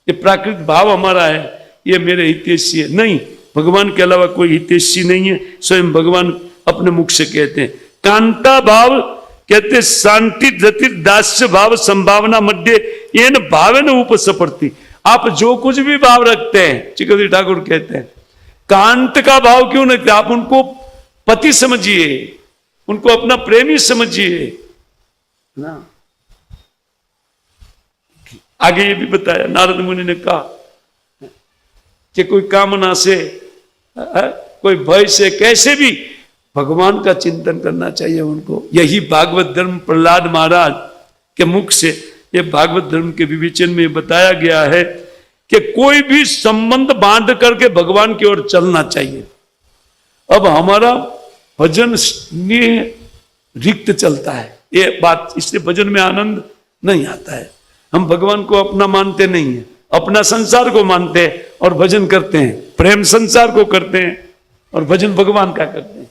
ये प्राकृतिक भाव हमारा है, ये मेरे हितैषी है। नहीं, भगवान के अलावा कोई हितैषी नहीं है। स्वयं भगवान अपने मुख से कहते हैं। कांता भाव कहते शांति रति दास्य भाव संभावना मध्य एन भावे न उपसपर्ति। आप जो कुछ भी भाव रखते हैं, चिकन ठाकुर कहते हैं, कांत का भाव क्यों नहीं, आप उनको पति समझिए, उनको अपना प्रेमी समझिए ना। आगे ये भी बताया, नारद मुनि ने कहा कि कोई कामना से, कोई भय से, कैसे भी भगवान का चिंतन करना चाहिए उनको। यही भागवत धर्म प्रहलाद महाराज के मुख से, ये भागवत धर्म के विवेचन में बताया गया है कि कोई भी संबंध बांध करके भगवान की ओर चलना चाहिए। अब हमारा भजन स्नेह रिक्त चलता है, ये बात, इससे भजन में आनंद नहीं आता है। हम भगवान को अपना मानते नहीं है, अपना संसार को मानते हैं और भजन करते हैं। प्रेम संसार को करते हैं और भजन भगवान का करते हैं।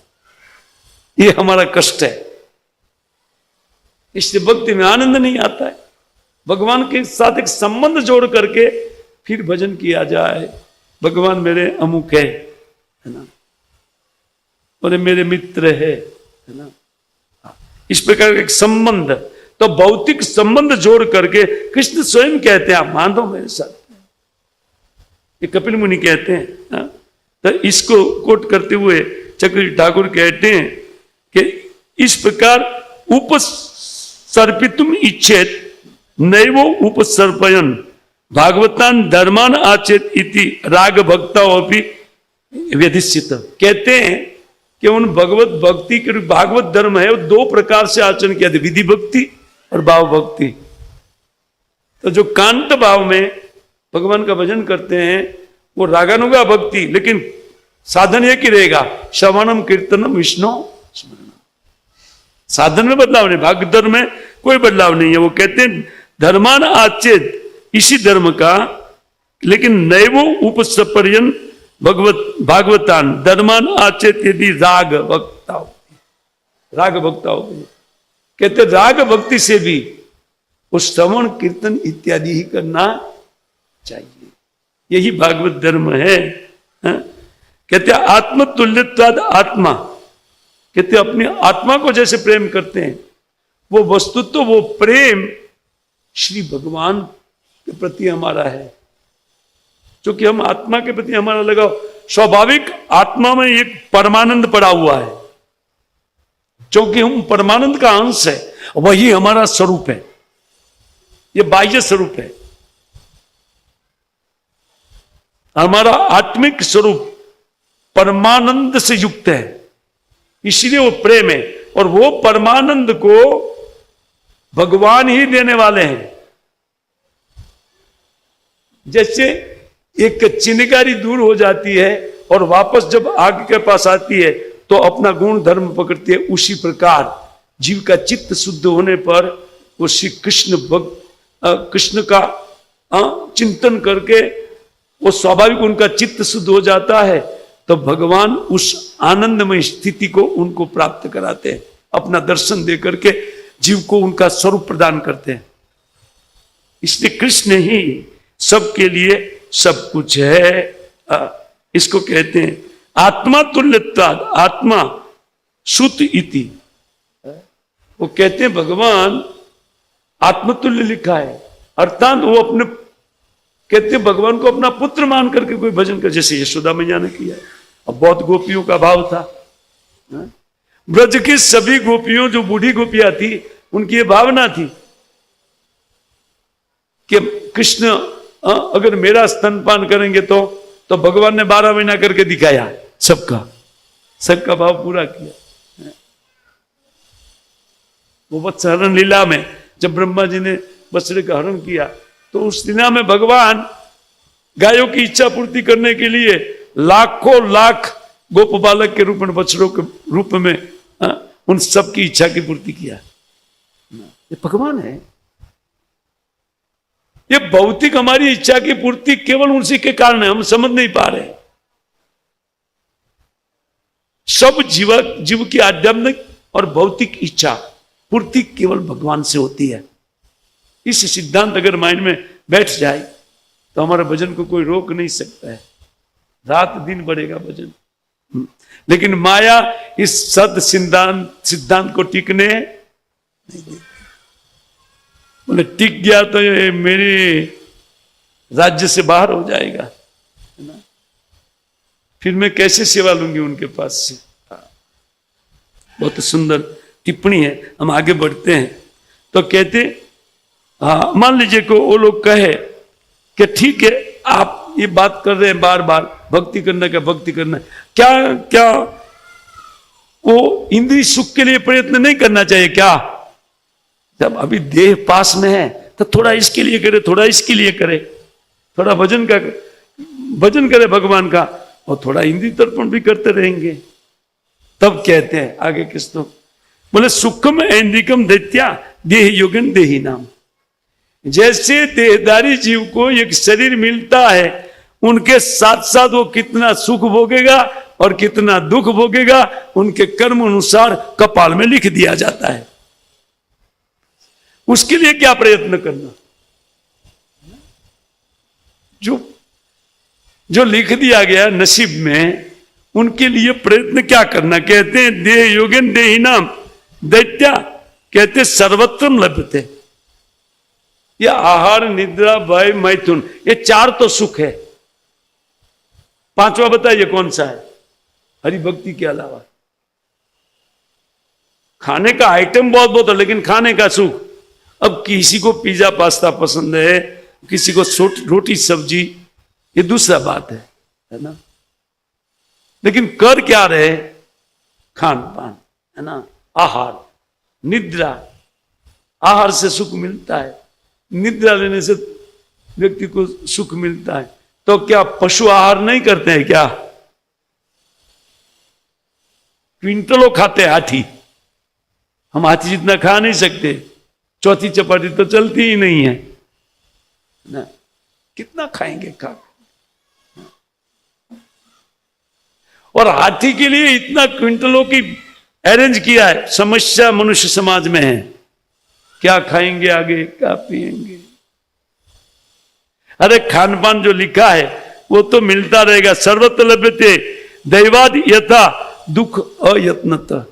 ये हमारा कष्ट है, इससे भक्ति में आनंद नहीं आता है। भगवान के साथ एक संबंध जोड़ करके फिर भजन किया जाए। भगवान मेरे अमुक है ना, और मेरे मित्र है ना, इस प्रकार एक संबंध, तो भौतिक संबंध जोड़ करके कृष्ण स्वयं कहते हैं, आप मान दो मेरे साथ। ये कपिल मुनि कहते हैं ना? तो इसको कोट करते हुए चक्रवर्ती ठाकुर कहते हैं कि इस प्रकार उपसर्पितुम इच्छेत नैवो उपसर्पयन भागवतान धर्मान आचेत इति राग भक्ताओपि व्यधिष्ठित। कहते हैं कि उन भगवत भक्ति के भागवत धर्म है, वो दो प्रकार से आचरण किया, विधि भक्ति और भाव भक्ति। तो जो कांत भाव में भगवान का भजन करते हैं वो रागानुगा भक्ति, लेकिन साधन एक ही रहेगा, श्रवणम कीर्तनम विष्णु स्मरणम। साधन में बदलाव नहीं, भागवत धर्म में कोई बदलाव नहीं है। वो कहते हैं धर्मान आचेत, इसी धर्म का, लेकिन नैवो उपसपर्यन भागवतान धर्मान आचेत यदि राग भक्ता, राग भक्ता हो। कहते राग भक्ति से भी वो श्रवण कीर्तन इत्यादि ही करना चाहिए। यही भागवत धर्म है। कहते आत्मतुल्यत्वाद आत्मा, कहते अपनी आत्मा को जैसे प्रेम करते हैं, वो वस्तुत्व वो प्रेम श्री भगवान के प्रति हमारा है। क्योंकि हम आत्मा के प्रति हमारा लगाव स्वाभाविक, आत्मा में एक परमानंद पड़ा हुआ है, क्योंकि हम परमानंद का अंश है, वही हमारा स्वरूप है, ये बाह्य स्वरूप है। हमारा आत्मिक स्वरूप परमानंद से युक्त है, इसलिए वो प्रेम है। और वो परमानंद को भगवान ही देने वाले हैं। जैसे एक चिनगारी दूर हो जाती है और वापस जब आग के पास आती है तो अपना गुण धर्म पकड़ती है, उसी प्रकार जीव का चित्त शुद्ध होने पर वो श्री कृष्ण का चिंतन करके वो स्वाभाविक उनका चित्त शुद्ध हो जाता है, तो भगवान उस आनंदमय स्थिति को उनको प्राप्त कराते हैं, अपना दर्शन दे करके जीव को उनका स्वरूप प्रदान करते हैं। इसलिए कृष्ण ही सबके लिए सब कुछ है। इसको कहते हैं आत्मा तुल्यत्वाद, आत्मा सुत इति। वो कहते हैं भगवान आत्मतुल्य लिखा है, अर्थात वो अपने, कहते हैं भगवान को अपना पुत्र मान करके कोई भजन कर, जैसे यशोदा मैया ने किया। अब बहुत गोपियों का भाव था, ब्रज की सभी गोपियों, जो बूढ़ी गोपियां थी, उनकी ये भावना थी कि कृष्ण अगर मेरा स्तनपान करेंगे तो भगवान ने 12 महीना करके दिखाया, सबका भाव पूरा किया। वो वत्सहरण लीला में जब ब्रह्मा जी ने बछड़े का हरण किया, तो उस लीला में भगवान गायों की इच्छा पूर्ति करने के लिए लाखों लाख गोप बालक के रूप में, बछड़ों के रूप में उन सब की इच्छा की पूर्ति किया। ये भगवान है। ये भौतिक हमारी इच्छा की पूर्ति केवल उसी के कारण है, हम समझ नहीं पा रहे। सब जीव की आध्यात्मिक और भौतिक इच्छा पूर्ति केवल भगवान से होती है। इस सिद्धांत अगर माइंड में बैठ जाए तो हमारे भजन को कोई रोक नहीं सकता है, रात दिन बढ़ेगा भजन। लेकिन माया इस सद सिद्धांत को टिकने नहीं देती। बोले टिक गया तो ये मेरे राज्य से बाहर हो जाएगा, है ना, फिर मैं कैसे सेवा लूंगी उनके पास से। बहुत सुंदर टिप्पणी है। हम आगे बढ़ते हैं तो कहते, हाँ मान लीजिए को वो लोग कहे कि ठीक है आप ये बात कर रहे हैं बार बार भक्ति करना, क्या भक्ति करना, क्या क्या वो इंद्रिय सुख के लिए प्रयत्न नहीं करना चाहिए क्या? जब अभी देह पास में है तो थोड़ा इसके लिए करे, थोड़ा इसके लिए करे, थोड़ा भजन करे भगवान का, और थोड़ा इंद्रिय तर्पण भी करते रहेंगे। तब कहते हैं आगे किस तो बोले सुखम ऐन्द्रिकम दैत्या देह योगन देही नाम। जैसे देहदारी जीव को एक शरीर मिलता है, उनके साथ साथ वो कितना सुख भोगेगा और कितना दुख भोगेगा उनके कर्म अनुसार कपाल में लिख दिया जाता है। उसके लिए क्या प्रयत्न करना? जो लिख दिया गया नसीब में, उनके लिए प्रयत्न क्या करना? कहते हैं देह योगन देही नाम दैत्या, कहते सर्वत्र लभ्यते। ये आहार निद्रा भय मैथुन, ये चार तो सुख है। पांचवा बताइए कौन सा है? हरि भक्ति के अलावा खाने का आइटम बहुत है, लेकिन खाने का सुख। अब किसी को पिज्जा पास्ता पसंद है, किसी को रोटी सब्जी, ये दूसरा बात है ना, लेकिन कर क्या रहे? खान पान, है ना, आहार निद्रा। आहार से सुख मिलता है, निद्रा लेने से व्यक्ति को सुख मिलता है। तो क्या पशु आहार नहीं करते हैं क्या? क्विंटलों खाते हैं हाथी, हम हाथी जितना खा नहीं सकते, चौथी चपाटी तो चलती ही नहीं है ना, कितना खाएंगे खा। और हाथी के लिए इतना क्विंटलों की अरेंज किया है। समस्या मनुष्य समाज में है, क्या खाएंगे आगे, क्या पिएंगे। अरे खान पान जो लिखा है वो तो मिलता रहेगा। सर्वत्र लभ्यते दैवाद यथा दुख अयत्नतः।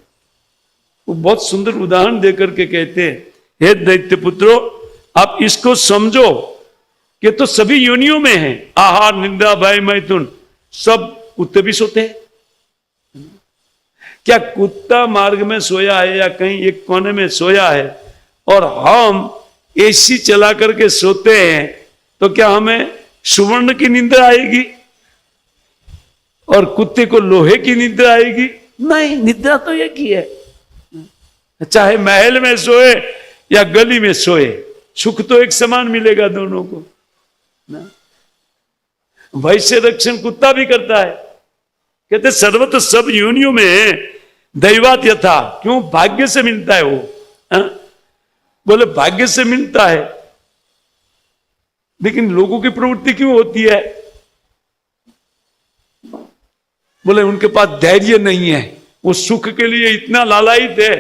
वो बहुत सुंदर उदाहरण देकर के कहते हैं, हे दैत्य पुत्रो आप इसको समझो कि तो सभी योनियों में है। आहार निंदा भय मैथुन सब कुत्ते भी सोते हैं। क्या कुत्ता मार्ग में सोया है या कहीं एक कोने में सोया है और हम एसी चला करके सोते हैं, तो क्या हमें सुवर्ण की निंदा आएगी और कुत्ते को लोहे की निंदा आएगी? नहीं, निद्रा तो एक ही है। चाहे महल में सोए या गली में सोए, सुख तो एक समान मिलेगा दोनों को ना। वैसे रक्षण कुत्ता भी करता है। कहते सर्वत्र सब योनियों में दैवात यथा, क्यों? भाग्य से मिलता है वो। बोले भाग्य से मिलता है, लेकिन लोगों की प्रवृत्ति क्यों होती है? बोले उनके पास धैर्य नहीं है, वो सुख के लिए इतना लालायित है,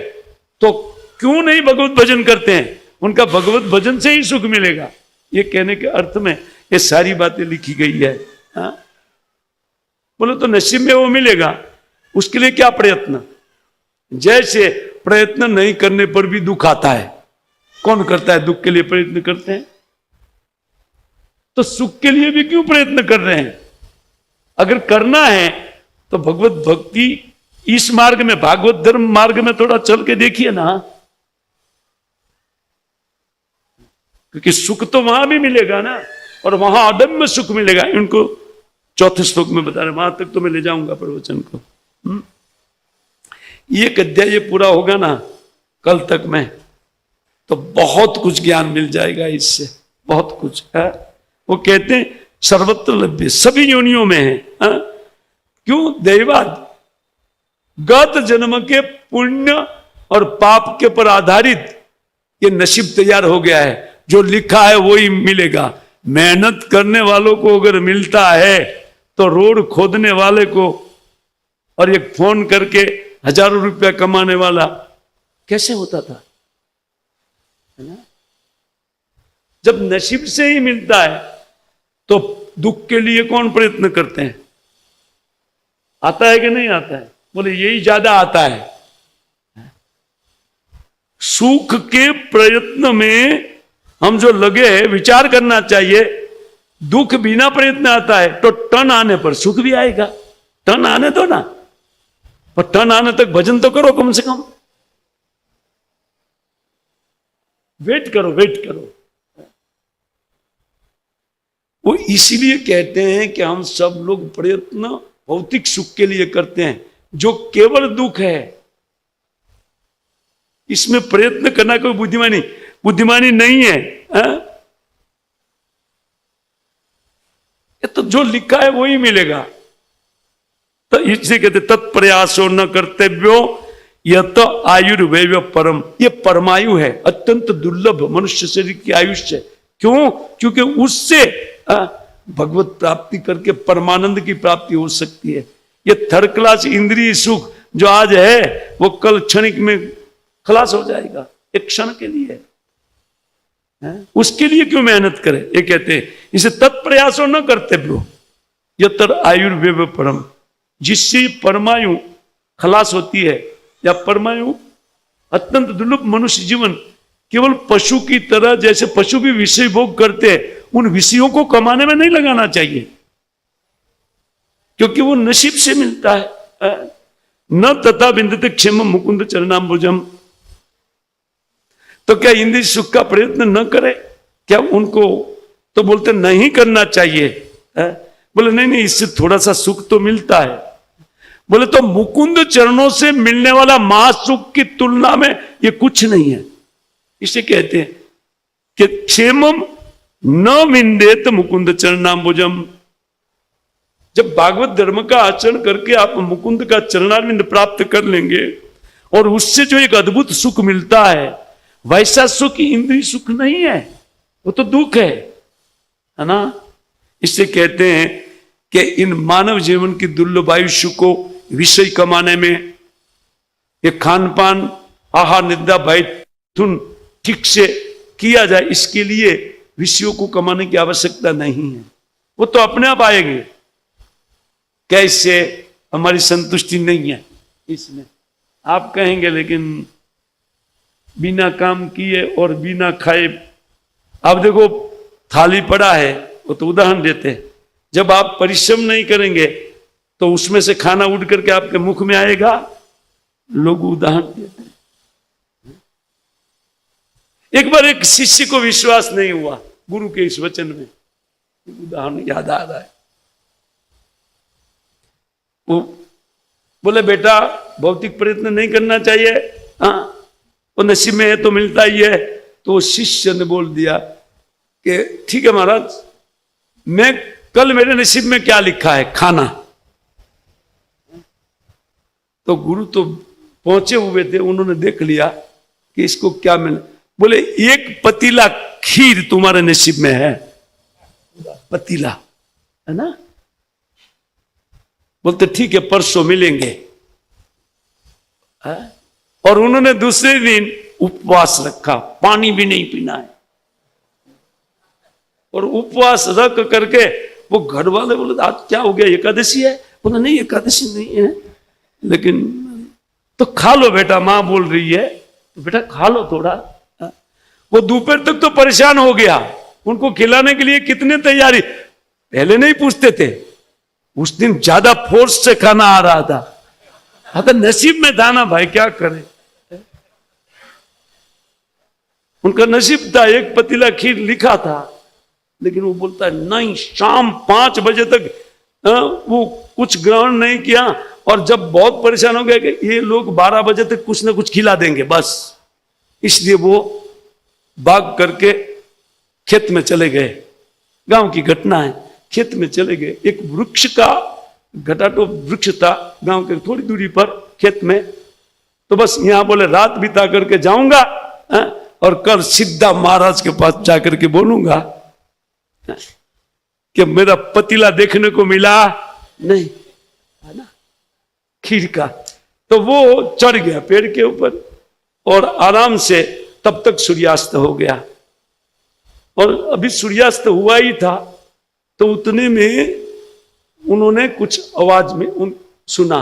तो क्यों नहीं भगवत भजन करते हैं? उनका भगवत भजन से ही सुख मिलेगा। ये कहने के अर्थ में ये सारी बातें लिखी गई है। बोले तो नसीब में वो मिलेगा, उसके लिए क्या प्रयत्न? जैसे प्रयत्न नहीं करने पर भी दुख आता है। कौन करता है दुख के लिए प्रयत्न करते हैं? तो सुख के लिए भी क्यों प्रयत्न कर रहे हैं? अगर करना है तो भगवत भक्ति इस मार्ग में, भागवत धर्म मार्ग में थोड़ा चल के देखिए ना, क्योंकि सुख तो वहां भी मिलेगा ना, और वहां अदम्य सुख मिलेगा। इनको चौथे श्लोक में बता रहे, वहां तक तो मैं ले जाऊंगा प्रवचन को। एक अध्याय ये पूरा होगा ना कल तक में, तो बहुत कुछ ज्ञान मिल जाएगा इससे, बहुत कुछ है। वो कहते हैं सर्वत्र लभ्य, सभी योनियों में है। क्यों? दैवाद गत जन्म के पुण्य और पाप के पर आधारित ये नसीब तैयार हो गया है। जो लिखा है वही मिलेगा। मेहनत करने वालों को अगर मिलता है तो रोड खोदने वाले को और एक फोन करके हजारों रुपया कमाने वाला कैसे होता था, है ना? जब नसीब से ही मिलता है तो दुख के लिए कौन प्रयत्न करते हैं? आता है कि नहीं आता है? बोले यही ज्यादा आता है। सुख के प्रयत्न में हम जो लगे हैं, विचार करना चाहिए। दुख बिना प्रयत्न आता है तो टर्न आने पर सुख भी आएगा। टर्न आने दो ना, पर टर्न आने तक भजन तो करो, कम से कम वेट करो, वेट करो। वो इसीलिए कहते हैं कि हम सब लोग प्रयत्न भौतिक सुख के लिए करते हैं, जो केवल दुख है। इसमें प्रयत्न करना कोई बुद्धिमानी नहीं है। ये तो जो लिखा है वही मिलेगा। तो इससे कहते तत्प्रयासो न कर्तव्यो यह तो आयुर्वैव परम। ये परमायु है, अत्यंत दुर्लभ मनुष्य शरीर की आयुष्य। क्यों? क्योंकि उससे भगवत प्राप्ति करके परमानंद की प्राप्ति हो सकती है। ये थर्ड क्लास इंद्रिय सुख जो आज है वो कल क्षणिक में खलास हो जाएगा, एक क्षण के लिए है। उसके लिए क्यों मेहनत करें? ये कहते हैं इसे तत्प्रयासों न कर्तव्यो यतर आयुर्वेव परम। जिससे परमायु खलास होती है, या परमायु अत्यंत दुर्लभ मनुष्य जीवन केवल पशु की तरह, जैसे पशु भी विषय भोग करते हैं, उन विषयों को कमाने में नहीं लगाना चाहिए, क्योंकि वो नसीब से मिलता है। न तथा बिंदते क्षेम मुकुंद चरणाम्बुजम। तो क्या इंद्रिय सुख का प्रयत्न न करे क्या? उनको तो बोलते नहीं करना चाहिए। बोले नहीं नहीं, इससे थोड़ा सा सुख तो मिलता है। बोले तो मुकुंद चरणों से मिलने वाला महासुख की तुलना में ये कुछ नहीं है। इसे कहते हैं कि क्षेमम न विंदेत मुकुंद चरणाम्बुजम। जब भागवत धर्म का आचरण करके आप मुकुंद का चरणारविंद प्राप्त कर लेंगे और उससे जो एक अद्भुत सुख मिलता है, वैसा सुख इंद्रिय सुख नहीं है, वो तो दुख है ना। इससे कहते हैं कि इन मानव जीवन की दुर्लभ आयुष्य को विषय कमाने में, ये खान पान आहार निद्रा भैथुन ठीक से किया जाए, इसके लिए विषयों को कमाने की आवश्यकता नहीं है। वो तो अपने आप आएंगे। कैसे? हमारी संतुष्टि नहीं है इसमें, आप कहेंगे, लेकिन बिना काम किए और बिना खाए, अब देखो थाली पड़ा है, वो तो उदाहरण देते हैं। जब आप परिश्रम नहीं करेंगे तो उसमें से खाना उड़ करके आपके मुख में आएगा, लोग उदाहरण देते हैं। एक बार एक शिष्य को विश्वास नहीं हुआ गुरु के इस वचन में, उदाहरण याद आ रहा है। वो बोले बेटा भौतिक प्रयत्न नहीं करना चाहिए, हाँ वो नसीब में है तो मिलता ही है। तो शिष्य ने बोल दिया कि ठीक है महाराज, मैं कल मेरे नसीब में क्या लिखा है? खाना। तो गुरु तो पहुंचे हुए थे, उन्होंने देख लिया कि इसको क्या मिला। बोले एक पतीला खीर तुम्हारे नसीब में है। पतीला है ना। बोलते ठीक है परसों मिलेंगे। और उन्होंने दूसरे दिन उपवास रखा, पानी भी नहीं पीना है। और उपवास रख करके वो घर वाले बोले आज क्या हो गया, एकादशी है? बोला नहीं एकादशी नहीं है, लेकिन तो खा लो बेटा, मां बोल रही है तो बेटा खा लो थोड़ा। वो दोपहर तक तो परेशान हो गया, उनको खिलाने के लिए कितने तैयारी, पहले नहीं पूछते थे। उस दिन ज्यादा फोर्स से खाना आ रहा था। हाँ तो नसीब में था ना भाई, क्या करे। उनका नसीब था, एक पतीला खीर लिखा था, लेकिन वो बोलता है नहीं, शाम 5 बजे तक वो कुछ ग्रहण नहीं किया। और जब बहुत परेशान हो गया कि ये लोग 12 बजे तक कुछ ना कुछ खिला देंगे बस, इसलिए वो भाग करके खेत में चले गए। गांव की घटना है, खेत में चले गए। एक वृक्ष का घटाटो वृक्ष था गांव के थोड़ी दूरी पर खेत में। तो बस यहां बोले रात बिता करके जाऊंगा और कल सीधा महाराज के पास जाकर के बोलूंगा कि मेरा पतीला देखने को मिला नहीं, है ना, खीर का। तो वो चढ़ गया पेड़ के ऊपर और आराम से, तब तक सूर्यास्त हो गया। और अभी सूर्यास्त हुआ ही था तो उतने में उन्होंने कुछ आवाज में सुना।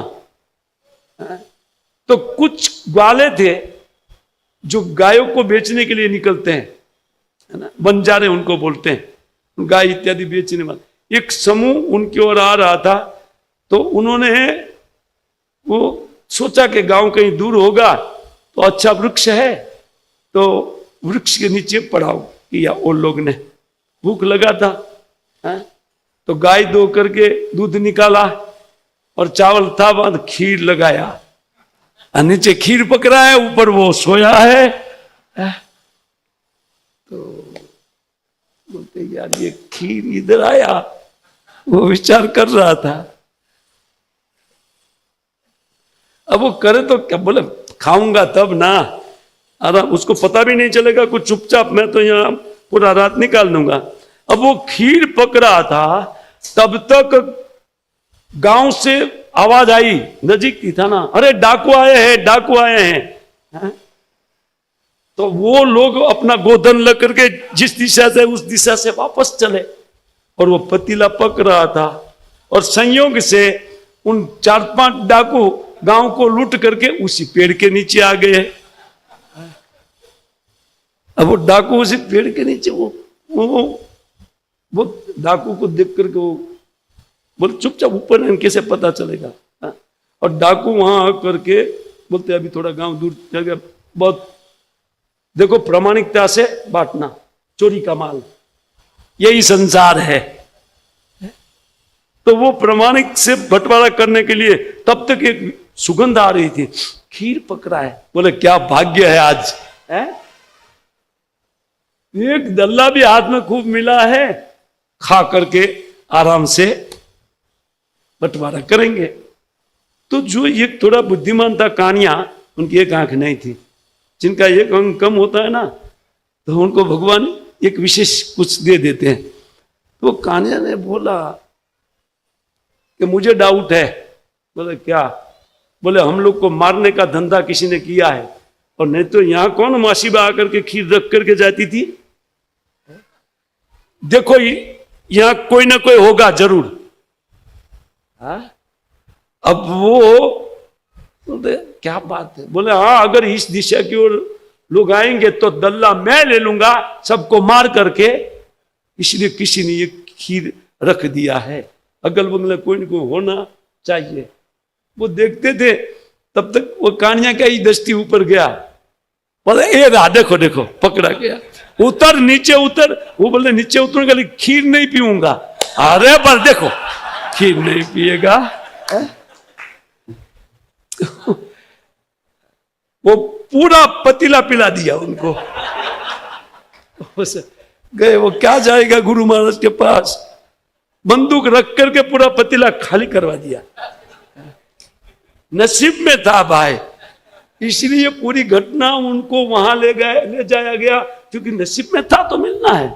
तो कुछ ग्वाले थे जो गायों को बेचने के लिए निकलते हैं, है ना, बंजारे उनको बोलते हैं, गाय इत्यादि बेचने वाले। एक समूह उनकी ओर आ रहा था, तो उन्होंने वो सोचा कि गांव कहीं दूर होगा तो अच्छा वृक्ष है, तो वृक्ष के नीचे पड़ाव किया। वो लोग ने भूख लगा था, है? तो गाय दो करके दूध निकाला और चावल था, बाद खीर लगाया, और नीचे खीर पक रहा है, ऊपर वो सोया है। तो बोलते यार ये खीर इधर आया, वो विचार कर रहा था। अब वो करे तो क्या, बोले खाऊंगा तब ना, आराम, उसको पता भी नहीं चलेगा कुछ, चुपचाप मैं तो यहाँ पूरा रात निकाल दूंगा। अब वो खीर पक रहा था, तब तक गांव से आवाज आई, नजीक ही था ना, अरे डाकू आए हैं, डाकू आए हैं। तो वो लोग अपना गोधन लेकर के जिस दिशा से उस दिशा से वापस चले, और वो पतीला पक रहा था, और संयोग से उन 4-5 डाकू गांव को लूट करके उसी पेड़ के नीचे आ गए। अब वो डाकू उसी पेड़ के नीचे, वो डाकू को देख करके वो बोले चुपचाप ऊपर है, कैसे पता चलेगा। और डाकू वहां आकर के बोलते अभी थोड़ा गांव दूर चल गया, बहुत देखो प्रामाणिकता से बांटना, चोरी का माल, यही संसार है। तो वो प्रामाणिक से बंटवारा करने के लिए तब तक एक सुगंध आ रही थी, खीर पक रहा है, बोले क्या भाग्य है आज, है? एक दल्ला भी हाथ में खूब मिला है, खा करके आराम से बंटवारा करेंगे। तो जो ये थोड़ा बुद्धिमान था कानिया, उनकी एक आंख नहीं थी, जिनका एक अंग कम होता है ना, तो उनको भगवान एक विशेष कुछ दे देते हैं। तो कानिया ने बोला कि मुझे डाउट है। बोले क्या? बोले हम लोग को मारने का धंधा किसी ने किया है, और नहीं तो यहां कौन मासीबा आकर के खीर रख करके जाती थी। देखो यहां कोई ना कोई होगा जरूर। अब वो बोले क्या बात है? बोले हाँ, अगर इस दिशा की ओर लोग आएंगे तो दल्ला मैं ले लूंगा सबको मार करके, इसलिए किसी ने ये खीर रख दिया है, अगल बगल कोई न कोई होना चाहिए। वो देखते थे, तब तक वो कानिया का ही दस्ती ऊपर गया, बोले ए रहा, देखो देखो पकड़ा गया, उतर नीचे उतर। वो बोले नीचे उतरूंगा लेकिन खीर नहीं पीऊंगा। अरे पर देखो खीर नहीं पिएगा। वो पूरा पतीला पिला दिया उनको। गए, वो क्या जाएगा गुरु महाराज के पास, बंदूक रख करके पूरा पतीला खाली करवा दिया। नसीब में था भाई, इसलिए पूरी घटना उनको वहां ले जाया गया, क्योंकि नसीब में था तो मिलना है।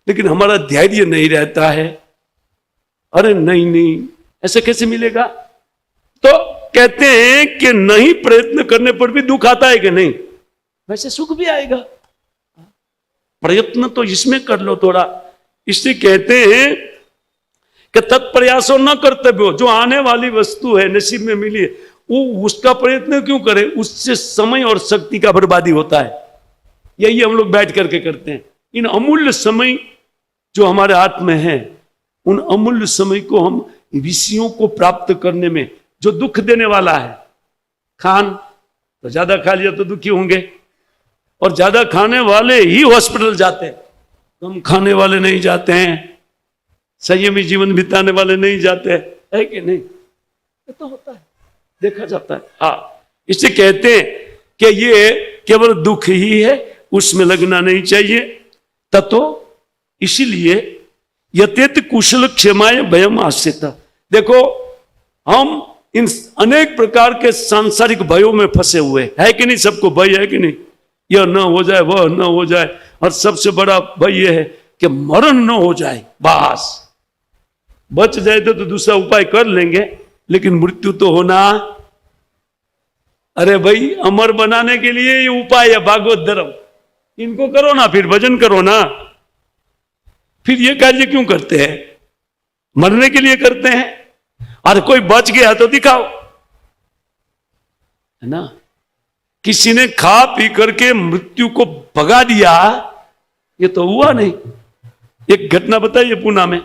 लेकिन हमारा धैर्य नहीं रहता है, अरे नहीं नहीं ऐसे कैसे मिलेगा। तो कहते हैं कि नहीं प्रयत्न करने पर भी दुख आता है कि नहीं, वैसे सुख भी आएगा। प्रयत्न तो इसमें कर लो थोड़ा। इसलिए कहते हैं कि तत्प्रयासों न कर्तव्य, जो आने वाली वस्तु है नसीब में मिली है, वो उसका प्रयत्न क्यों करे, उससे समय और शक्ति का बर्बादी होता है। यही हम लोग बैठ करके करते हैं। इन अमूल्य समय जो हमारे हाथ में है, उन अमूल्य समय को हम विषयों को प्राप्त करने में, जो दुख देने वाला है, खान तो ज्यादा खा लिया तो दुखी होंगे, और ज्यादा खाने वाले ही हॉस्पिटल जाते हैं, कम खाने वाले नहीं जाते हैं, संयमी जीवन बिताने वाले नहीं जाते हैं, है कि नहीं? ये तो होता है, देखा जाता है। हाँ, इससे कहते हैं कि ये केवल दुख ही है, उसमें लगना नहीं चाहिए। ततो इसीलिए यतेत कुशल क्षमाय भयम आश्रिता। देखो हम इन अनेक प्रकार के सांसारिक भयों में फंसे हुए है कि नहीं, सबको भय है कि नहीं, यह न हो जाए वह न हो जाए, और सबसे बड़ा भय यह है कि मरण न हो जाए, बस बच जाए तो दूसरा उपाय कर लेंगे, लेकिन मृत्यु तो होना। अरे भाई अमर बनाने के लिए ये उपाय है भागवत धर्म, इनको करो ना, फिर भजन करो ना, फिर ये कार्य क्यों करते हैं? मरने के लिए करते हैं। और कोई बच गया तो दिखाओ, है ना। किसी ने खा पी करके मृत्यु को भगा दिया, ये तो हुआ नहीं। एक घटना बताइए पुणे में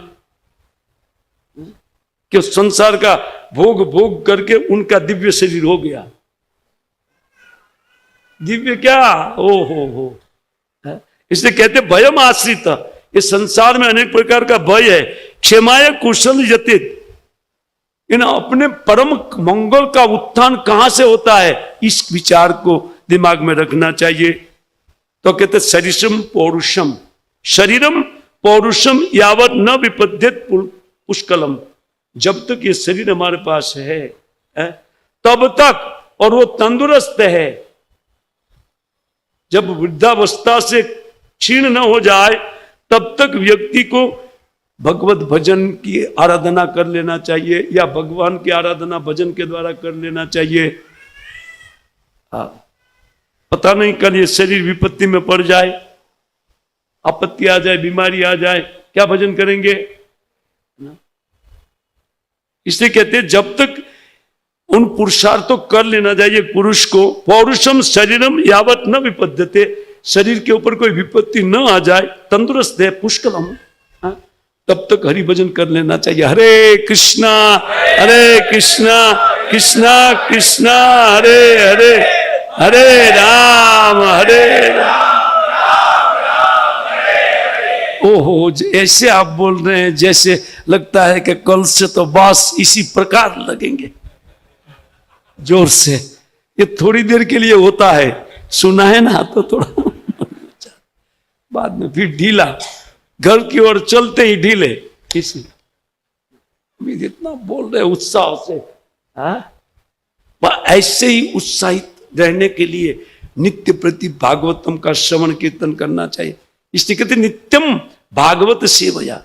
कि संसार का भोग भोग करके उनका दिव्य शरीर हो गया। दिव्य क्या, ओ हो, इसलिए कहते भयम आश्रित। इस संसार में अनेक प्रकार का भय है। क्षमाय कुशल यतित, इन अपने परम मंगल का उत्थान कहां से होता है, इस विचार को दिमाग में रखना चाहिए। तो कहते शरीरम पौरुषम, शरीरम पौरुषम यावत न विपद्यत पुष्कलम, जब तक ये शरीर हमारे पास है तब तक, और वो तंदुरुस्त है। जब वृद्धावस्था से क्षीण न हो जाए तब तक व्यक्ति को भगवत भजन की आराधना कर लेना चाहिए, या भगवान की आराधना भजन के द्वारा कर लेना चाहिए। पता नहीं कल ये शरीर विपत्ति में पड़ जाए, आपत्ति आ जाए, बीमारी आ जाए, क्या भजन करेंगे। इसलिए कहते हैं जब तक उन पुरुषार्थों कर लेना चाहिए पुरुष को। पौरुषम शरीरम यावत न विपद्यते, शरीर के ऊपर कोई विपत्ति न आ जाए, तंदुरुस्त है, पुष्कलम, तब तक हरि भजन कर लेना चाहिए। हरे कृष्णा कृष्णा कृष्णा हरे हरे, हरे राम ओहो, ऐसे आप बोल रहे हैं जैसे लगता है कि कल से तो बस इसी प्रकार लगेंगे जोर से। ये थोड़ी देर के लिए होता है, सुना है ना, तो थोड़ा बाद में फिर ढीला, घर की ओर चलते ही ढीले। इसी इतना बोल रहे उत्साह से, ऐसे ही उत्साहित रहने के लिए नित्य प्रति भागवतम का श्रवण कीर्तन करना चाहिए। इसलिए कहते नित्यम भागवत सेवया,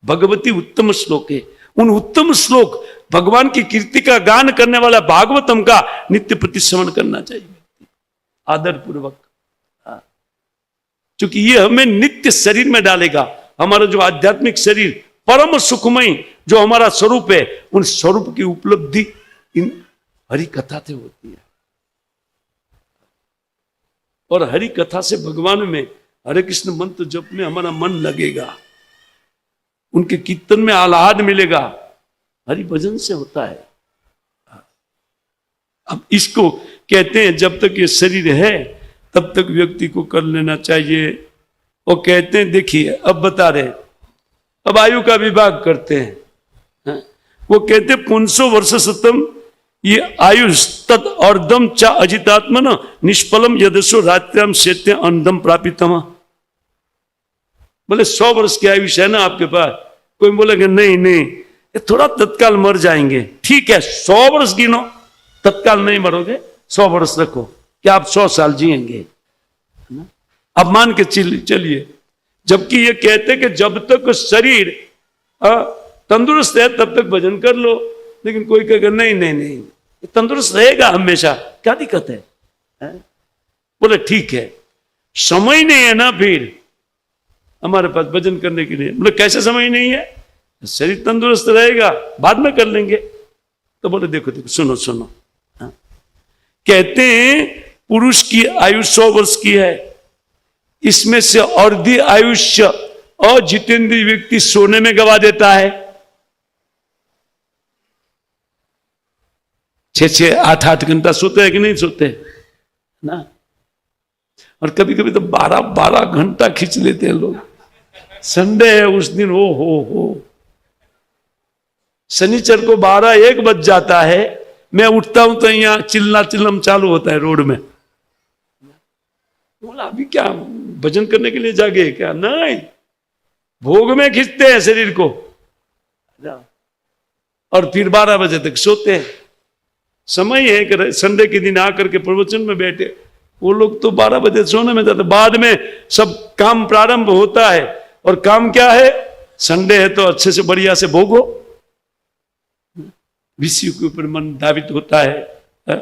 भगवती उत्तम श्लोक है। उन उत्तम श्लोक भगवान की कीर्ति का गान करने वाला भागवतम का नित्य प्रति श्रवण करना चाहिए आदर पूर्वक, क्योंकि ये हमें नित्य शरीर में डालेगा। हमारा जो आध्यात्मिक शरीर परम सुखमय जो हमारा स्वरूप है, उन स्वरूप की उपलब्धि इन हरि कथा से होती है। और हरि कथा से भगवान में हरे कृष्ण मंत्र जप में हमारा मन लगेगा, उनके कीर्तन में आह्लाद मिलेगा, हरि भजन से होता है। अब इसको कहते हैं जब तक ये शरीर है तब तक व्यक्ति को कर लेना चाहिए। वो कहते हैं, देखिए अब बता रहे, अब आयु का विभाग करते हैं। वो कहते पुंसो वर्ष सतम, ये आयुष तद अर्धम चा अजितात्मन निष्फलम यदसो रात्र्याम शैत्य अंधम प्रापितम। बोले 100 वर्ष की आयुष है ना आपके पास। कोई बोलेगा नहीं नहीं, ये थोड़ा तत्काल मर जाएंगे। ठीक है 100 वर्ष गिनो, तत्काल नहीं मरोगे, 100 वर्ष रखो, क्या आप 100 साल जिएंगे। अब मान के चलिए, जबकि ये कहते कि जब तक शरीर तंदुरुस्त है तब तक भजन कर लो। लेकिन कोई कहेगा नहीं नहीं नहीं, तंदुरुस्त रहेगा हमेशा, क्या दिक्कत है? बोले ठीक है, समय नहीं है ना फिर हमारे पास भजन करने के लिए। बोले कैसे समय नहीं है? शरीर तंदुरुस्त रहेगा, बाद में कर लेंगे। तो बोले देखो देखो, सुनो सुनो, कहते हैं पुरुष की आयु 100 वर्ष की है, इसमें से अर्धी आयुष्य अजितेंद्रिय व्यक्ति सोने में गवा देता है। 6-6, 8-8 घंटा सोते हैं कि नहीं सोते ना? और कभी कभी तो 12-12 घंटा खींच लेते हैं लोग। संडे है उस दिन, हो शनिचर को 12-1 बज जाता है। मैं उठता हूं तो यहाँ चिल्ला चिल्लम चालू होता है रोड में। बोला अभी क्या भजन करने के लिए जागे क्या? नहीं, भोग में खींचते हैं शरीर को, और फिर 12 बजे तक सोते हैं। समय है कि संडे के दिन आकर के प्रवचन में बैठे, वो लोग तो 12 बजे सोने में जाते। बाद में सब काम प्रारंभ होता है, और काम क्या है? संडे है तो अच्छे से बढ़िया से भोगो। विषय के ऊपर मन धावित होता है।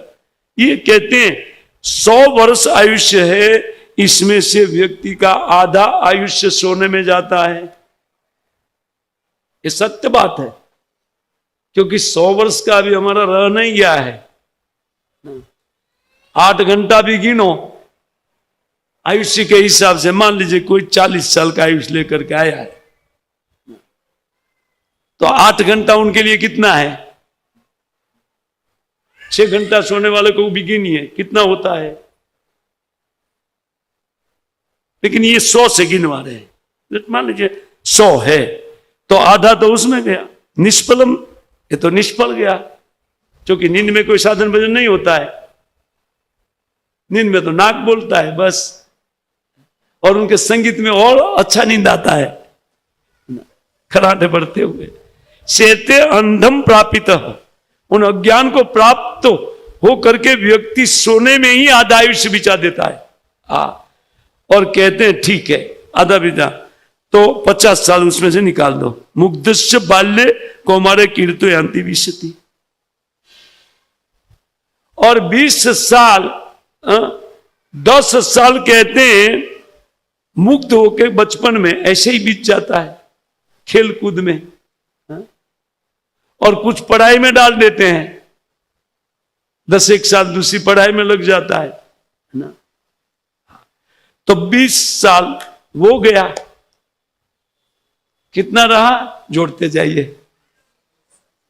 ये कहते हैं 100 वर्ष आयुष्य है, इसमें से व्यक्ति का आधा आयुष्य सोने में जाता है। ये सत्य बात है, क्योंकि 100 वर्ष का भी हमारा रह नहीं गया है। 8 घंटा भी गिनो आयुष्य के हिसाब से, मान लीजिए कोई 40 साल का आयुष्य लेकर के आया है, तो 8 घंटा उनके लिए कितना है? 6 घंटा सोने वाले को भी गिनिए कितना होता है। लेकिन ये 100 से गिनवा रहे हैं। मान लीजिए 100 है तो आधा तो उसमें गया, निष्फलम, ये तो निष्फल गया, क्योंकि नींद में कोई साधन भजन नहीं होता है। नींद में तो नाक बोलता है बस, और उनके संगीत में और अच्छा नींद आता है खराटे पड़ते हुए। शेते अंधम प्रापित, उन अज्ञान को प्राप्त हो करके व्यक्ति सोने में ही आधा आयुष्य बिता देता है। और कहते हैं ठीक है आधा बिता तो 50 साल उसमें से निकाल दो। मुग्धस्य बाल्य कौमारे कीर्तो यान्ति विशति, और 20 साल 10 साल कहते हैं मुक्त होके बचपन में ऐसे ही बीत जाता है खेल कूद में, और कुछ पढ़ाई में डाल देते हैं, 10 साल दूसरी पढ़ाई में लग जाता है ना, तो 20 साल वो गया। कितना रहा जोड़ते जाइए,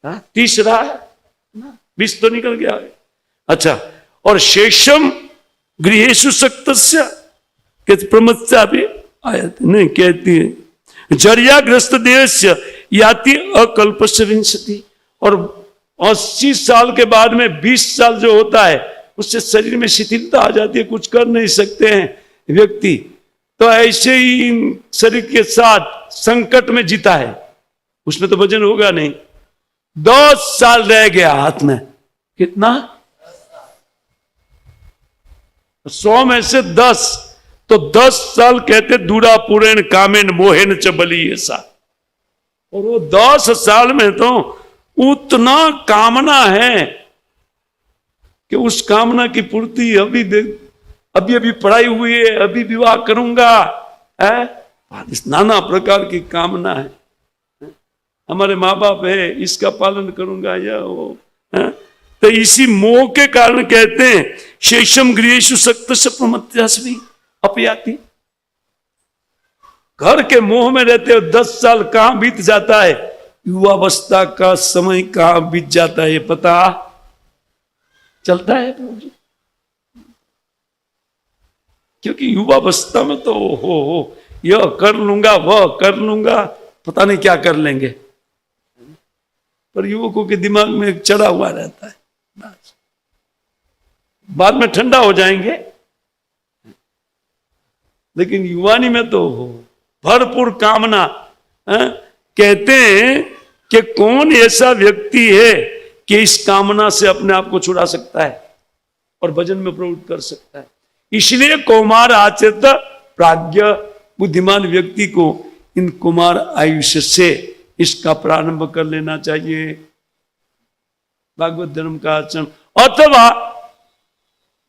30 रहा, 20 तो निकल गया। अच्छा, और शेषम गृहेषु सक्तस्य प्रमत्या भी आया नहीं, कहती है जरियाग्रस्त देश याति अकल्पस्य विंशति, और 80 साल के बाद में 20 साल जो होता है उससे शरीर में शिथिलता आ जाती है, कुछ कर नहीं सकते हैं व्यक्ति। तो ऐसे ही शरीर के साथ संकट में जीता है, उसमें तो वजन होगा नहीं। 10 साल रह गया हाथ में, कितना? 100 में से 10, तो 10 साल कहते दूरा पुरेण कामेन मोहेन च बली ऐसा। और वो 10 साल में तो उतना कामना है कि उस कामना की पूर्ति अभी पढ़ाई हुई है, अभी विवाह करूंगा, नाना प्रकार की कामना है। हमारे माँ बाप है, इसका पालन करूंगा या वो है? तो इसी मोह के कारण कहते हैं शेषम गृहेषु सक्तस्य प्रमत्यास्मि अपयाति, घर के मोह में रहते हो 10 साल कहां बीत जाता है, युवावस्था का समय कहां बीत जाता है ये पता चलता है। क्योंकि युवावस्था में तो हो यह कर लूंगा वह कर लूंगा, पता नहीं क्या कर लेंगे, पर युवकों के दिमाग में एक चढ़ा हुआ रहता है, बाद में ठंडा हो जाएंगे। लेकिन युवानी में तो भरपूर कामना। कहते हैं कि कौन ऐसा व्यक्ति है कि इस कामना से अपने आप को छुड़ा सकता है और भजन में प्रवृत्त कर सकता है। इसलिए कौमार आचरित प्राज्ञ बुद्धिमान व्यक्ति को इन कुमार आयुष्य से इसका प्रारंभ कर लेना चाहिए, भागवत धर्म का आचरण। अथवा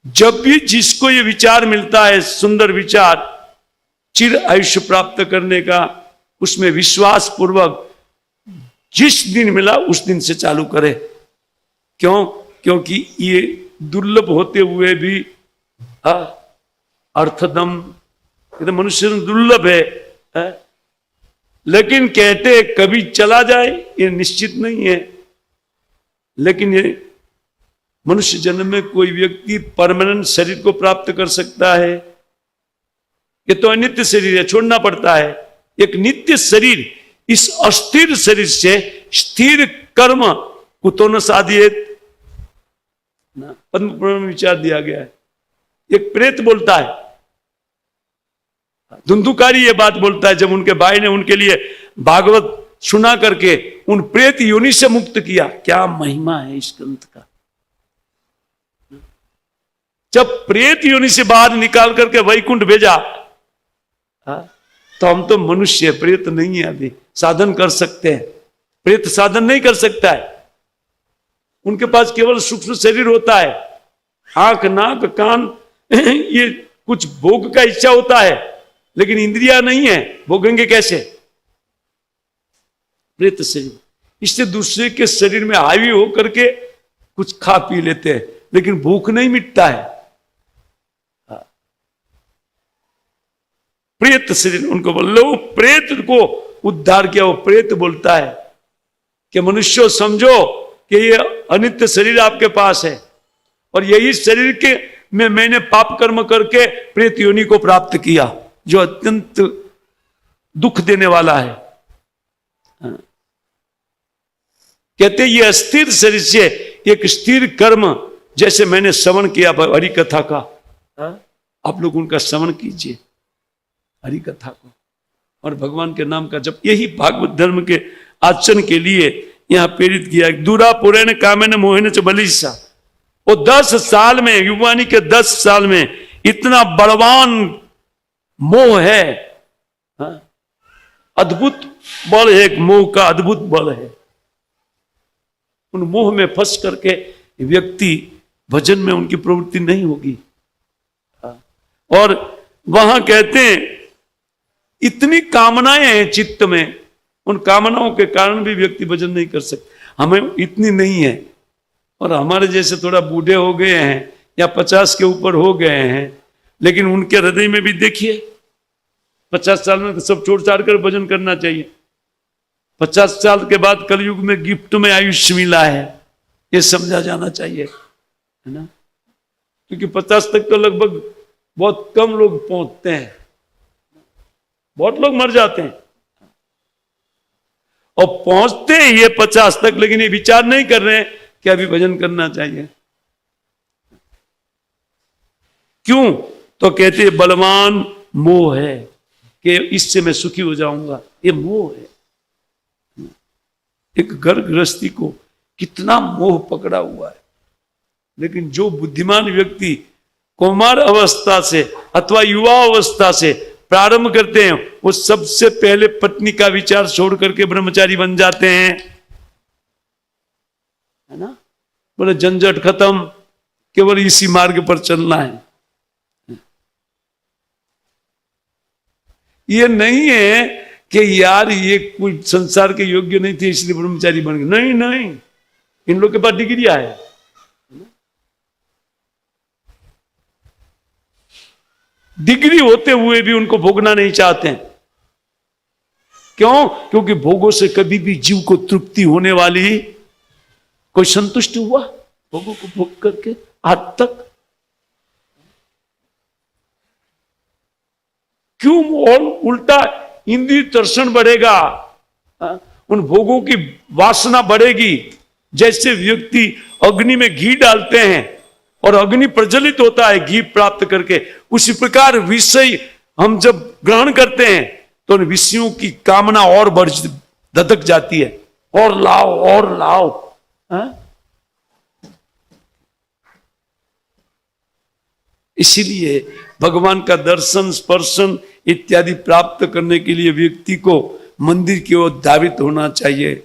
जब भी जिसको ये विचार मिलता है, सुंदर विचार, चिर आयुष्य प्राप्त करने का, उसमें विश्वास पूर्वक जिस दिन मिला उस दिन से चालू करे। क्यों? क्योंकि ये दुर्लभ होते हुए भी अर्थदम, तो मनुष्य दुर्लभ है, लेकिन कहते कभी चला जाए ये निश्चित नहीं है। लेकिन ये मनुष्य जन्म में कोई व्यक्ति परमानेंट शरीर को प्राप्त कर सकता है, ये तो अनित्य शरीर है, छोड़ना पड़ता है। एक नित्य शरीर इस अस्थिर शरीर से स्थिर कर्म कुतो न साधियेत, पद्म पुराण में विचार दिया गया है। एक प्रेत बोलता है, धुंधुकारी ये बात बोलता है, जब उनके भाई ने उनके लिए भागवत सुना करके उन प्रेत योनि से मुक्त किया। क्या महिमा है इस ग्रंथ का। जब प्रेत योनि से बाहर निकाल करके वैकुंठ भेजा, तो हम तो मनुष्य, प्रेत नहीं है, अभी साधन कर सकते हैं। प्रेत साधन नहीं कर सकता है, उनके पास केवल सूक्ष्म शरीर होता है, आंख नाक कान ये कुछ भोग का इच्छा होता है, लेकिन इंद्रिया नहीं है, भोगेंगे कैसे? प्रेत शरीर। इससे दूसरे के शरीर में हावी होकर के कुछ खा पी लेते हैं, लेकिन भूख नहीं मिटता है। प्रेत शरीर उनको बोल, वो प्रेत को उद्धार किया। वो प्रेत बोलता है कि मनुष्यों समझो कि ये अनित्य शरीर आपके पास है, और यही शरीर के में मैंने पाप कर्म करके प्रेत योनि को प्राप्त किया, जो अत्यंत दुख देने वाला है। कहते ये अस्थिर शरीर से एक स्थिर कर्म, जैसे मैंने श्रवण किया हरि कथा का, आप लोग उनका श्रवण कीजिए हरि कथा को, और भगवान के नाम का जब, यही भागवत धर्म के आचरण के लिए यहां प्रेरित किया। दूरा पुरेण कामेन मोहिन च बलिसा, वो 10 साल में, युवानी के 10 साल में इतना बलवान मोह है, अद्भुत बल है, एक मोह का अद्भुत बल है। उन मोह में फंस करके व्यक्ति भजन में उनकी प्रवृत्ति नहीं होगी। और वहां कहते हैं इतनी कामनाएं हैं चित्त में, उन कामनाओं के कारण भी व्यक्ति भजन नहीं कर सकता। हमें इतनी नहीं है, और हमारे जैसे थोड़ा बूढ़े हो गए हैं या 50 के ऊपर हो गए हैं, लेकिन उनके हृदय में भी देखिए 50 साल में तो सब छोड़ छाड़ कर भजन करना चाहिए। 50 साल के बाद कलयुग में गिफ्ट में आयुष्य मिला है, ये समझा जाना चाहिए, है ना। क्योंकि 50 तक तो लगभग बहुत कम लोग पहुंचते हैं, बहुत लोग मर जाते हैं, और पहुंचते हैं ये 50 तक, लेकिन ये विचार नहीं कर रहे हैं कि अभी भजन करना चाहिए। क्यों? तो कहते हैं बलवान मोह है कि इससे मैं सुखी हो जाऊंगा, ये मोह है। एक घर गृहस्थी को कितना मोह पकड़ा हुआ है, लेकिन जो बुद्धिमान व्यक्ति कौमार अवस्था से अथवा युवा अवस्था से प्रारंभ करते हैं, वो सबसे पहले पत्नी का विचार छोड़ करके ब्रह्मचारी बन जाते हैं, है ना। बोले झंझट खत्म, केवल इसी मार्ग पर चलना है। ये नहीं है कि यार ये कोई संसार के योग्य नहीं थे इसलिए ब्रह्मचारी बन गए, नहीं नहीं, इन लोग के पास डिग्रियां है। डिग्री होते हुए भी उनको भोगना नहीं चाहते हैं। क्यों? क्योंकि भोगों से कभी भी जीव को तृप्ति होने वाली, कोई संतुष्ट हुआ भोगों को भोग करके आज तक? क्यों? और उल्टा इंद्रिय तर्षण बढ़ेगा, उन भोगों की वासना बढ़ेगी। जैसे व्यक्ति अग्नि में घी डालते हैं और अग्नि प्रज्वलित होता है घी प्राप्त करके, उसी प्रकार विषय हम जब ग्रहण करते हैं तो उन विषयों की कामना और बढ़ धधक जाती है, और लाओ और लाओ। इसीलिए भगवान का दर्शन स्पर्शन इत्यादि प्राप्त करने के लिए व्यक्ति को मंदिर की ओर धावित होना चाहिए।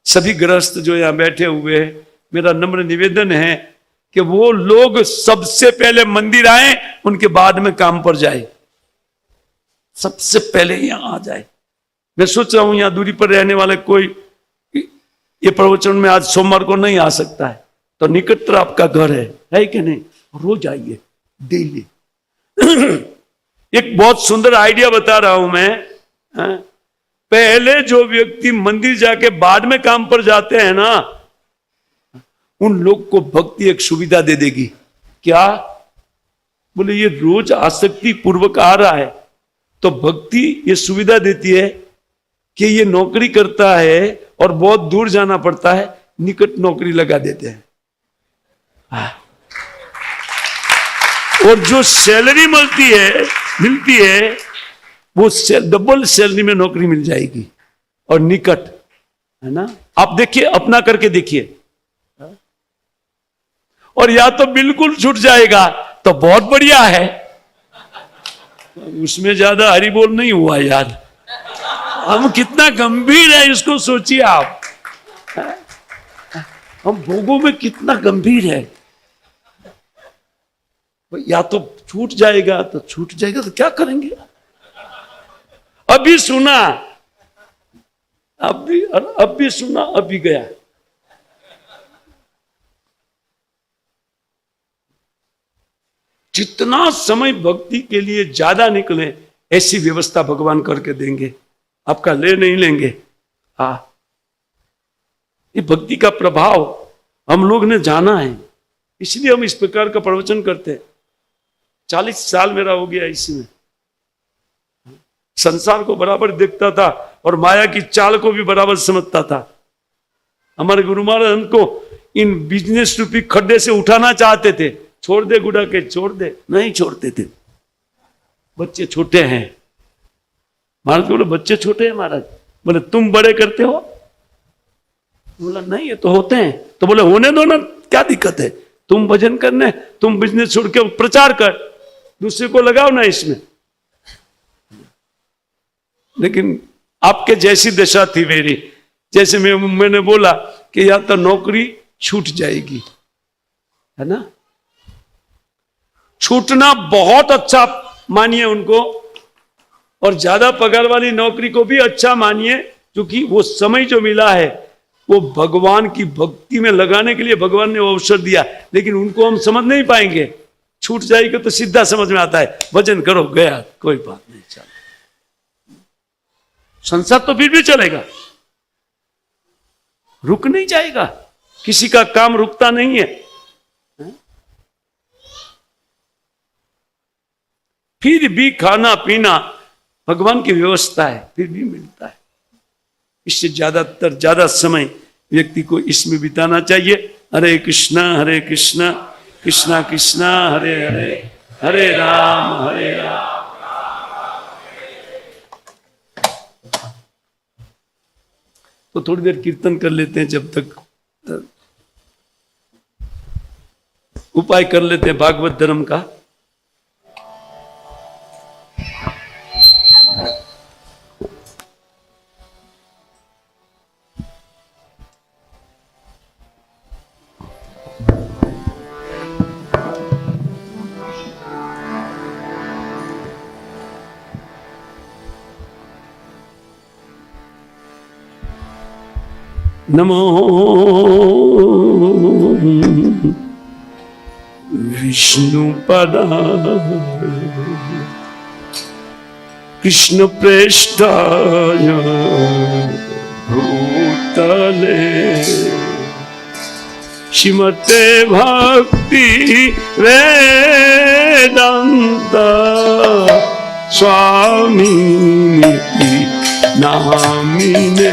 सभी गृहस्थ जो यहां बैठे हुए हैं, मेरा नम्र निवेदन है कि वो लोग सबसे पहले मंदिर आए, उनके बाद में काम पर जाए, सबसे पहले यहां आ जाए। मैं सोच रहा हूं यहां दूरी पर रहने वाले कोई ये प्रवचन में आज सोमवार को नहीं आ सकता है, तो निकटतर आपका घर है कि नहीं? रोज आइए, डेली। एक बहुत सुंदर आइडिया बता रहा हूं मैं। पहले जो व्यक्ति मंदिर जाके बाद में काम पर जाते हैं ना, उन लोग को भक्ति एक सुविधा दे देगी। क्या? बोले ये रोज आसक्ति पूर्वक आ रहा है, तो भक्ति ये सुविधा देती है कि ये नौकरी करता है और बहुत दूर जाना पड़ता है, निकट नौकरी लगा देते हैं। और जो सैलरी मिलती है वो डबल सैलरी में नौकरी मिल जाएगी, और निकट, है ना। आप देखिए, अपना करके देखिए। और या तो बिल्कुल छूट जाएगा तो बहुत बढ़िया है, उसमें ज्यादा हरि बोल नहीं हुआ यार। हम कितना गंभीर है इसको सोचिए आप, हम भोगों में कितना गंभीर है। या तो छूट जाएगा तो छूट जाएगा, तो क्या करेंगे? अभी सुना अब भी सुना, अब भी गया। जितना समय भक्ति के लिए ज्यादा निकले, ऐसी व्यवस्था भगवान करके देंगे, आपका ले नहीं लेंगे। ये भक्ति का प्रभाव हम लोग ने जाना है, इसलिए हम इस प्रकार का प्रवचन करते हैं। 40 साल मेरा हो गया इसमें, संसार को बराबर देखता था और माया की चाल को भी बराबर समझता था। हमारे गुरु महाराज हमको इन बिजनेस रूपी खड्डे से उठाना चाहते थे, छोड़ दे गुड़ा के, छोड़ दे, नहीं छोड़ते थे। बच्चे छोटे हैं, महाराज बोले बच्चे छोटे हैं महाराज। बोले तुम बड़े करते हो? बोला नहीं, ये तो होते हैं। तो बोले होने दो ना, क्या दिक्कत है, तुम भजन करने, तुम बिजनेस छोड़ के प्रचार कर, दूसरे को लगाओ ना इसमें। लेकिन आपके जैसी दशा थी मेरी, जैसे मैंने बोला कि या तो नौकरी छूट जाएगी, है ना। छूटना बहुत अच्छा मानिए उनको, और ज्यादा पगार वाली नौकरी को भी अच्छा मानिए, क्योंकि वो समय जो मिला है वो भगवान की भक्ति में लगाने के लिए भगवान ने वो अवसर दिया। लेकिन उनको हम समझ नहीं पाएंगे। छूट जाएगा तो सीधा समझ में आता है, भजन करो, गया, कोई बात नहीं, चल। संसार तो फिर भी चलेगा, रुक नहीं जाएगा, किसी का काम रुकता नहीं है। फिर भी खाना पीना भगवान की व्यवस्था है, फिर भी मिलता है। इससे ज्यादा समय व्यक्ति को इसमें बिताना चाहिए। हरे कृष्णा कृष्णा कृष्णा हरे हरे, हरे राम हरे राम। तो थोड़ी देर कीर्तन कर लेते हैं, जब तक उपाय कर लेते हैं भागवत धर्म का। नमो विष्णुपदाय कृष्ण प्रेष्ठाय भूतले श्रीमते भक्ति वेदांत स्वामी नामिने।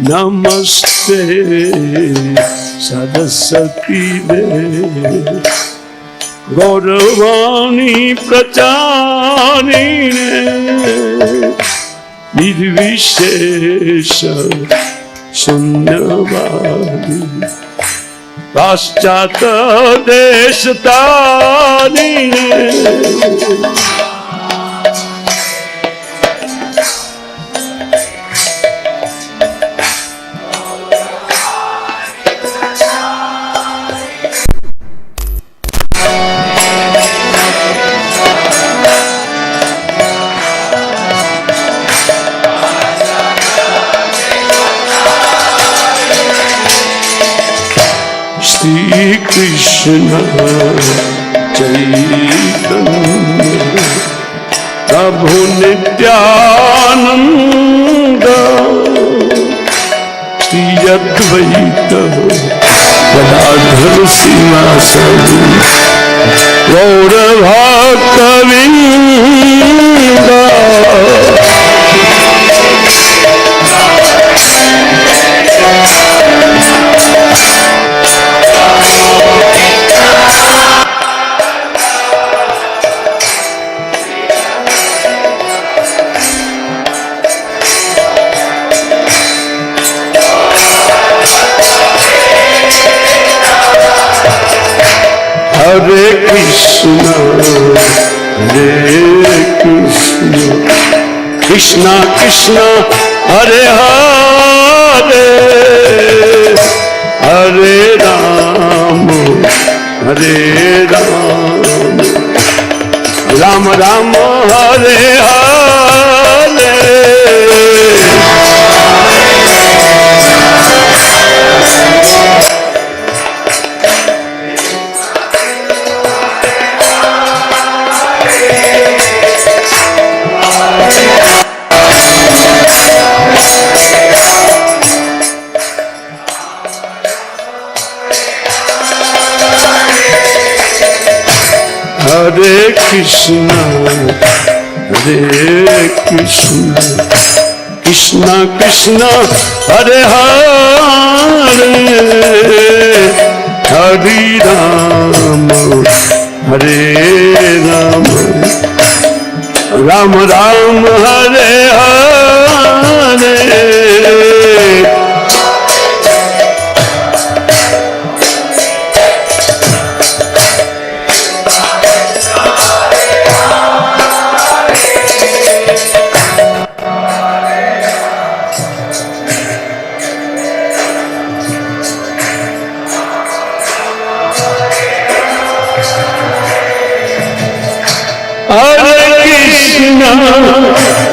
नमस्ते सरस्वती देवी गौरवाणी प्रचारिणे निर्विशेष शून्यवादी पाश्चात देश तारिणे। श्री कृष्ण चैतन्य प्रभु नित्यानंद श्री अद्वैत गदाधर श्रीवासदि गौर भक्तवृंद। हरे कृष्णा कृष्णा कृष्णा हरे हरे हरे राम राम राम हरे हरे। हरे कृष्णा कृष्णा कृष्णा हरे हरे हरे राम राम राम हरे हरे।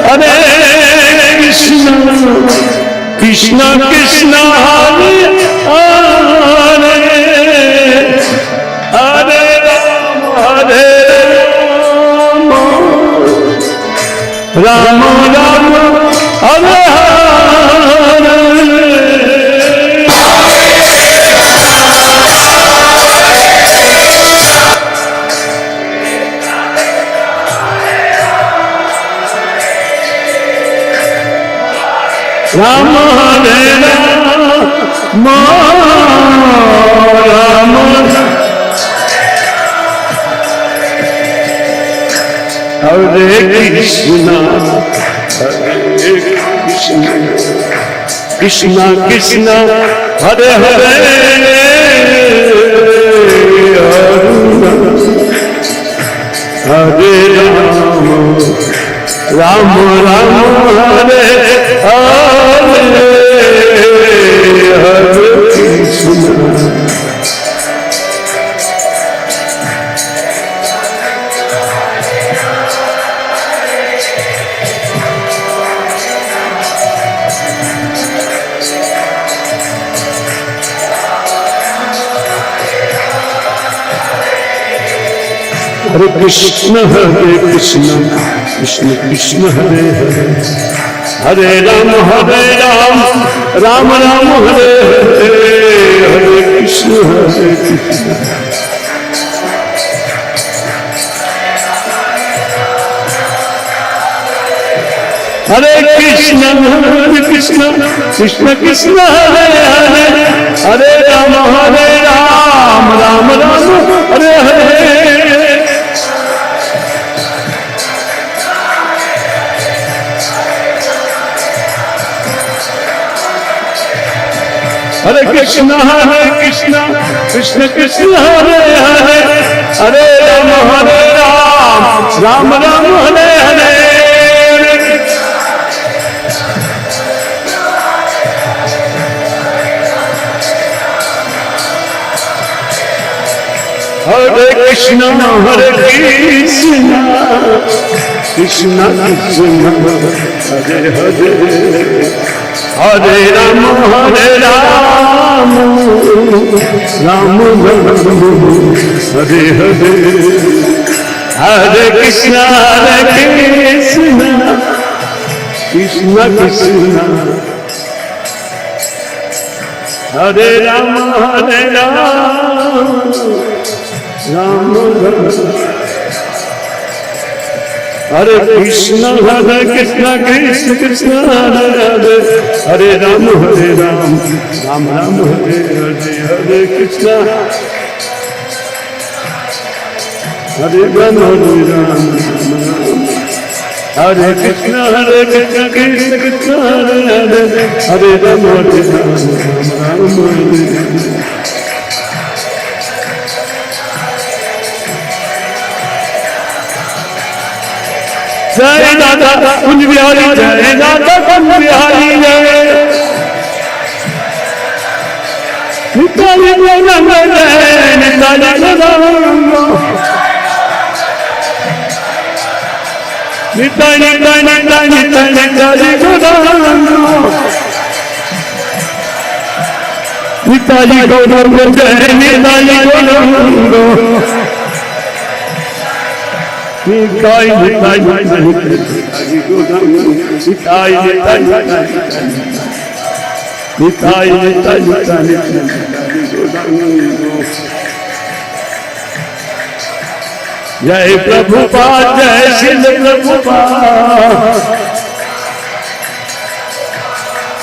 हरे कृष्णा कृष्णा कृष्णा हरे हरे हरे राम राम राम हरे राम हरे राम राम हरे कृष्णा कृष्णा कृष्णा हरे हरे हरे राम राम राम हरे हरे हरे कृष्णा। हरे कृष्ण कृष्ण कृष्ण हरे हरे हरे राम राम राम हरे हरे हरे कृष्ण हरे कृष्ण कृष्ण कृष्ण हरे हरे हरे राम राम राम हरे हरे। हरे कृष्ण कृष्ण कृष्ण हरे हरे हरे राम राम राम हरे हरे। हरे कृष्ण कृष्ण कृष्ण हरे हरे हरे राम राम राम हरे हरे हरे कृष्ण कृष्ण कृष्ण हरे राम राम हरे कृष्ण कृष्ण कृष्ण हरे हरे हरे राम राम राम हरे हरे हरे कृष्ण हरे राम हरे कृष्ण कृष्ण कृष्ण हरे हरे हरे राम राम हरे जय दादा कुंज बिहारी, जय दादा कुंज बिहारी जय। निताई गौरंग जय, निताई गौरंग, निताई निताई निताई निताई निताई गौरंग, निताई गौरंग जय, निताई गौरंग, निताई निताई निताई गौरंग, निताई निताई निताई निताई निताई गौरंग। जय प्रभुपाद, जय शिल प्रभुपाद,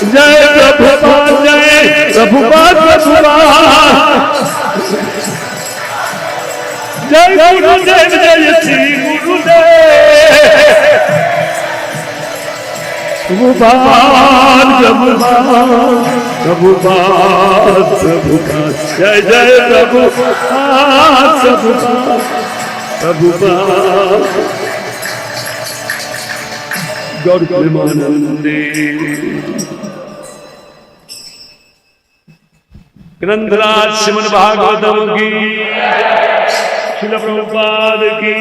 जय प्रभुपाद, जय प्रभुपाद प्रभुपाद, जय गुरुदेव, जय श्री गुरुदेव, प्रभुपाद प्रभुपाद प्रभुपाद प्रभुपाद, जय जय प्रभुपाद प्रभुपाद प्रभुपाद। गौर प्रेमानंदे ग्रंथराज श्रीमद् भागवतम की, श्रील प्रभुपाद की,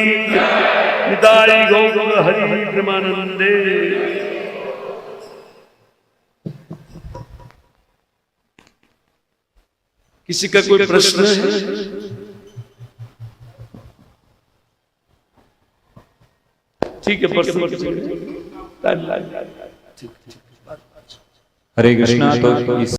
निताई गौर हरि प्रेमानंदे। किसी का कोई प्रश्न है? ठीक है, प्रश्न हरे कृष्णा। तो इस